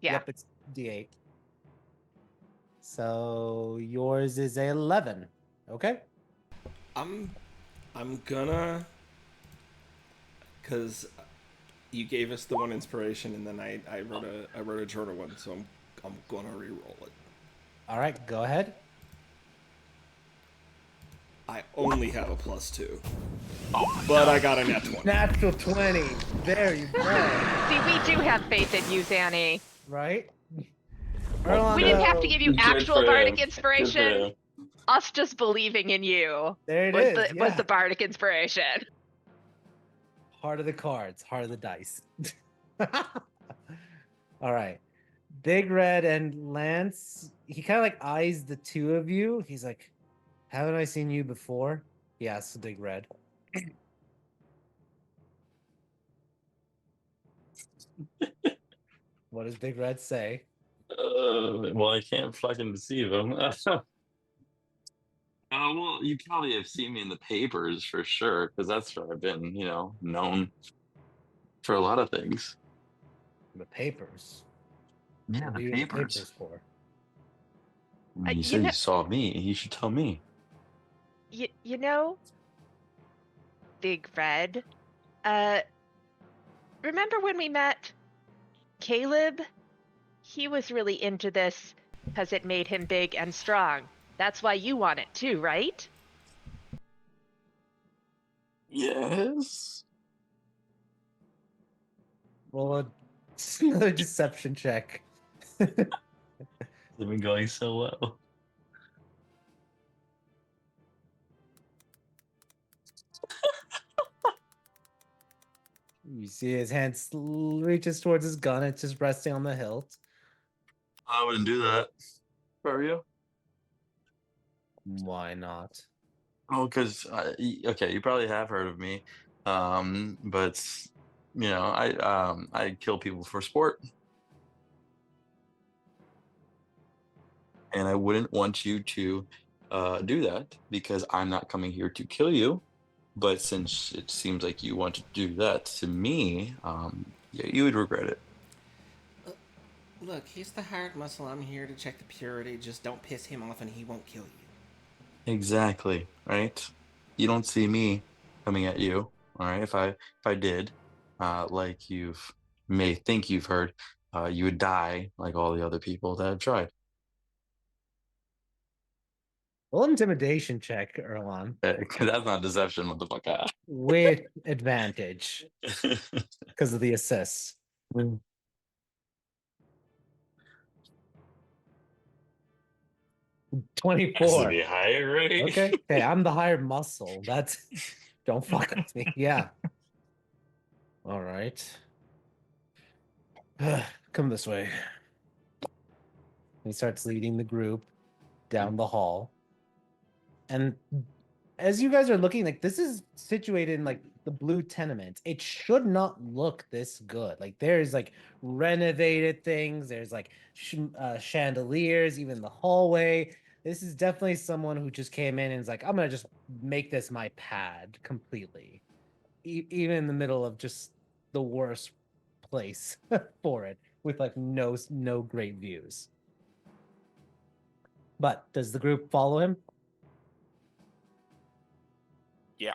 Yeah. Yep, it's D8. So yours is a 11. Okay. I'm gonna, cause you gave us the one inspiration, and then I wrote a journal one, so I'm gonna re-roll it. All right. Go ahead. I only have a +2, but I got a nat 20. Natural 20. There you go. See, we do have faith in you, Zanny. Right? We didn't have to Orlando. give you Good actual for bardic him. Good for inspiration. him. Us just believing in you There it was is. was Yeah. the bardic inspiration. Heart of the cards, heart of the dice. All right. Big Red and Lance, he kind of like eyes the two of you. He's like, haven't I seen you before? He asks Big Red. What does Big Red say? Well, I can't fucking deceive him. Well, you probably have seen me in the papers for sure, because that's where I've been, known for a lot of things. The papers. Yeah, What the are you in the papers. papers for? You you said know- you saw me. You should tell me. You know, Big Red. Remember when we met Caleb? He was really into this because it made him big and strong. That's why you want it too, right? Yes. Well, it's another deception check. It's been going so well. You see his hand reaches towards his gun. It's just resting on the hilt. I wouldn't do that. For you? Why not? Oh, because okay, you probably have heard of me, but I kill people for sport, and I wouldn't want you to do that because I'm not coming here to kill you. But since it seems like you want to do that to me, yeah, you would regret it. Look, he's the hired muscle. I'm here to check the purity. Just don't piss him off and he won't kill you. Exactly, right? You don't see me coming at you, all right? If I did, like you've may think you've heard, you would die like all the other people that have tried. Roll intimidation check, Erlon, That's not deception, motherfucker. with advantage because of the assists. 24. be higher, right? Okay. Hey, I'm the hired muscle. That's don't fuck with me. Yeah. All right. Come this way. He starts leading the group down the hall. And as you guys are looking, like this is situated in like the blue tenement. It should not look this good. Like there's like renovated things. There's like chandeliers, even the hallway. This is definitely someone who just came in and is like, I'm gonna just make this my pad completely, even in the middle of just the worst place for it, with like no great views. But does the group follow him? Yeah.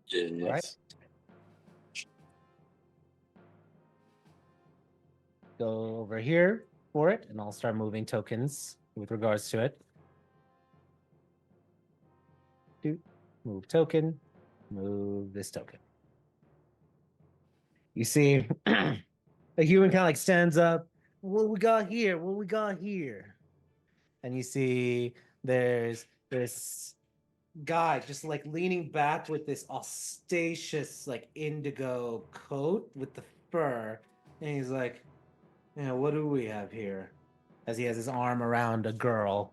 Yes. right. Go over here for it, and I'll start moving tokens with regards to it. Move token, move this token. You see, a human kind of like stands up. What we got here? What we got here? And you see there's this guy just like leaning back with this ostentatious like indigo coat with the fur, and he's like, "Yeah, what do we have here?" As he has his arm around a girl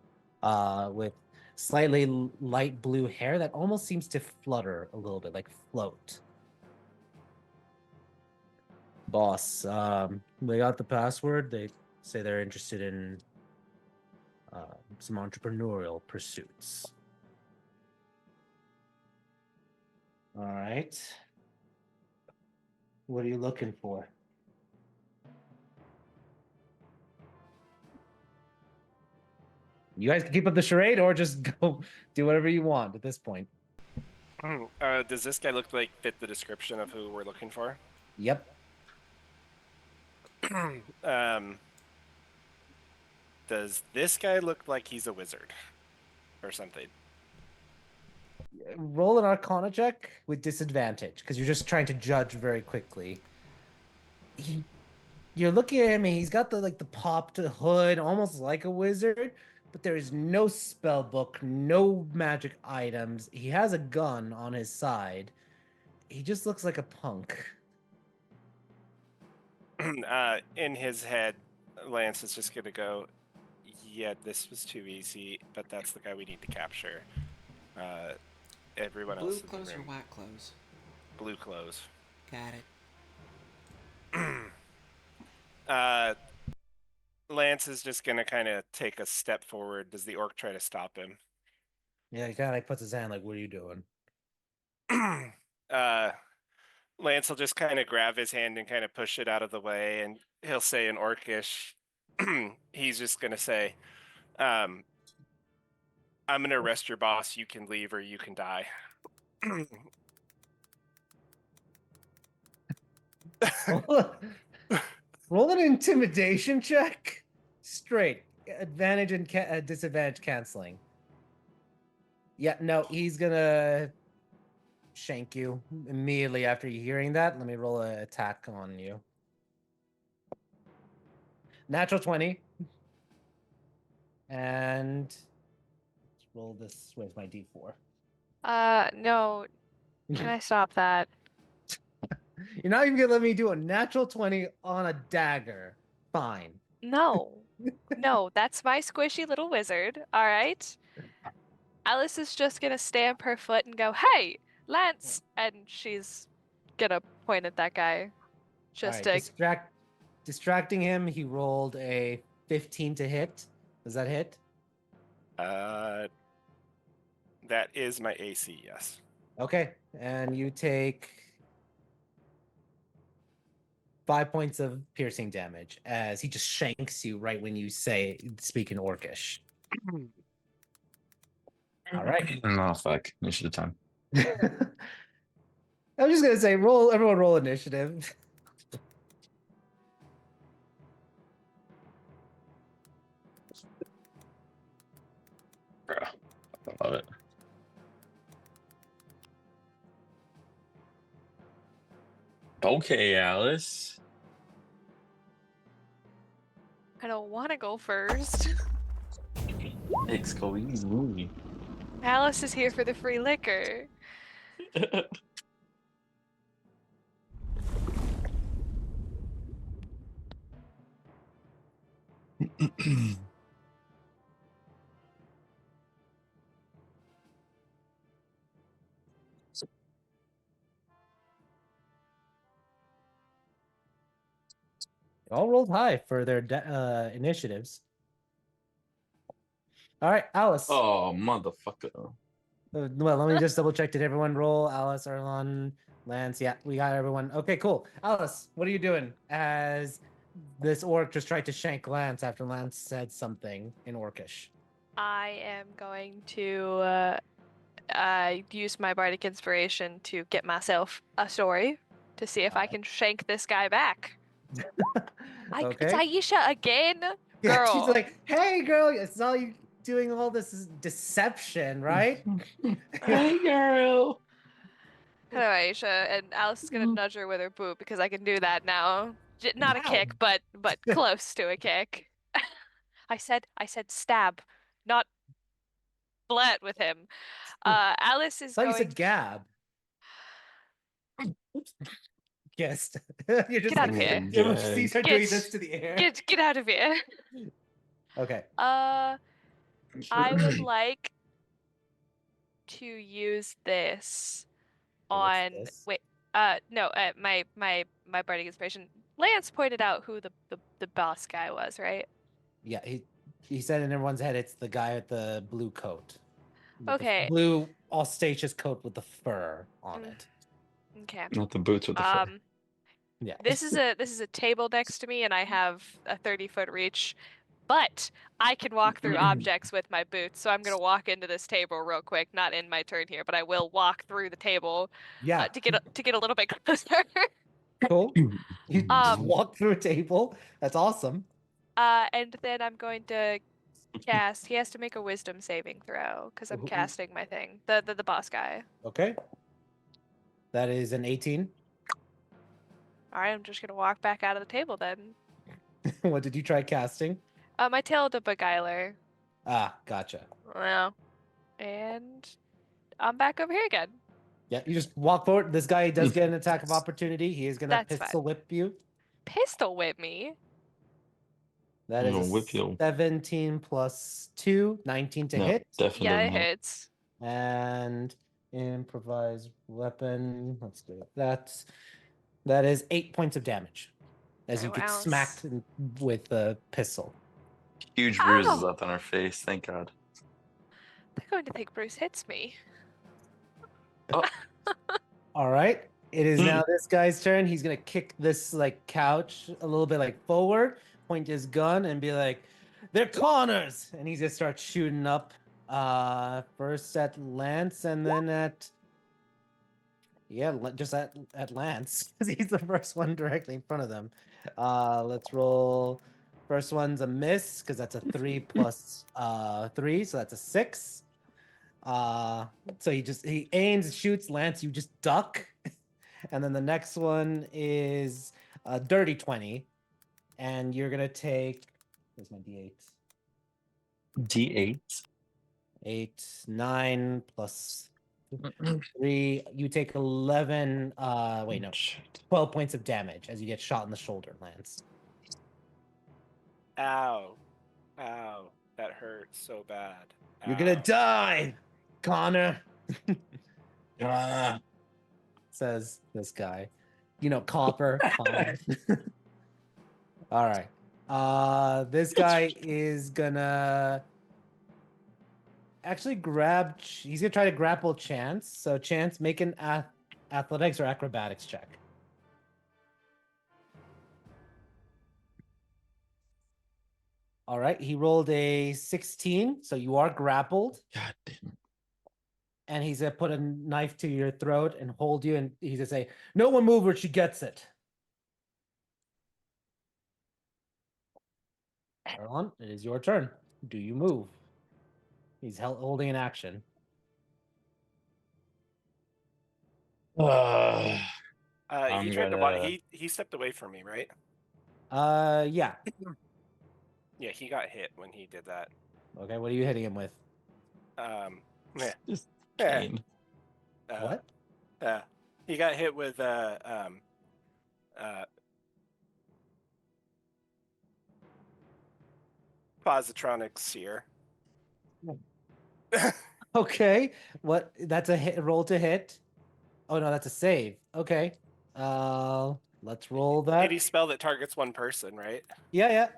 with slightly light blue hair that almost seems to flutter a little bit, like float. Boss, they got the password. They say they're interested in some entrepreneurial pursuits. All right. What are you looking for? You guys can keep up the charade or just go do whatever you want at this point. Does this guy look like fit the description of who we're looking for? Yep. Does this guy look like he's a wizard or something? Roll an Arcana check with disadvantage because you're just trying to judge very quickly. You're looking at him and he's got the popped hood, almost like a wizard, but there is no spell book, no magic items. He has a gun on his side. He just looks like a punk. In his head, Lance is just gonna go, yeah, this was too easy, but that's the guy we need to capture. Everyone Blue else in the clothes or room. white clothes? Blue clothes. Got it. Lance is just gonna kind of take a step forward. Does the orc try to stop him? Yeah, he kind of like puts his hand like, "What are you doing?" Lance will just kind of grab his hand and kind of push it out of the way, and he'll say in Orcish, he's just gonna say, "I'm gonna arrest your boss. You can leave or you can die." Roll an intimidation check. Straight advantage and disadvantage canceling. Yeah, no, he's gonna shank you immediately after you hearing that. Let me roll an attack on you. Natural 20. And let's roll this. Where's my D4? No. Can I stop that? You're not even gonna let me do a natural 20 on a dagger. Fine. No. No, that's my squishy little wizard, all right? Alice is just gonna stamp her foot and go, "Hey, Lance!" And she's gonna point at that guy. Just All right, to distracting him. He rolled a 15 to hit. Does that hit? That is my AC, yes. Okay, and you take 5 points of piercing damage as he just shanks you right when you speak in Orcish. All right. Oh, fuck. Initiative time. I'm just gonna say, everyone roll initiative. Bro, I love it. Okay, Alice. I don't want to go first. It's going easy. Alice is here for the free liquor. All rolled high for their initiatives. All right, Alice. Oh, motherfucker. Well, let me just double check. Did everyone roll? Alice, Arlon, Lance? Yeah, we got everyone. Okay, cool. Alice, what are you doing as this orc just tried to shank Lance after Lance said something in Orcish? I am going to use my bardic inspiration to get myself a story to see if I can shank this guy back. Okay. It's Aisha again, Yeah, girl. she's like, "Hey, girl, I saw you doing all this deception, right?" Hey, girl. Hello, Aisha, and Alice is gonna nudge her with her boot because I can do that now. Not a Wow. kick, but close to a kick. I said stab, not flirt with him. Alice is I thought you going. said Gab. Yes. You're just Get out like, of here. everyone sees her doing Get- this to the air. Get out of here. Okay. I would like to use this What's on this? my bardic inspiration. Lance pointed out who the boss guy was, right? Yeah, he said in everyone's head it's the guy with the blue coat. with the Okay. blue Austacious coat with the fur on Mm. it. Okay. Not the boots with the fur. Yeah. This is a table next to me, and I have a 30-foot reach, but I can walk through objects with my boots. So I'm gonna walk into this table real quick. Not in my turn here, but I will walk through the table Yeah. to get a little bit closer. Cool. You just Um, walk through a table. That's awesome. And then I'm going to cast. He has to make a wisdom saving throw because I'm Ooh. casting my thing. The boss guy. Okay. That is an 18. All right, I'm just gonna walk back out of the table then. What did you try casting? My tail to beguiler. Ah, gotcha. Well, and I'm back over here again. Yeah, you just walk forward. This guy does get an attack of opportunity. He is gonna That's fine. pistol whip you. Pistol whip me. That I'm is gonna a whip you. 17 plus 2, 19 to No, hit. definitely Yeah, it doesn't hit. hits. And improvised weapon. Let's do that. That is 8 points of damage as you Oh, get wow. smacked with the pistol. Huge bruises Ow! left on her face. Thank God. They're going to think Bruce hits me. All right. It is now this guy's turn. He's gonna kick this like couch a little bit like forward, point his gun, and be like, "They're Connors!" And he's gonna start shooting up. First at Lance, and then at just at Lance because he's the first one directly in front of them. Let's roll. First one's a miss because that's a 3 plus 3, so that's a 6. So he aims, shoots, Lance, you just duck. And then the next one is a dirty 20. And you're gonna take, where's my D8? D8. 8, 9 plus 3. You take 11 wait, no, Shit. 12 points of damage as you get shot in the shoulder, Lance. Ow. Ow. That hurts so bad. You're gonna Ow. die, Connor, Ah. says this guy. You know, Copper. Connor. All right. This guy is gonna actually grab. He's gonna try to grapple Chance. So Chance, make an athletics or acrobatics check. All right. He rolled a 16, so you are grappled, God damn it. and he's gonna put a knife to your throat and hold you, and he's gonna say, "No one move, or she gets it." Erlon, it is your turn. Do you move? He's holding an action. I'm He tried to block. gonna- He stepped away from me, right? Yeah. Yeah, he got hit when he did that. Okay, what are you hitting him with? Yeah. Just Yeah. cane. What? He got hit with positronic sear. Okay. What? That's a hit. Roll to hit. Oh no, that's a save. Okay. Let's roll that. Any spell that targets one person, right? Yeah.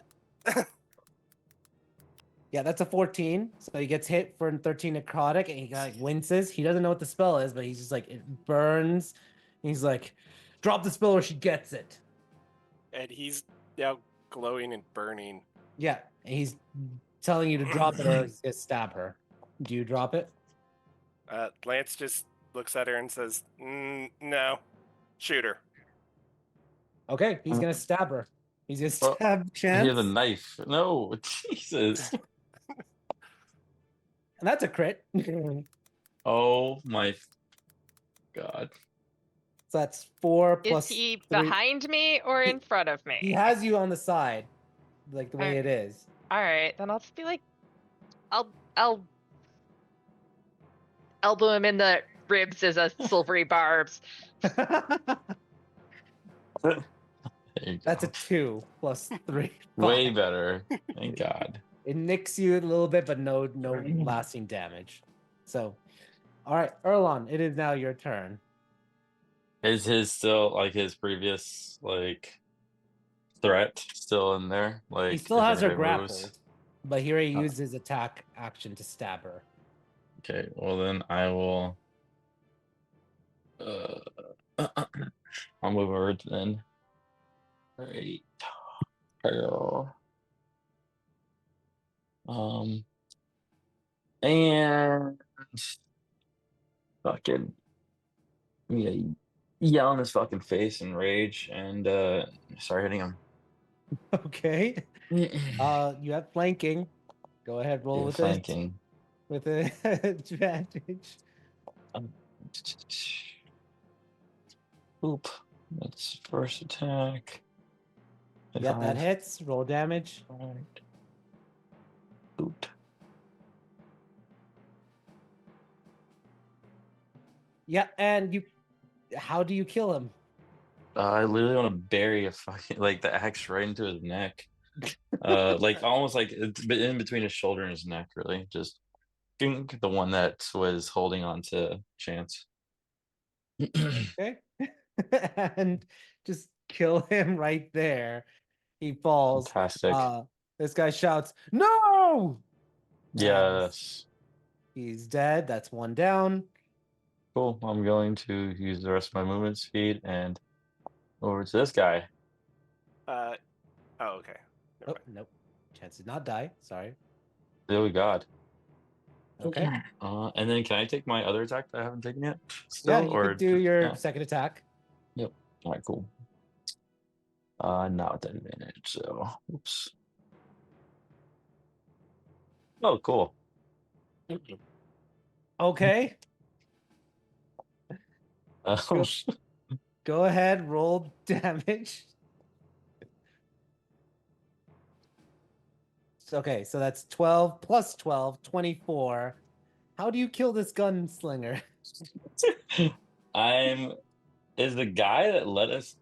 Yeah, that's a 14. So he gets hit for 13 necrotic, and he like winces. He doesn't know what the spell is, but he's just like it burns. He's like, drop the spell or she gets it. And he's now glowing and burning. Yeah, and he's telling you to drop it or he's gonna stab her. Do you drop it? Lance just looks at her and says, "No, shoot her." Okay, he's gonna stab her. He's gonna Well, stab He Chance. has a knife. No, Jesus. And that's a crit. Oh my God. So that's 4 Is plus he 3. behind me or in front of me? He has you on the side, like the way Alright. it is. All right, then I'll just be like, I'll elbow him in the ribs as a silvery barbs. There you That's a go. 2 plus 3. Way 5. better. Thank God. It nicks you a little bit, but no lasting damage. So, all right, Erlon, it is now your turn. Is his still like his previous like threat still in there? Like He still if has her anybody moves? grappled, but here he Oh. used his attack action to stab her. Okay, well then I will. I'll move over to then. Right. And fucking yeah, yell in his fucking face in rage and start hitting him. Okay. You have flanking. Go ahead, roll Yeah, with flanking. it with an advantage. Oop. That's first attack. Yep, that 5. hits. Roll damage. Right. Oop. Yep, and you. How do you kill him? I literally want to bury a fucking like the axe right into his neck. Like almost like it's in between his shoulder and his neck, really. Just the one that was holding on to Chance. Okay. And just kill him right there. He falls. Fantastic. This guy shouts, "No!" As Yes. he's dead. That's one down. Cool. I'm going to use the rest of my movement speed and over to this guy. Oh, okay. Never Oh, mind. nope. Chance did not die. Sorry. Oh God. Okay. And then can I take my other attack that I haven't taken yet? Yeah, Still, you or could do just, your yeah. second attack. Yep. All right. Cool. Not with that advantage. So, oops. Oh, cool. Okay. Oh, Go ahead, roll damage. Okay, so that's 12 plus 12, 24. How do you kill this gunslinger? is the guy that let us.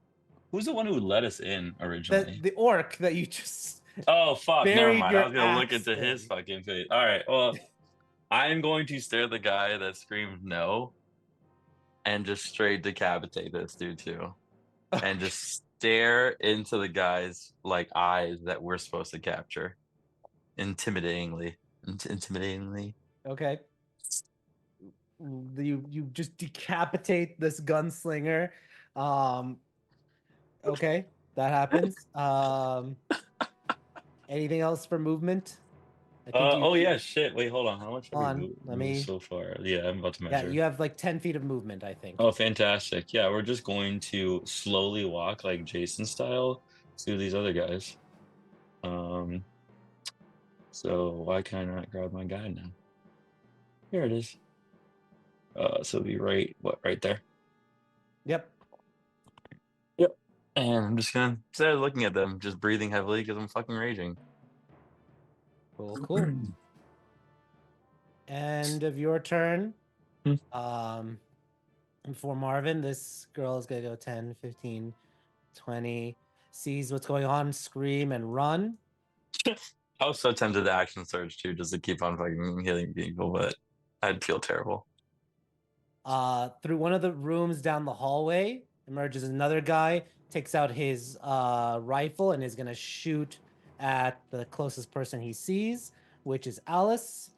Who's the one who let us in originally? The orc that you just Oh fuck! Never buried mind. I your was gonna look axe into his in. fucking face. All right. Well, I'm going to stare at the guy that screamed no, and just straight decapitate this dude too, and just stare into the guy's like eyes that we're supposed to capture, intimidatingly, intimidatingly. Okay. You just decapitate this gunslinger. Okay, that happens. Anything else for movement? I think you Oh yeah, shit. Wait, hold on. How much have we on. Let moved me. so far? Yeah, I'm about to Yeah, measure. you have like 10 feet of movement, I think. Oh, fantastic. Yeah, we're just going to slowly walk like Jason style to these other guys. So why can I not grab my guide now? Here it is. So it'll be right there. Yep. Yep. And I'm just gonna instead of looking at them, just breathing heavily because I'm fucking raging. Cool. End of your turn. For Marvin, this girl is going to go 10, 15, 20, sees what's going on, scream and run. I was so tempted to action surge too, just to keep on fucking hitting people, but I'd feel terrible. Through one of the rooms down the hallway emerges another guy, takes out his rifle, and is going to shoot at the closest person he sees, which is Alice.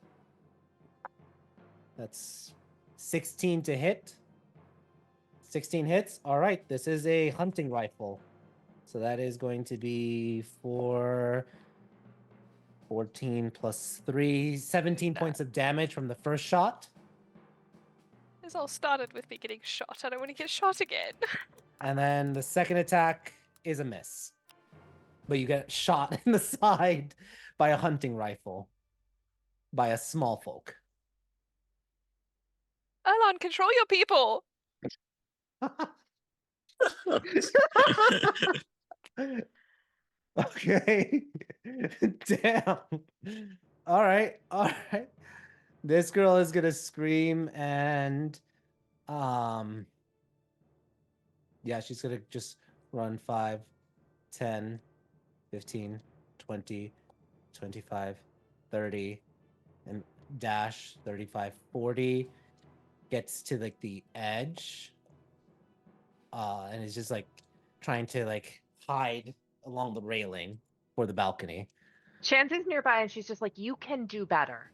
That's 16 to hit. 16 hits. All right, this is a hunting rifle. So that is going to be for 14 plus 3, 17 points of damage from the first shot. This all started with me getting shot. I don't want to get shot again. And then the second attack is a miss. But you get shot in the side by a hunting rifle. By a small folk. Elon, control your people. Okay. Damn. All right. This girl is gonna scream and yeah, she's gonna just run 5, 10, 15, 20, 25, 30, and dash 35, 40. Gets to like the edge. And is just like trying to like hide along the railing for the balcony. Chance is nearby and she's just like, you can do better.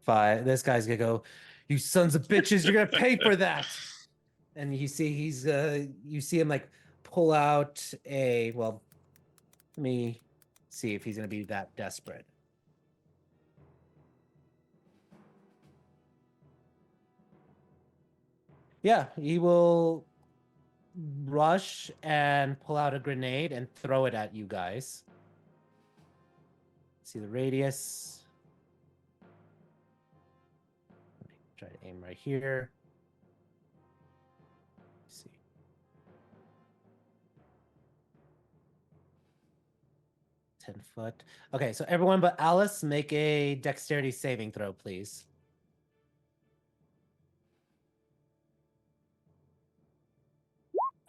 5. This guy's gonna go, "You sons of bitches, you're gonna pay for that." And you see you see him like pull out a, well, let me see if he's gonna be that desperate. Yeah, he will rush and pull out a grenade and throw it at you guys. See the radius. Try to aim right here. Let's see. $10. Okay, so everyone but Alice, make a dexterity saving throw, please.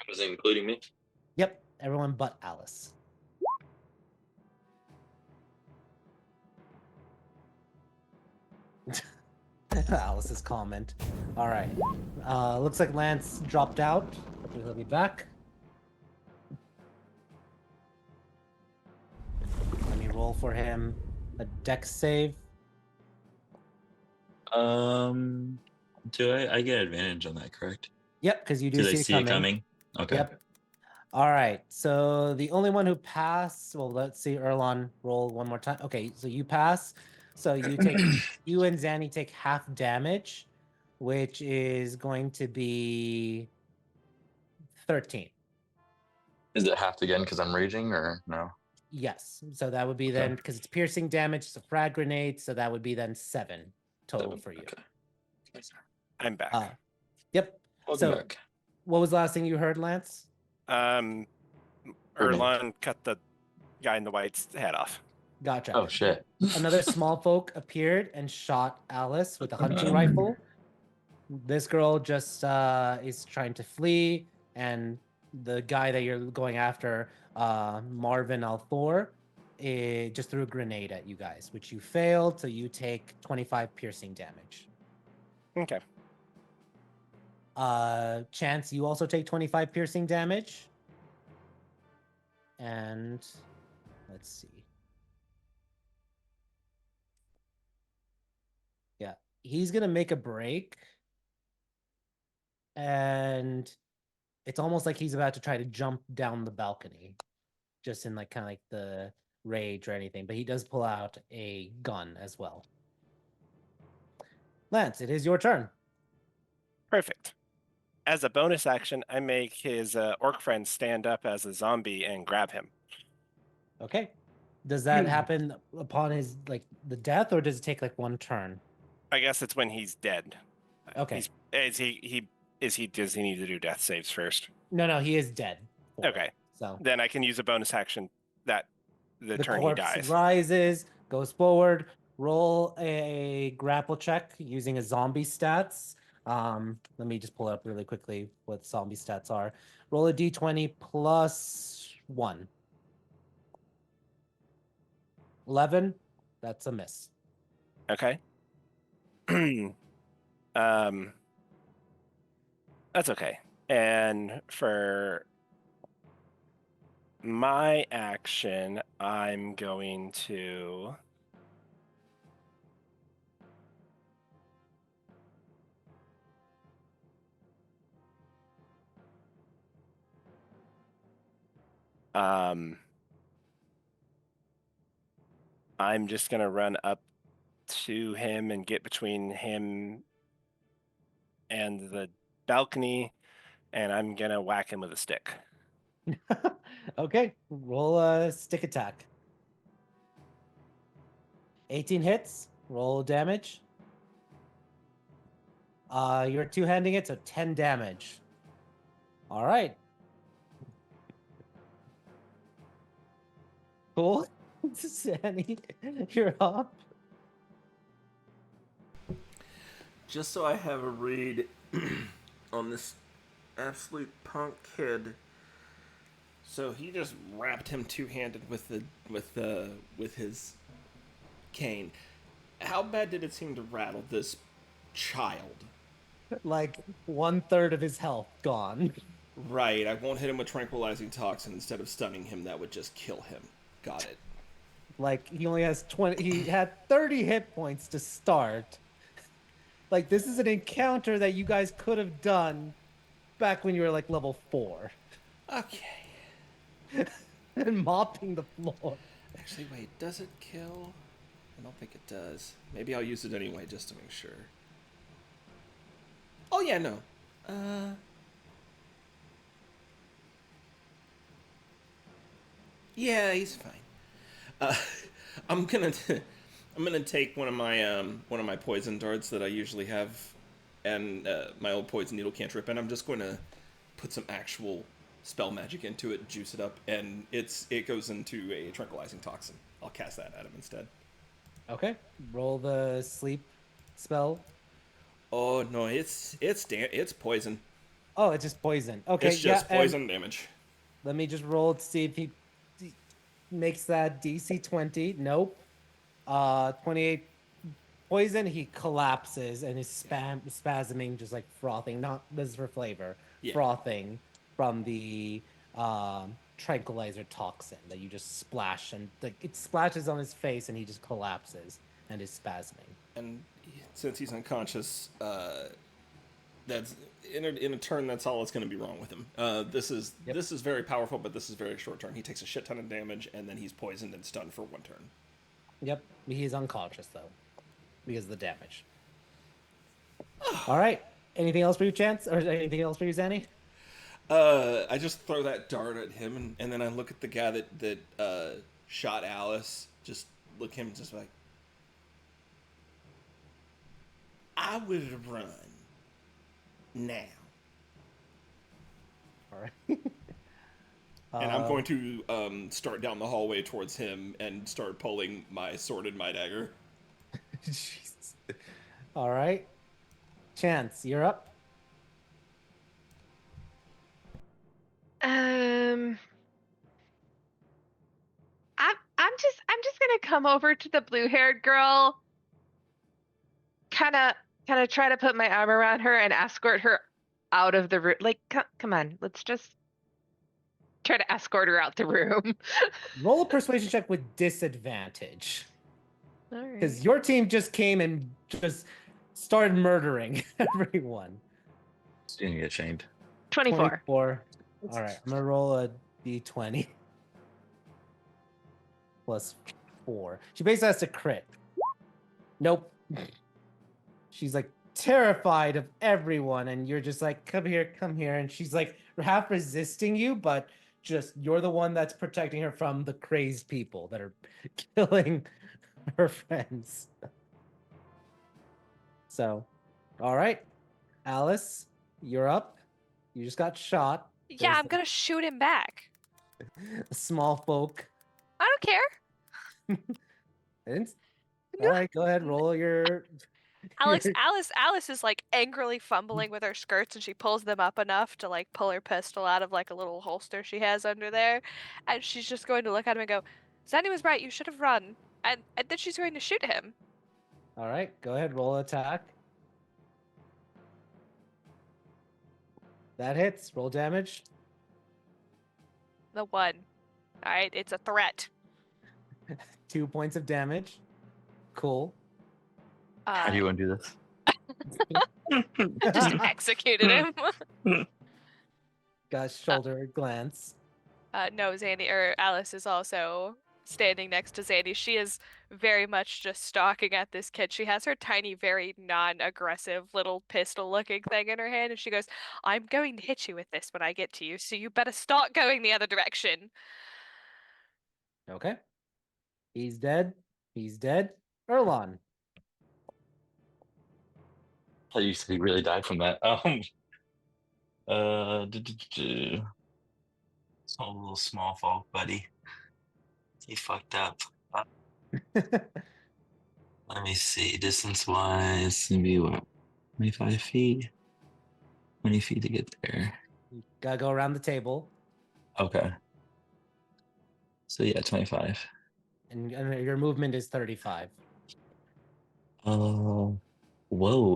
Was it including me? Yep, everyone but Alice. Alice's comment. All right. Looks like Lance dropped out. Hopefully he'll be back. Let me roll for him a dex save. Do I get advantage on that, correct? Yep, because you do Did I see, see it coming? Okay. Yep. All right. So the only one who passed, well, let's see, Erlon roll one more time. Okay, so you pass. So you take you and Zanny take half damage, which is going to be 13. Is it half again because I'm raging or no? Yes. So that would be Okay. then, because it's piercing damage, it's a frag grenade, so that would be then 7 total 7, for you. Okay. I'm back. Yep. Welcome So back. what was the last thing you heard, Lance? Erlon cut the guy in the white's head off. Gotcha. Oh shit. Another small folk appeared and shot Alice with a hunting rifle. This girl just is trying to flee, and the guy that you're going after, Marvin Althor, just threw a grenade at you guys, which you failed, so you take 25 piercing damage. Okay. Chance, you also take 25 piercing damage. And let's see. Yeah, he's gonna make a break. And it's almost like he's about to try to jump down the balcony, just in like kind of like the rage or anything. But he does pull out a gun as well. Lance, it is your turn. Perfect. As a bonus action, I make his orc friend stand up as a zombie and grab him. Okay. Does that happen upon his like the death, or does it take like one turn? I guess it's when he's dead. Okay. Does he need to do death saves first? No, he is dead. for it. Okay. So Then I can use a bonus action that the turn he corpse dies. rises, goes forward. Roll a grapple check using a zombie stats. Let me just pull up really quickly what zombie stats are. Roll a d20 plus 1. 11. That's a miss. Okay. That's okay. And for my action, I'm going to I'm just gonna run up to him and get between him and the balcony, and I'm gonna whack him with a stick. Okay, roll a stick attack. 18 hits. Roll damage. You're two-handing it, so 10 damage. All right. Cool. Zanny, you're up. Just so I have a read on this absolute punk kid. So he just wrapped him two-handed with his cane. How bad did it seem to rattle this child? Like 1/3 of his health gone. Right, I won't hit him with tranquilizing toxin. Instead of stunning him, that would just kill him. Got it. Like he only has 20. He had 30 hit points to start, Like, this is an encounter that you guys could have done back when you were like level 4 Okay. and mopping the floor. Actually, wait, does it kill? I don't think it does. Maybe I'll use it anyway just to make sure. Oh yeah, no. Yeah, he's fine. I'm gonna take one of my poison darts that I usually have, and my old poison needle cantrip, and I'm just going to put some actual spell magic into it, juice it up, and it goes into a tranquilizing toxin. I'll cast that at him instead. Okay, roll the sleep spell. Oh no, it's poison. Oh, it's just poison. Okay, It's just yeah, poison damage. let me just roll to see if he makes that DC 20. Nope. 28 poison. He collapses and is spasming, just like frothing. Not this is for flavor. Yeah. Frothing from the tranquilizer toxin that you just splash, and it splashes on his face, and he just collapses and is spasming. And since he's unconscious, that's in a turn. That's all that's going to be wrong with him. This is very powerful, but this is very short turn. He takes a shit ton of damage, and then he's poisoned and stunned for 1 turn. Yep, he's unconscious though, because of the damage. All right. Anything else for you, Chance, or anything else for you, Zanny? I just throw that dart at him, and then I look at the guy that shot Alice. Just look him, just like, I would run now. All right. And I'm going to start down the hallway towards him and start pulling my sword and my dagger. Jesus. All right. Chance, you're up. I'm just gonna come over to the blue-haired girl, kind of try to put my arm around her and escort her out of the room. Like, come on, let's just try to escort her out the room. Roll a persuasion check with disadvantage. All right. Because your team just came and just started murdering everyone. She's gonna get shamed. 24. 24. All right, I'm gonna roll a d20 plus 4. She basically has to crit. Nope. She's like terrified of everyone, and you're just like, come here, and she's like half resisting you, but just you're the one that's protecting her from the crazed people that are killing her friends. So, all right, Alice, you're up. You just got shot. Yeah, There's I'm gonna shoot him back. the small folk. I don't care. All right, go ahead, roll your. Alice is like angrily fumbling with her skirts, and she pulls them up enough to like pull her pistol out of like a little holster she has under there, and she's just going to look at him and go, "Zanny was right. You should have run." And then she's going to shoot him. All right, go ahead, roll attack. That hits. Roll damage. The 1. All right, it's a threat. 2 points of damage. Cool. How do you want to do this? Just executed him. Got shoulder glance. No, Zanny or Alice is also standing next to Zanny. She is very much just stalking at this kid. She has her tiny, very non-aggressive little pistol-looking thing in her hand, and she goes, "I'm going to hit you with this when I get to you, so you better start going the other direction." Okay. He's dead. He's dead. Erlon. I used to be really died from that. It's a little small folk, buddy. He fucked up. Let me see. Distance wise, it's gonna be what? 25 feet? 20 feet to get there. You gotta go around the table. Okay. So yeah, 25. And your movement is 35. Whoa,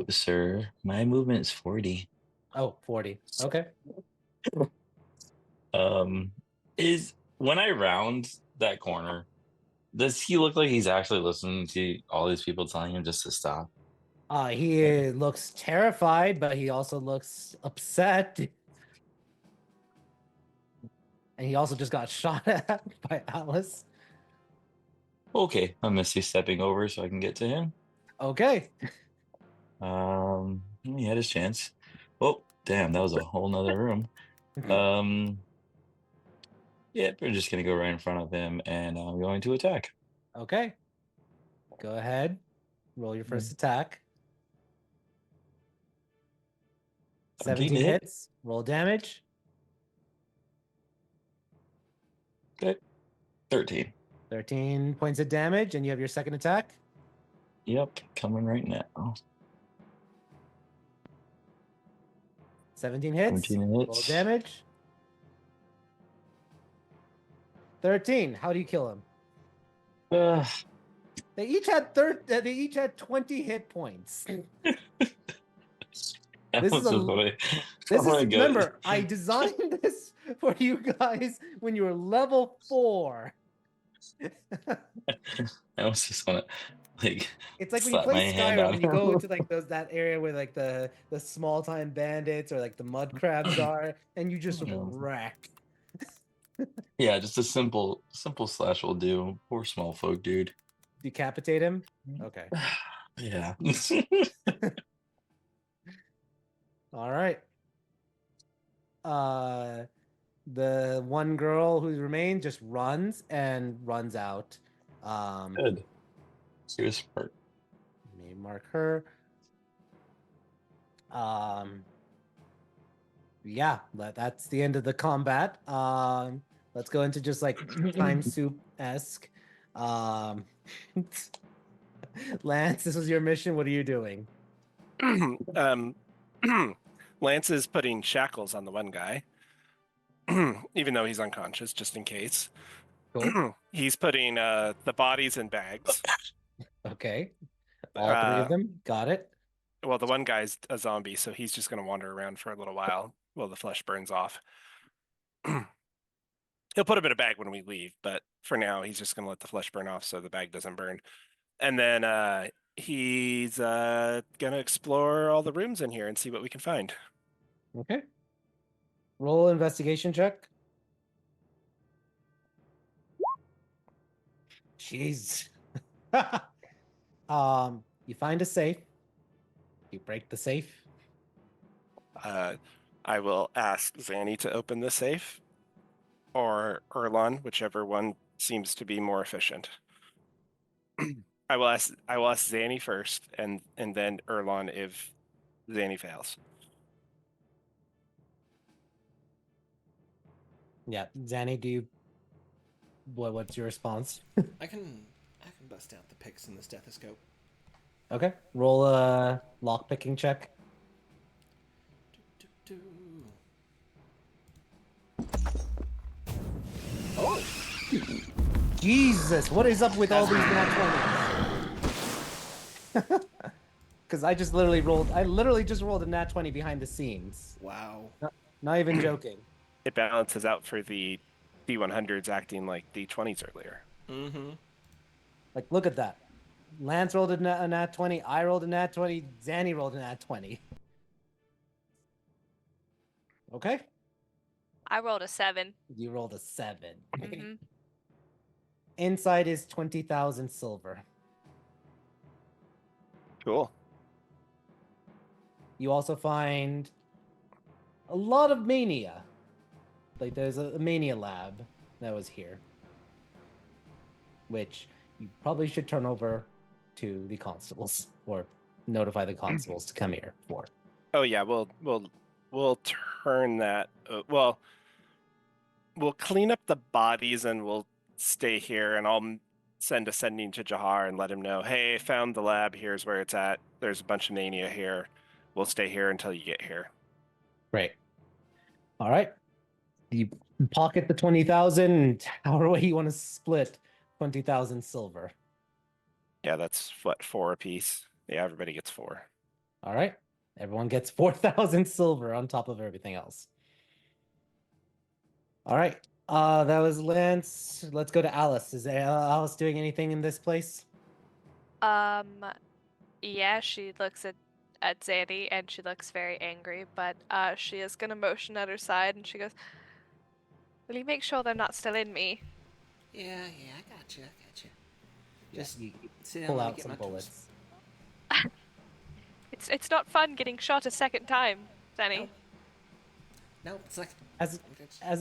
sir. My movement is 40. Oh, 40. Okay. Is when I round that corner, does he look like he's actually listening to all these people telling him just to stop? He looks terrified, but he also looks upset. And he also just got shot at by Alice. Okay, I'm Misty stepping over so I can get to him. Okay. He had his chance. Oh, damn, that was a whole nother room. Yeah, we're just gonna go right in front of him, and I'm going to attack. Okay. Go ahead. Roll your first attack. 17 to 17 hit. hits. Roll damage. Okay, 13. 13 points of damage, and you have your second attack. Yep, coming right now. 17 hits. 17 Roll hits. damage. 13. How do you kill him? They each had 20 hit points. This is remember, I designed this for you guys when you were level 4. I almost just want to like It's like when you slap my play hand Skyrim on and you him. go into like that area where like the small time bandits or like the mud crabs are, and you just Yeah. wreck. Yeah, just a simple slash will do. Poor small folk dude. Decapitate him. Okay. Yeah. All right. The one girl who remains just runs out. Good. She was smart. Let me mark her. Yeah, that's the end of the combat. Let's go into just like time soup-esque. Lance, this was your mission. What are you doing? Lance is putting shackles on the one guy, even though he's unconscious, just in case. Cool. He's putting the bodies in bags. Okay. All three of them. Got it. Well, the one guy's a zombie, so he's just going to wander around for a little while the flesh burns off. He'll put him in a bag when we leave, but for now, he's just going to let the flesh burn off so the bag doesn't burn. And then he's going to explore all the rooms in here and see what we can find. Okay. Roll investigation check. Jeez. You find a safe. You break the safe. I will ask Zanny to open the safe, or Erlon, whichever one seems to be more efficient. I will ask Zanny first, and then Erlon if Zanny fails. Yeah, Zanny, what's your response? I can bust out the picks and the stethoscope. Okay. Roll a lock picking check. Oh, Jesus, what is up with all these nat 20s? Because I literally just rolled a nat 20 behind the scenes. wow. Not even joking. It balances out for the D100s acting like D20s earlier. Mm-hmm. Like, look at that. Lance rolled a nat 20. I rolled a nat 20. Zanny rolled a nat 20. Okay. I rolled a 7. You rolled a 7. Mm-hmm. Inside is 20,000 silver. Cool. You also find a lot of mania. Like, there's a mania lab that was here, which you probably should turn over to the constables or notify the constables to come here for. Oh yeah, we'll turn that. We'll clean up the bodies and we'll stay here, and I'll send a sending to Jahar and let him know, hey, found the lab. Here's where it's at. There's a bunch of mania here. We'll stay here until you get here. Great. All right. You pocket the 20,000. However way you want to split 20,000 silver. Yeah, that's what, 4 apiece. Yeah, everybody gets 4. All right. Everyone gets 4,000 silver on top of everything else. All right. That was Lance. Let's go to Alice. Is Alice doing anything in this place? Yeah, she looks at Zanny and she looks very angry, but she is gonna motion at her side and she goes, "Will you make sure they're not still in me?" Yeah, I got you. Yeah, Just you sit down. pull Let me out get some my tools. bullets. It's not fun getting shot a second time, Zanny. No, it's like As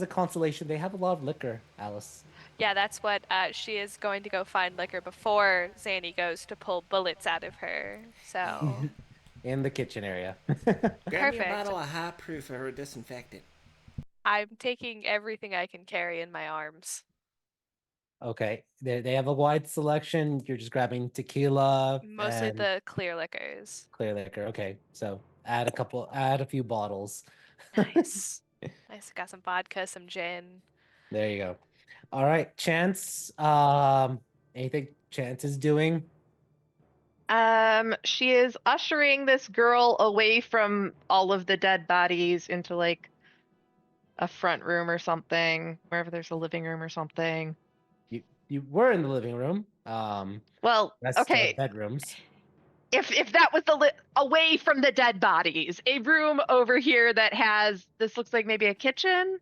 a consolation, they have a lot of liquor, Alice. Yeah, that's what she is going to go find liquor before Zanny goes to pull bullets out of her. So In the kitchen area. grab me a perfect. bottle of high proof or disinfectant. I'm taking everything I can carry in my arms. Okay, they have a wide selection. You're just grabbing tequila Mostly and the clear liquors. clear liquor. Okay, so add a few bottles. Nice. Nice. Got some vodka, some gin. There you go. All right, Chance. Anything Chance is doing? She is ushering this girl away from all of the dead bodies into like a front room or something, wherever there's a living room or something. You were in the living room. Well, Rest okay, of bedrooms. if that was the away from the dead bodies, a room over here that has this looks like maybe a kitchen.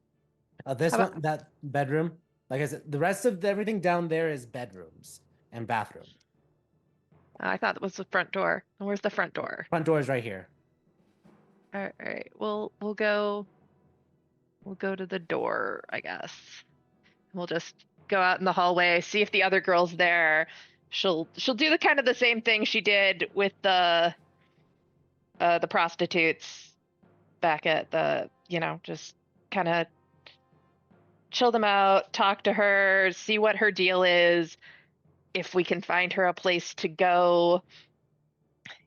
This How about- one, that bedroom. Like I said, the rest of everything down there is bedrooms and bathroom. I thought it was the front door. Where's the front door? Front door is right here. All right, we'll go to the door, I guess. We'll just go out in the hallway, see if the other girl's there. She'll do the kind of the same thing she did with the prostitutes back at the, just kind of chill them out, talk to her, see what her deal is, if we can find her a place to go.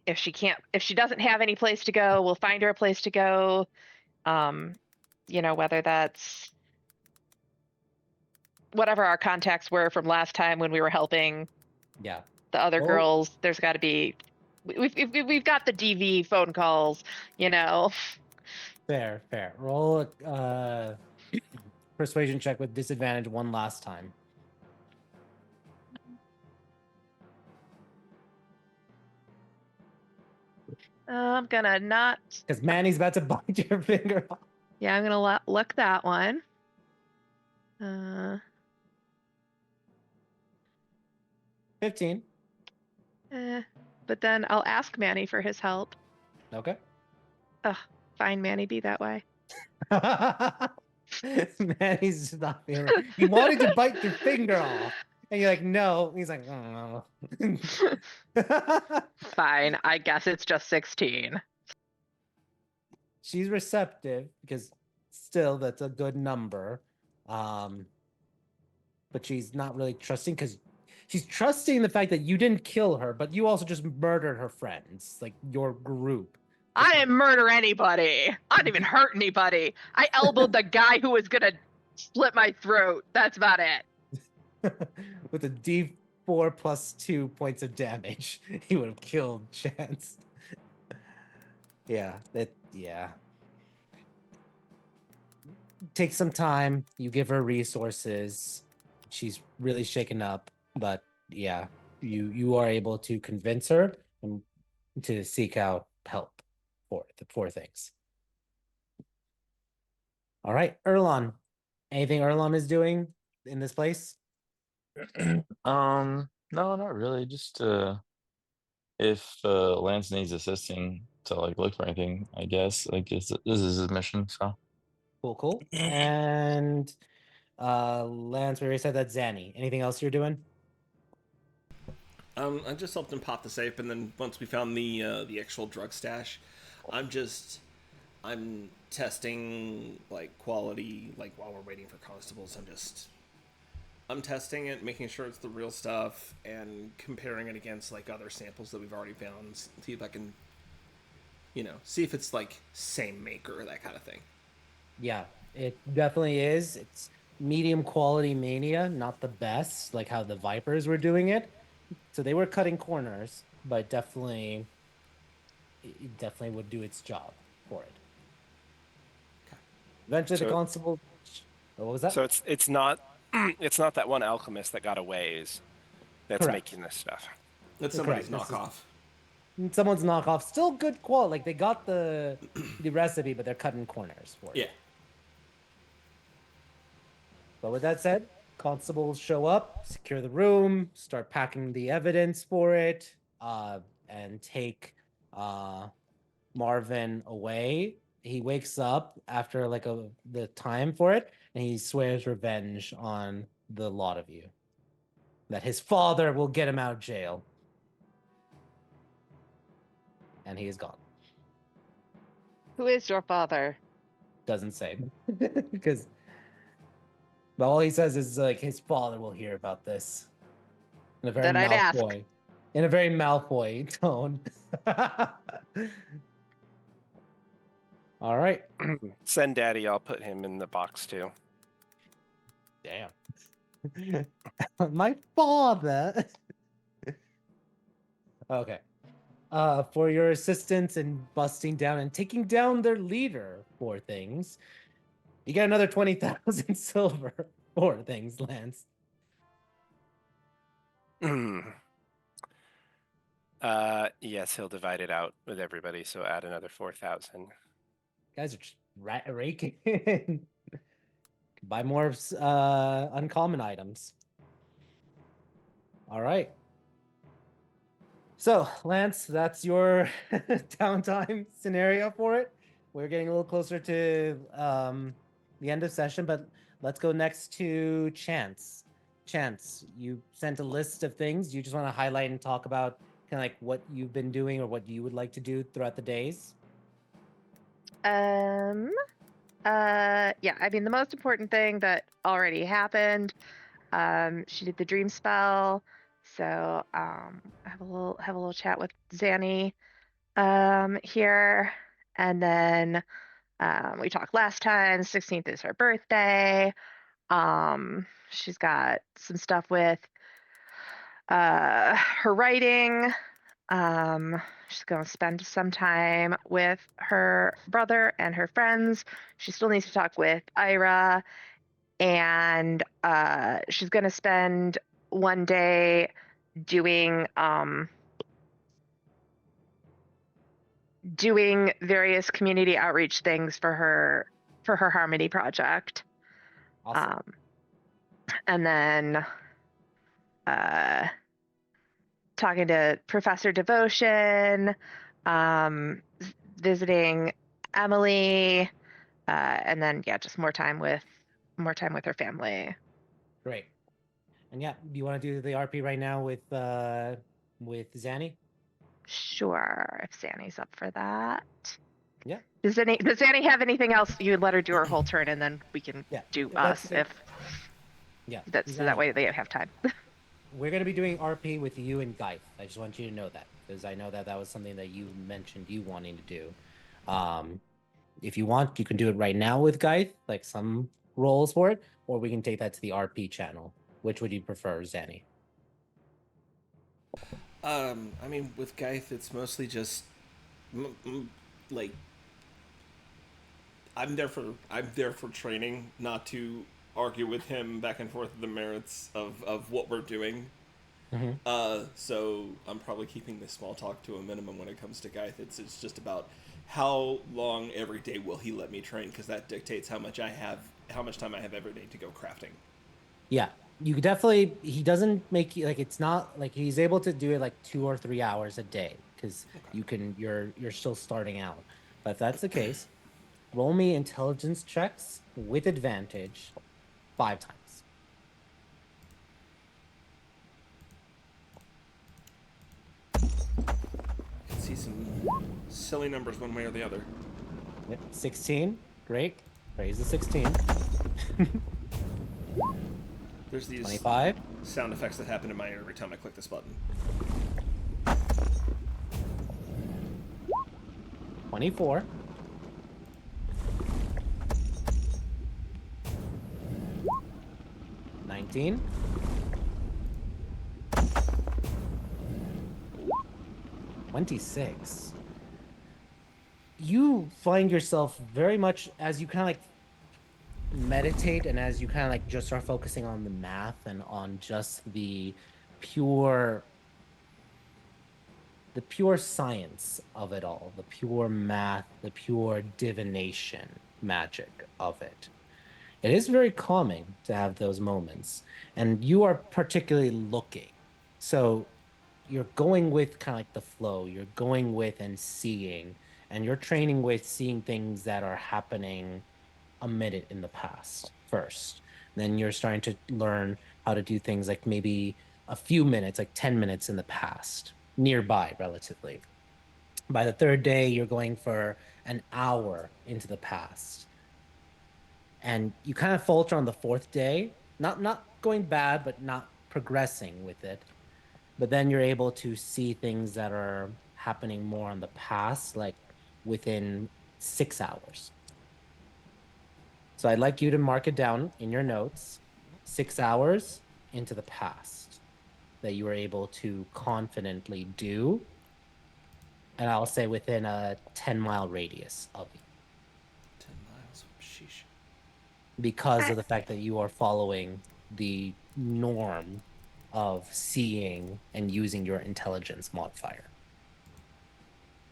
If she doesn't have any place to go, we'll find her a place to go. Whether that's whatever our contacts were from last time when we were helping Yeah. the other Oh. girls. There's got to be we've got the DV phone calls. Fair. Roll a persuasion check with disadvantage one last time. I'm gonna not. Because Manny's about to bite your finger off. Yeah, I'm gonna look that one. 15. But then I'll ask Manny for his help. Okay. Fine, Manny, be that way. Manny's just not feeling it. He wanted to bite your finger off. And you're like, no. He's like, oh. Fine, I guess it's just 16. She's receptive because still that's a good number. But she's not really trusting because she's trusting the fact that you didn't kill her, but you also just murdered her friends, like your group. I didn't murder anybody. I didn't even hurt anybody. I elbowed the guy who was gonna slit my throat. That's about it. With a D4 plus 2 points of damage, he would have killed Chance. Yeah. Take some time. You give her resources. She's really shaken up, but yeah, you are able to convince her and to seek out help for things. All right, Erlon. Anything Erlon is doing in this place? No, not really. Just if Lance needs assisting to like look for anything, I guess. Like this is his mission, so Cool. And Lance, we already said that Zanny. Anything else you're doing? I just helped him pop the safe, and then once we found the actual drug stash, I'm testing like quality, like while we're waiting for constables. I'm testing it, making sure it's the real stuff, and comparing it against like other samples that we've already found. See if I can, see if it's like same maker, that kind of thing. Yeah, it definitely is. It's medium quality mania, not the best, like how the Vipers were doing it. So they were cutting corners, but it definitely would do its job for it. Eventually, the constable. What was that? So it's not it's not that one alchemist that got a ways that's Correct. making this stuff. That's somebody's Correct. knockoff. someone's knockoff. Still good quality. Like they got the recipe, but they're cutting corners for it. Yeah. But with that said, constables show up, secure the room, start packing the evidence for it, and take Marvin away. He wakes up after like the time for it, and he swears revenge on the lot of you. That his father will get him out of jail. And he is gone. Who is your father? Doesn't say. Because but all he says is like his father will hear about this. In a very Then I'd ask. Malfoy. In a very Malfoy tone. All right. Send Daddy. I'll put him in the box too. Damn. My father. Okay. For your assistance in busting down and taking down their leader for things, you get another 20,000 silver for things, Lance. Yes, he'll divide it out with everybody. So add another 4,000. Guys are just raking in. Buy more uncommon items. All right. So, Lance, that's your downtime scenario for it. We're getting a little closer to the end of session, but let's go next to Chance. Chance, you sent a list of things. You just want to highlight and talk about kind of like what you've been doing or what you would like to do throughout the days? Yeah, I mean the most important thing that already happened, she did the dream spell. So have a little chat with Zanny here. And then we talked last time, 16th is her birthday. She's got some stuff with her writing. She's going to spend some time with her brother and her friends. She still needs to talk with Ira, and she's going to spend one day doing various community outreach things for her Harmony project. Awesome. And then talking to Professor Devotion, visiting Emily, and then just more time with her family. Great. And yeah, do you want to do the RP right now with Zanny? Sure, if Zanny's up for that. Yeah. Does Zanny have anything else? You would let her do her whole turn, and then we can do us if. Yeah. So that way they have time. We're going to be doing RP with you and Geith. I just want you to know that, because I know that was something that you mentioned you wanting to do. If you want, you can do it right now with Geith, like some roles for it, or we can take that to the RP channel. Which would you prefer, Zanny? I mean, with Geith, it's mostly just like I'm there for training, not to argue with him back and forth the merits of what we're doing. Mm-hmm. So I'm probably keeping this small talk to a minimum when it comes to Geith. It's just about how long every day will he let me train, because that dictates how much time I have every day to go crafting. Yeah, you could definitely. He doesn't make you like it's not like he's able to do it like 2 or 3 hours a day, because you're still starting out. But if that's the case, roll me intelligence checks with advantage 5 times. I can see some silly numbers one way or the other. Yep, 16. Great. Raise the 16. There's these 25. sound effects that happen in my ear every time I click this button. 24. 19. 26. You find yourself very much as you kind of like meditate and as you kind of like just start focusing on the math and on just the pure the pure science of it all, the pure math, the pure divination magic of it. It is very calming to have those moments, and you are particularly looking. So you're going with kind of like the flow, you're going with and seeing, and you're training with seeing things that are happening a minute in the past first. Then you're starting to learn how to do things like maybe a few minutes, like 10 minutes in the past, nearby relatively. By the third day, you're going for an hour into the past. And you kind of falter on the fourth day, not going bad, but not progressing with it. But then you're able to see things that are happening more on the past, like within 6 hours. So I'd like you to mark it down in your notes, 6 hours into the past that you were able to confidently do. And I'll say within a 10-mile radius of you, 10 miles. Sheesh. because of the fact that you are following the norm of seeing and using your intelligence modifier.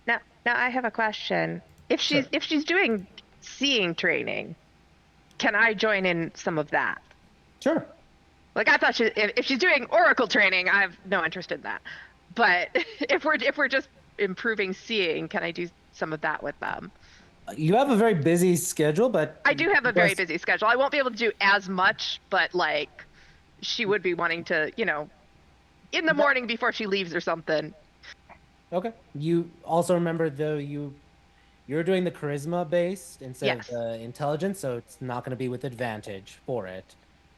Now I have a question. If she's doing seeing training, can I join in some of that? Sure. Like I thought if she's doing oracle training, I have no interest in that. But if we're just improving seeing, can I do some of that with them? You have a very busy schedule, but I do have a you very guys- busy schedule. I won't be able to do as much, but like she would be wanting to, in the morning before she leaves or something. Okay. You also remember though you're doing the charisma based instead Yes. of the intelligence, so it's not going to be with advantage for it.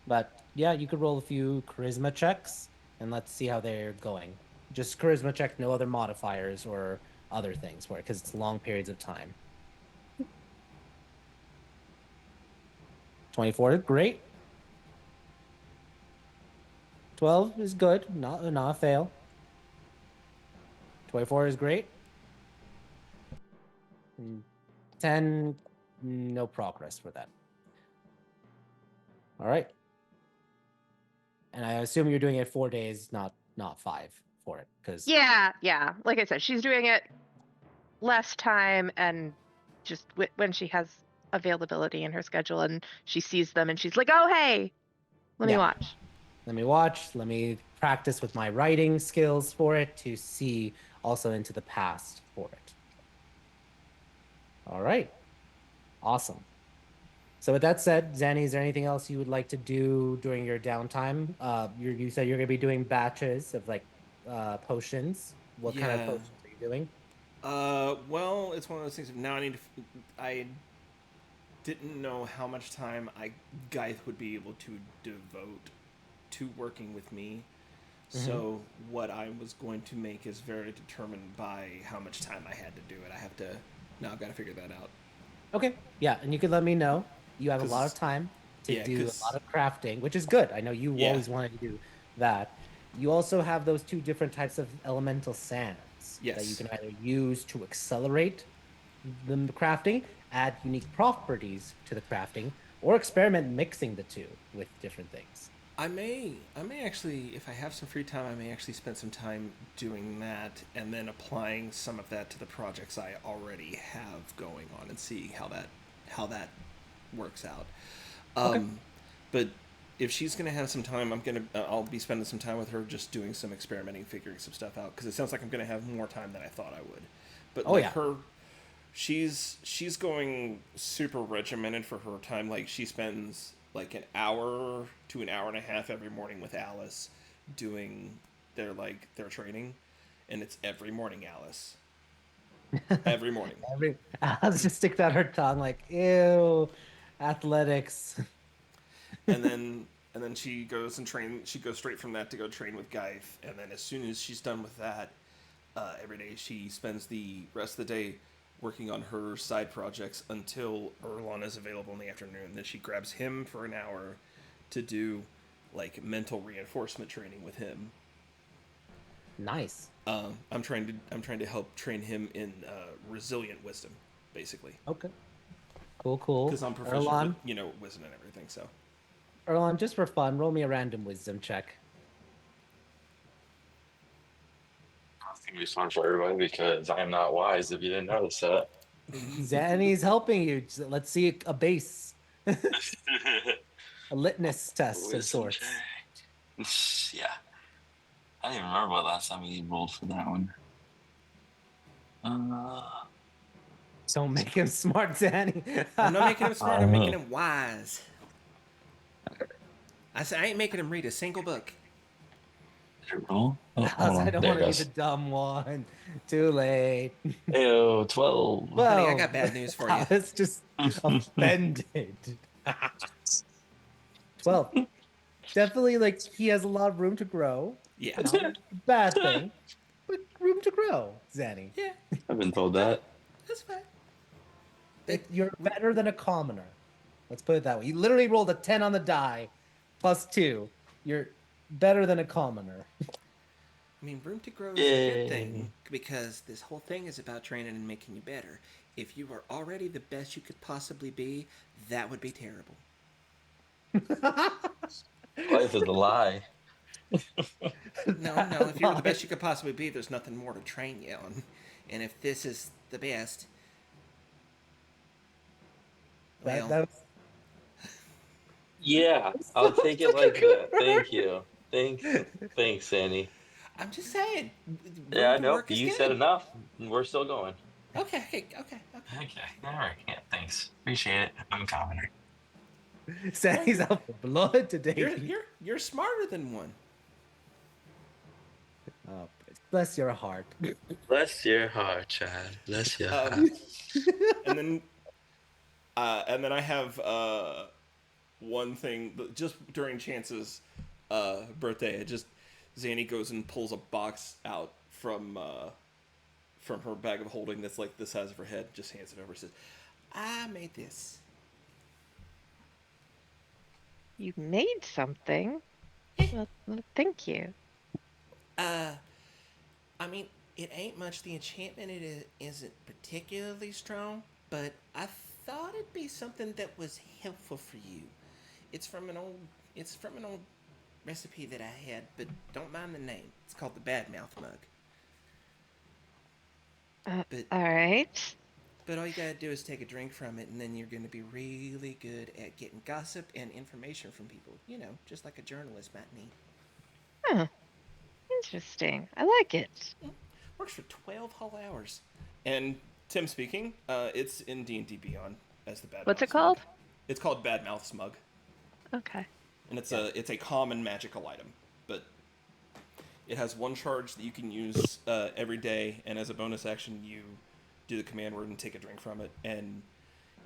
But yeah, you could roll a few charisma checks and let's see how they're going. Just charisma check, no other modifiers or other things for it because it's long periods of time. 24, great. 12 is good, not a fail. 24 is great. 10, no progress for that. All right. And I assume you're doing it 4 days, not 5 for it, because Yeah. Like I said, she's doing it less time and just when she has availability in her schedule and she sees them and she's like, oh hey, let me Yeah. watch. let me watch, let me practice with my writing skills for it to see also into the past for it. All right. Awesome. So with that said, Zanny, is there anything else you would like to do during your downtime? You said you're gonna be doing batches of like potions. What kind of Yeah. potions are you doing? Well, it's one of those things. Now I didn't know how much time Guy would be able to devote to working with me. So what I was going to make is very determined by how much time I had to do it. I've got to figure that out. Okay. Yeah, and you could let me know. You have a 'Cause lot of it's- time to yeah, do a 'cause- lot of crafting, which is good. I know you Yeah. always wanted to do that. You also have those two different types of elemental sands that you Yes. can either use to accelerate the crafting, add unique properties to the crafting, or experiment mixing the two with different things. I may actually, if I have some free time, I may actually spend some time doing that and then applying some of that to the projects I already have going on and see how that works out. But if she's gonna have some time, I'll be spending some time with her just doing some experimenting, figuring some stuff out because it sounds like I'm gonna have more time than I thought I would. But she's going super regimented for her time. Like she spends like an hour to an hour and a half every morning with Alice doing their training, and it's every morning, Alice. Every morning. I'll just stick that her tongue like, ew, athletics. and then she goes and train. She goes straight from that to go train with Guy, and then as soon as she's done with that, every day she spends the rest of the day working on her side projects until Erlon is available in the afternoon. Then she grabs him for an hour to do like mental reinforcement training with him. Nice. I'm trying to help train him in resilient wisdom, basically. Okay. Cool. Because I'm proficient Erlon, with, wisdom and everything. So. Erlon, just for fun, roll me a random wisdom check. gonna be fun for everybody because I am not wise. If you didn't notice that. Zanny's helping you. Let's see a base, a litmus test of Wisdom sorts. check. Yeah, I don't even remember what last time we rolled for that one. Don't make him smart, Zanny. I'm not making him smart. I'm making him wise. I said I ain't making him read a single book. Did it roll? Oh, hold I on. don't There want it to be the goes. dumb one. Too late. Ew, 12. Well, Honey, I got bad news for I you. was just offended. 12. Definitely, like, he has a lot of room to grow. Yeah. Not a bad thing, but room to grow, Zanny. Yeah. I've been told that. That's fine. You're better than a commoner. Let's put it that way. You literally rolled a 10 on the die, plus 2. You're better than a commoner. I mean, room to grow is a good thing because this whole thing is about training and making you better. If you are already the best you could possibly be, that would be terrible. Life is a lie. No. If you were the best you could possibly be, there's nothing more to train you on. And if this is the best, well, That was Yeah, I'll take it like that. Thank you. Thanks, Sandy. I'm just saying. Yeah, Room to no, work is you good. said enough. We're still going. Okay. Okay, all right. Yeah, thanks. Appreciate it. I'm a commoner. Zanny's out for blood today. You're smarter than one. Oh, bless your heart. Bless your heart, child. Bless your heart. And then I have one thing just during Chance's birthday. Zanny goes and pulls a box out from her bag of holding that's like the size of her head. Just hands it over. Says, "I made this." You made something. Well, thank you. I mean, it ain't much. The enchantment isn't particularly strong, but I thought it'd be something that was helpful for you. It's from an old recipe that I had, but don't mind the name. It's called the Bad Mouth Mug. But All right. But all you gotta do is take a drink from it, and then you're gonna be really good at getting gossip and information from people. You know, just like a journalist might need. Huh. Interesting. I like it. Works for 12 whole hours. And Tim speaking, it's in D&D Beyond as the Bad What's Mouth it called? Smug. It's called Bad Mouth Smug, Okay. and it's a common magical item, but it has one charge that you can use every day, and as a bonus action, you do the command word and take a drink from it, and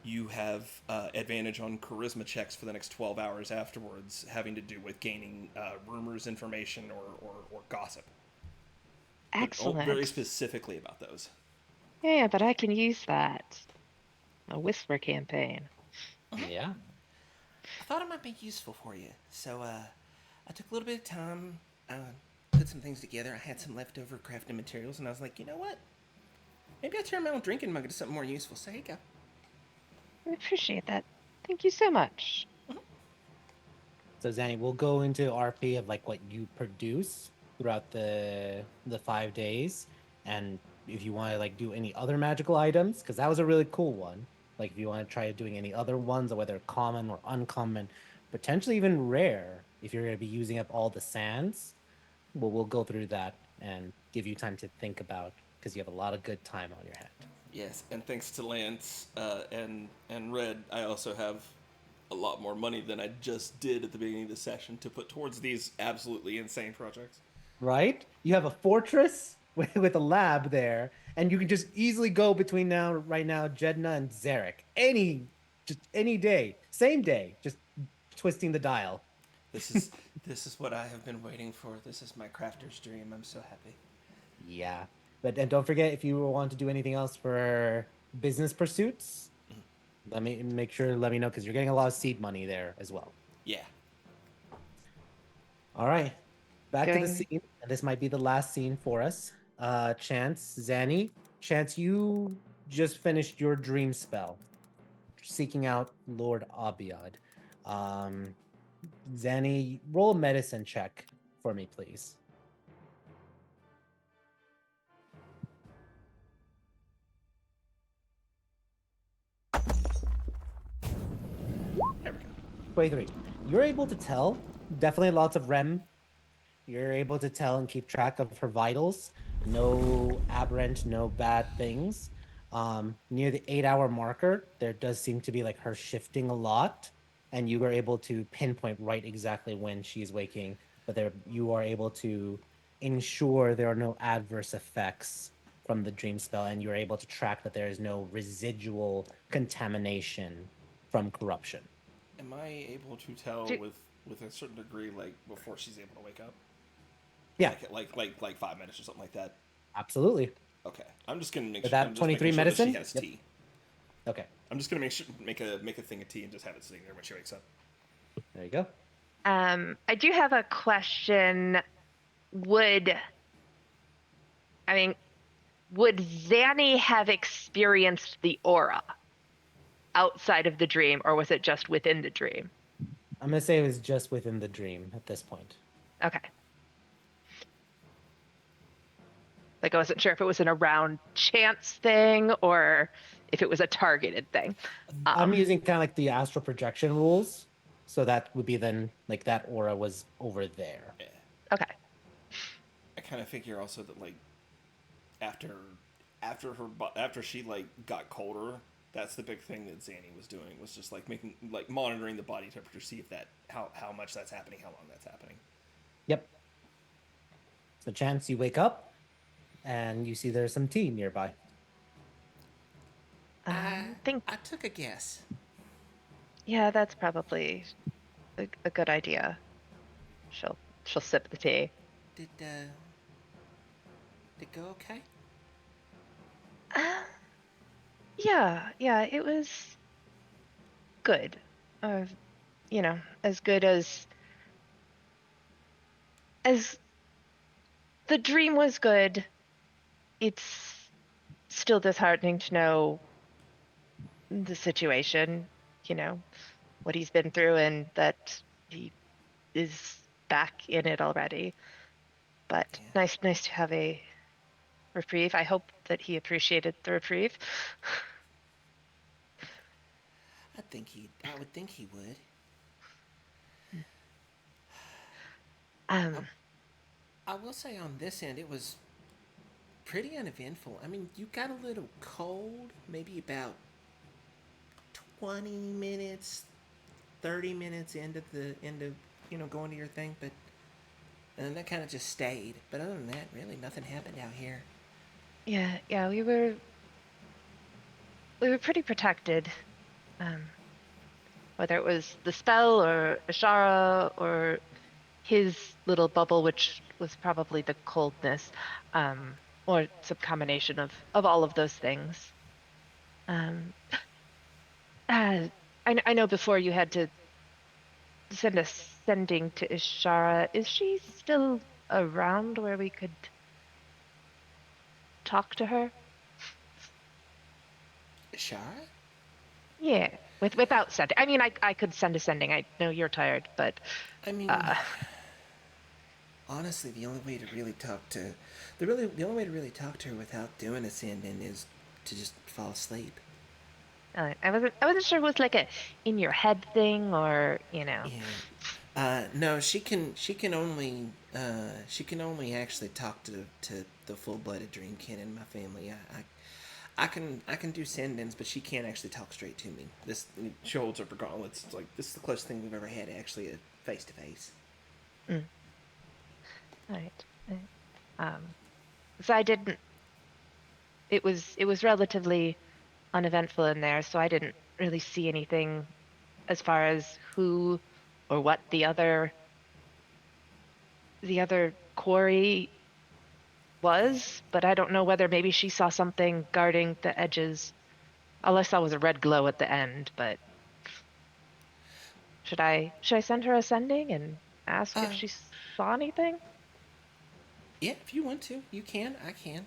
you have advantage on charisma checks for the next 12 hours afterwards, having to do with gaining rumors, information, or gossip. But Excellent. very specifically about those. Yeah, but I can use that. A whisper campaign. Yeah. I thought it might be useful for you, so I took a little bit of time, put some things together. I had some leftover crafting materials, and I was like, you know what? Maybe I'll turn my own drinking mug into something more useful. So here you go. I appreciate that. Thank you so much. So Zanny, we'll go into RP of like what you produce throughout the 5 days, and if you want to like do any other magical items, because that was a really cool one. Like if you want to try doing any other ones, whether common or uncommon, potentially even rare, if you're going to be using up all the sands, we'll go through that and give you time to think about, because you have a lot of good time on your hand. Yes, and thanks to Lance and Red, I also have a lot more money than I just did at the beginning of the session to put towards these absolutely insane projects. Right? You have a fortress with a lab there, and you can just easily go between right now, Jedna and Zarek. Just any day, same day, just twisting the dial. This is what I have been waiting for. This is my crafter's dream. I'm so happy. Yeah. And don't forget, if you want to do anything else for business pursuits, let me know, because you're getting a lot of seed money there as well. Yeah. All right. Back to the Going- scene. And this might be the last scene for us. Chance, Zanny. Chance, you just finished your dream spell, seeking out Lord Abiad. Zanny, roll a medicine check for me, please. 23. You're able to tell. Definitely lots of REM. You're able to tell and keep track of her vitals. No aberrant, no bad things. Near the 8 hour marker, there does seem to be like her shifting a lot, and you are able to pinpoint right exactly when she's waking. But there, you are able to ensure there are no adverse effects from the dream spell, and you're able to track that there is no residual contamination from corruption. Am I able to tell Do- with a certain degree, like before she's able to wake up? Yeah, Like 5 minutes or something like that. absolutely. Okay, I'm just gonna make With sure. that I'm just 23 making sure that she medicine? has Yep. tea. Okay, I'm just gonna make a thing of tea and just have it sitting there when she wakes up. there you go. I do have a question. Would Zanny have experienced the aura outside of the dream, or was it just within the dream? I'm gonna say it was just within the dream at this point. Okay. Like I wasn't sure if it was an around chance thing or if it was a targeted thing. I'm using kind of like the astral projection rules, so that would be then like that aura was over there. Yeah. Okay. I kind of figure also that like after she like got colder, that's the big thing that Zanny was doing, was just like monitoring the body temperature, see if that how much that's happening, how long that's happening. Yep. So chance you wake up and you see there's some tea nearby. I took a guess. Yeah, that's probably a good idea. She'll sip the tea. Did it go okay? Yeah, it was good. As good as the dream was good. It's still disheartening to know the situation, what he's been through, and that he is back in it already. But Yeah. nice to have a reprieve. I hope that he appreciated the reprieve. I would think he would. I will say on this end, it was pretty uneventful. I mean, you got a little cold, maybe about 20 minutes, 30 minutes into going to your thing, but and then that kind of just stayed. But other than that, really nothing happened out here. Yeah, we were pretty protected. Whether it was the spell or Ashara or his little bubble, which was probably the coldness, or some combination of all of those things. I know before you had to send a sending to Ishara. Is she still around where we could talk to her? Shara? Yeah, without sending. I mean, I could send a sending. I know you're tired, but I mean, honestly, the only way to really talk to her without doing a send-in is to just fall asleep. I wasn't sure if it was like a in your head thing or Yeah. No, she can only actually talk to the full-blooded dreamkin in my family. I can do send-ins, but she can't actually talk straight to me. She holds up her gauntlets. It's like, this is the closest thing we've ever had actually a face-to-face. Right. So I didn't. It was relatively uneventful in there, so I didn't really see anything as far as who or what the other quarry was, but I don't know whether maybe she saw something guarding the edges. All I saw was a red glow at the end, but should I send her a sending and ask if she saw anything? Yeah, if you want to, you can. I can.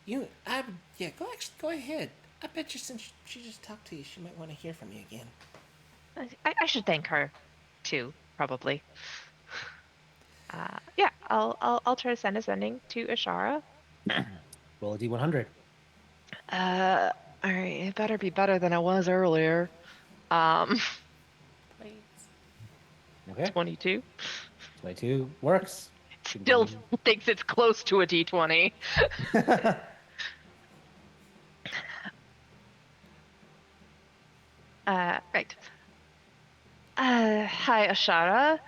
Go ahead. I bet you since she just talked to you, she might want to hear from you again. I should thank her, too, probably. Yeah, I'll try to send a sending to Ashara. Roll a d100. All right, it better be better than it was earlier. Okay. 22. 22 works. Still thinks it's close to a d20. Right. Hi, Ashara.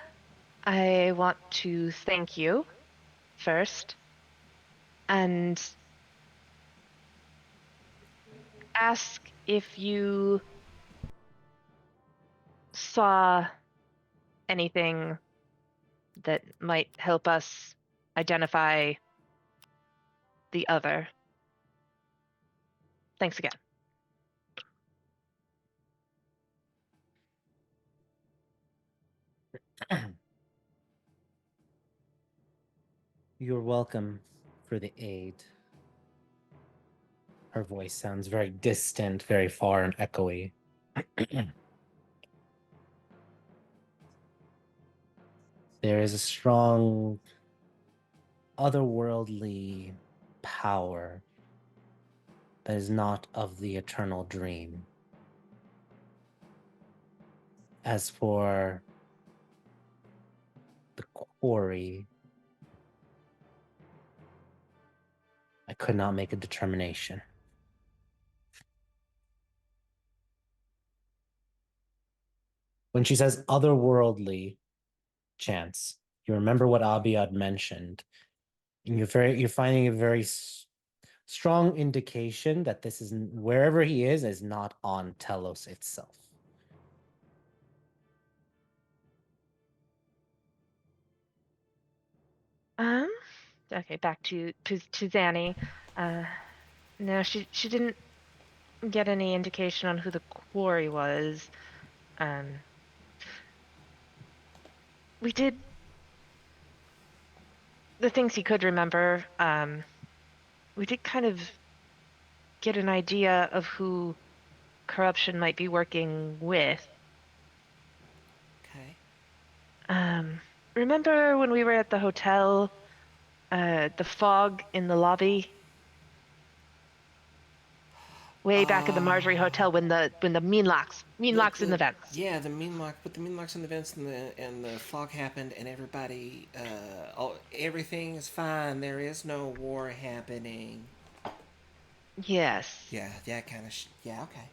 I want to thank you first and ask if you saw anything that might help us identify the other. Thanks again. You're welcome for the aid. Her voice sounds very distant, very far and echoey. There is a strong otherworldly power that is not of the eternal dream. As for the quarry, I could not make a determination. When she says otherworldly, Chance, you remember what Abiyad mentioned, and you're finding a very strong indication that this is wherever he is not on Tellos itself. Okay, back to Zanny. No, she didn't get any indication on who the quarry was. We did the things he could remember. We did kind of get an idea of who corruption might be working with. Okay. Remember when we were at the hotel, the fog in the lobby? Way back in the Marjorie Hotel when the mean locks in the vents. Yeah, the mean lock, but the mean locks in the vents and the fog happened and everybody, everything is fine. There is no war happening. Yes. Yeah, that kind of yeah, okay.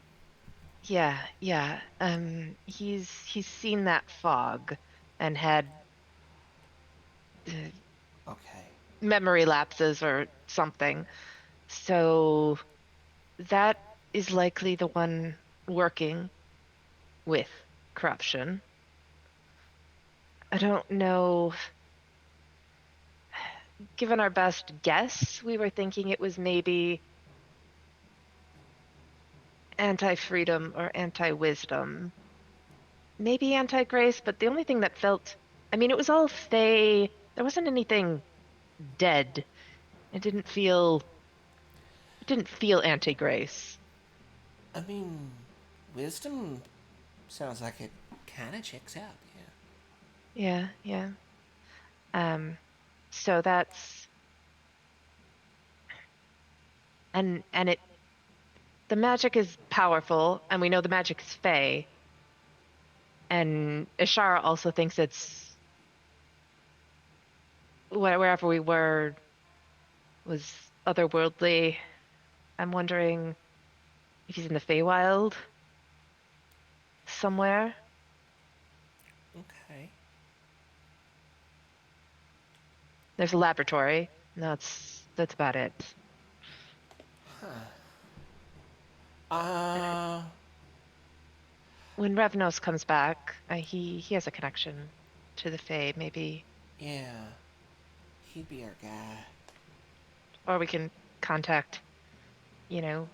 Yeah. He's seen that fog and had Okay. memory lapses or something. So that is likely the one working with corruption. I don't know. Given our best guess, we were thinking it was maybe anti-freedom or anti-wisdom. Maybe anti-grace, but the only thing that felt, I mean, it was all fey. There wasn't anything dead. It didn't feel anti-grace. I mean, wisdom sounds like it kind of checks out, Yeah. So that's and it the magic is powerful, and we know the magic is fey. And Ishara also thinks it's wherever we were was otherworldly. I'm wondering if he's in the Feywild somewhere. Okay. There's a laboratory. That's about it. When Revnos comes back, he has a connection to the Fae, maybe. Yeah. He'd be our guy. Or we can contact, well,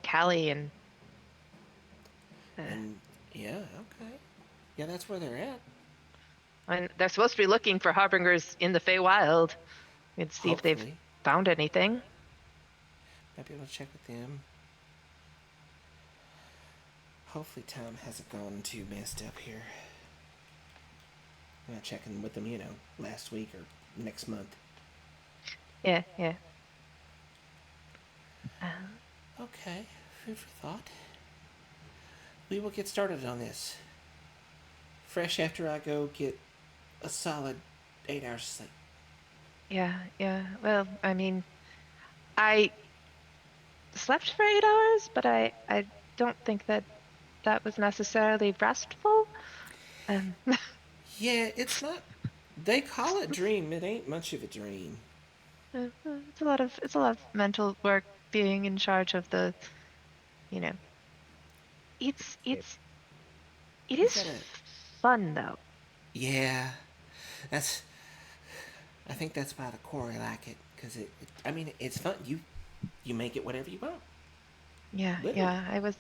Callie and. And yeah, okay. Yeah, that's where they're at. And they're supposed to be looking for harbingers in the Feywild. We'd see if they've Hopefully. found anything. Might be able to check with them. Hopefully time hasn't gone too messed up here. I'm not checking with them, last week or next month. Yeah. Okay, food for thought. We will get started on this. fresh after I go get a solid 8 hours of sleep. Yeah. Well, I mean, I slept for 8 hours, but I don't think that that was necessarily restful. Um, Yeah, it's not. They call it dream. It ain't much of a dream. it's a lot of mental work being in charge of the, you know, it's it You is gotta. fun though. Yeah, that's. I think that's why the Corey like it, because I mean, it's fun. You make it whatever you want. Literally. Yeah.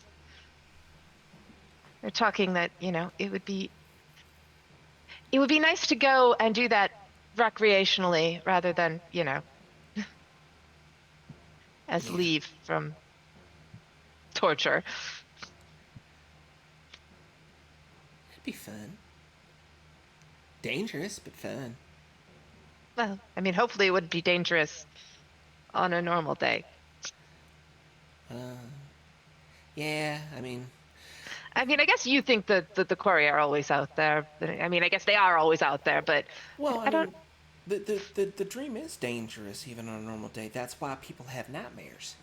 They're talking that, it would be nice to go and do that recreationally rather than, as Yeah, leave from torture. it'd be fun. Dangerous, but fun. Well, I mean, hopefully it would be dangerous on a normal day. Yeah, I mean, I mean, I guess you think that the quarry are always out there. I mean, I guess they are always out there, but well, I I don't. mean, the dream is dangerous even on a normal day. That's why people have nightmares.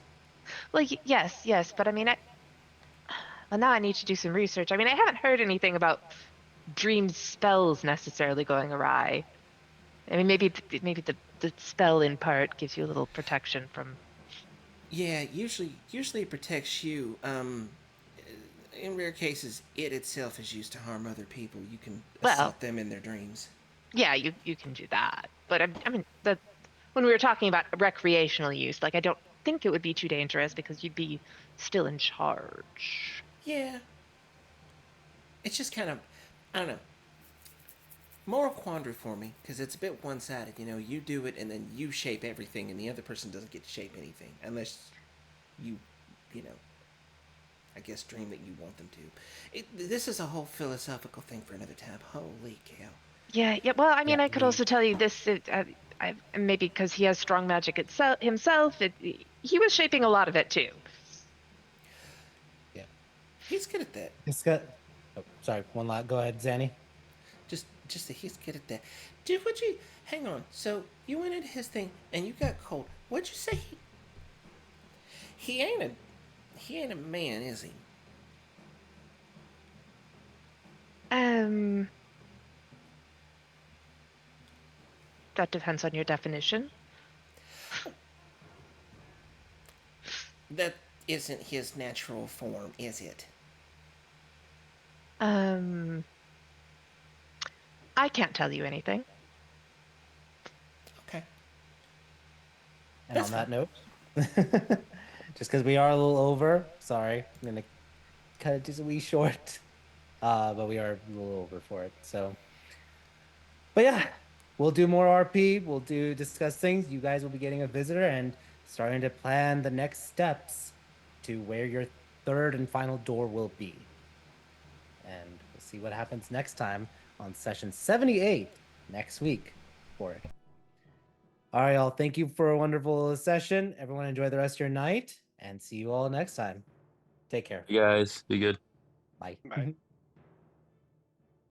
Well, yes, but I mean, well, now I need to do some research. I mean, I haven't heard anything about dream spells necessarily going awry. I mean, maybe the spell in part gives you a little protection from. Yeah, usually it protects you. In rare cases, it itself is used to harm other people. You can Well, assault them in their dreams. yeah, you can do that, but I mean, when we were talking about recreational use, like I don't think it would be too dangerous because you'd be still in charge. Yeah, it's just kind of, I don't know, moral quandary for me because it's a bit one-sided. You know, you do it and then you shape everything, and the other person doesn't get to shape anything unless you, you know, I guess dream that you want them to. This is a whole philosophical thing for another time. Holy cow! Yeah. Well, I mean, Yeah, I could also tell you this. Maybe because he has strong magic himself. He was shaping a lot of it too. yeah. He's good at that. It's got. Oh, sorry. One lot. Go ahead, Zanny. Just that he's good at that. Dude, would you hang on? So you went into his thing and you got cold. What'd you say? He ain't a man, is he? That depends on your definition. That isn't his natural form, is it? I can't tell you anything. Okay. And That's on that note, just because we are a little over, sorry, I'm gonna cut it just a wee short. But we are a little over for it. So, but yeah, we'll do more RP. We'll discuss things. You guys will be getting a visitor and starting to plan the next steps to where your third and final door will be. And we'll see what happens next time on session 78 next week for it. All right, y'all. Thank you for a wonderful session. Everyone enjoy the rest of your night and see you all next time. Take care. You guys, be good. Bye. Bye.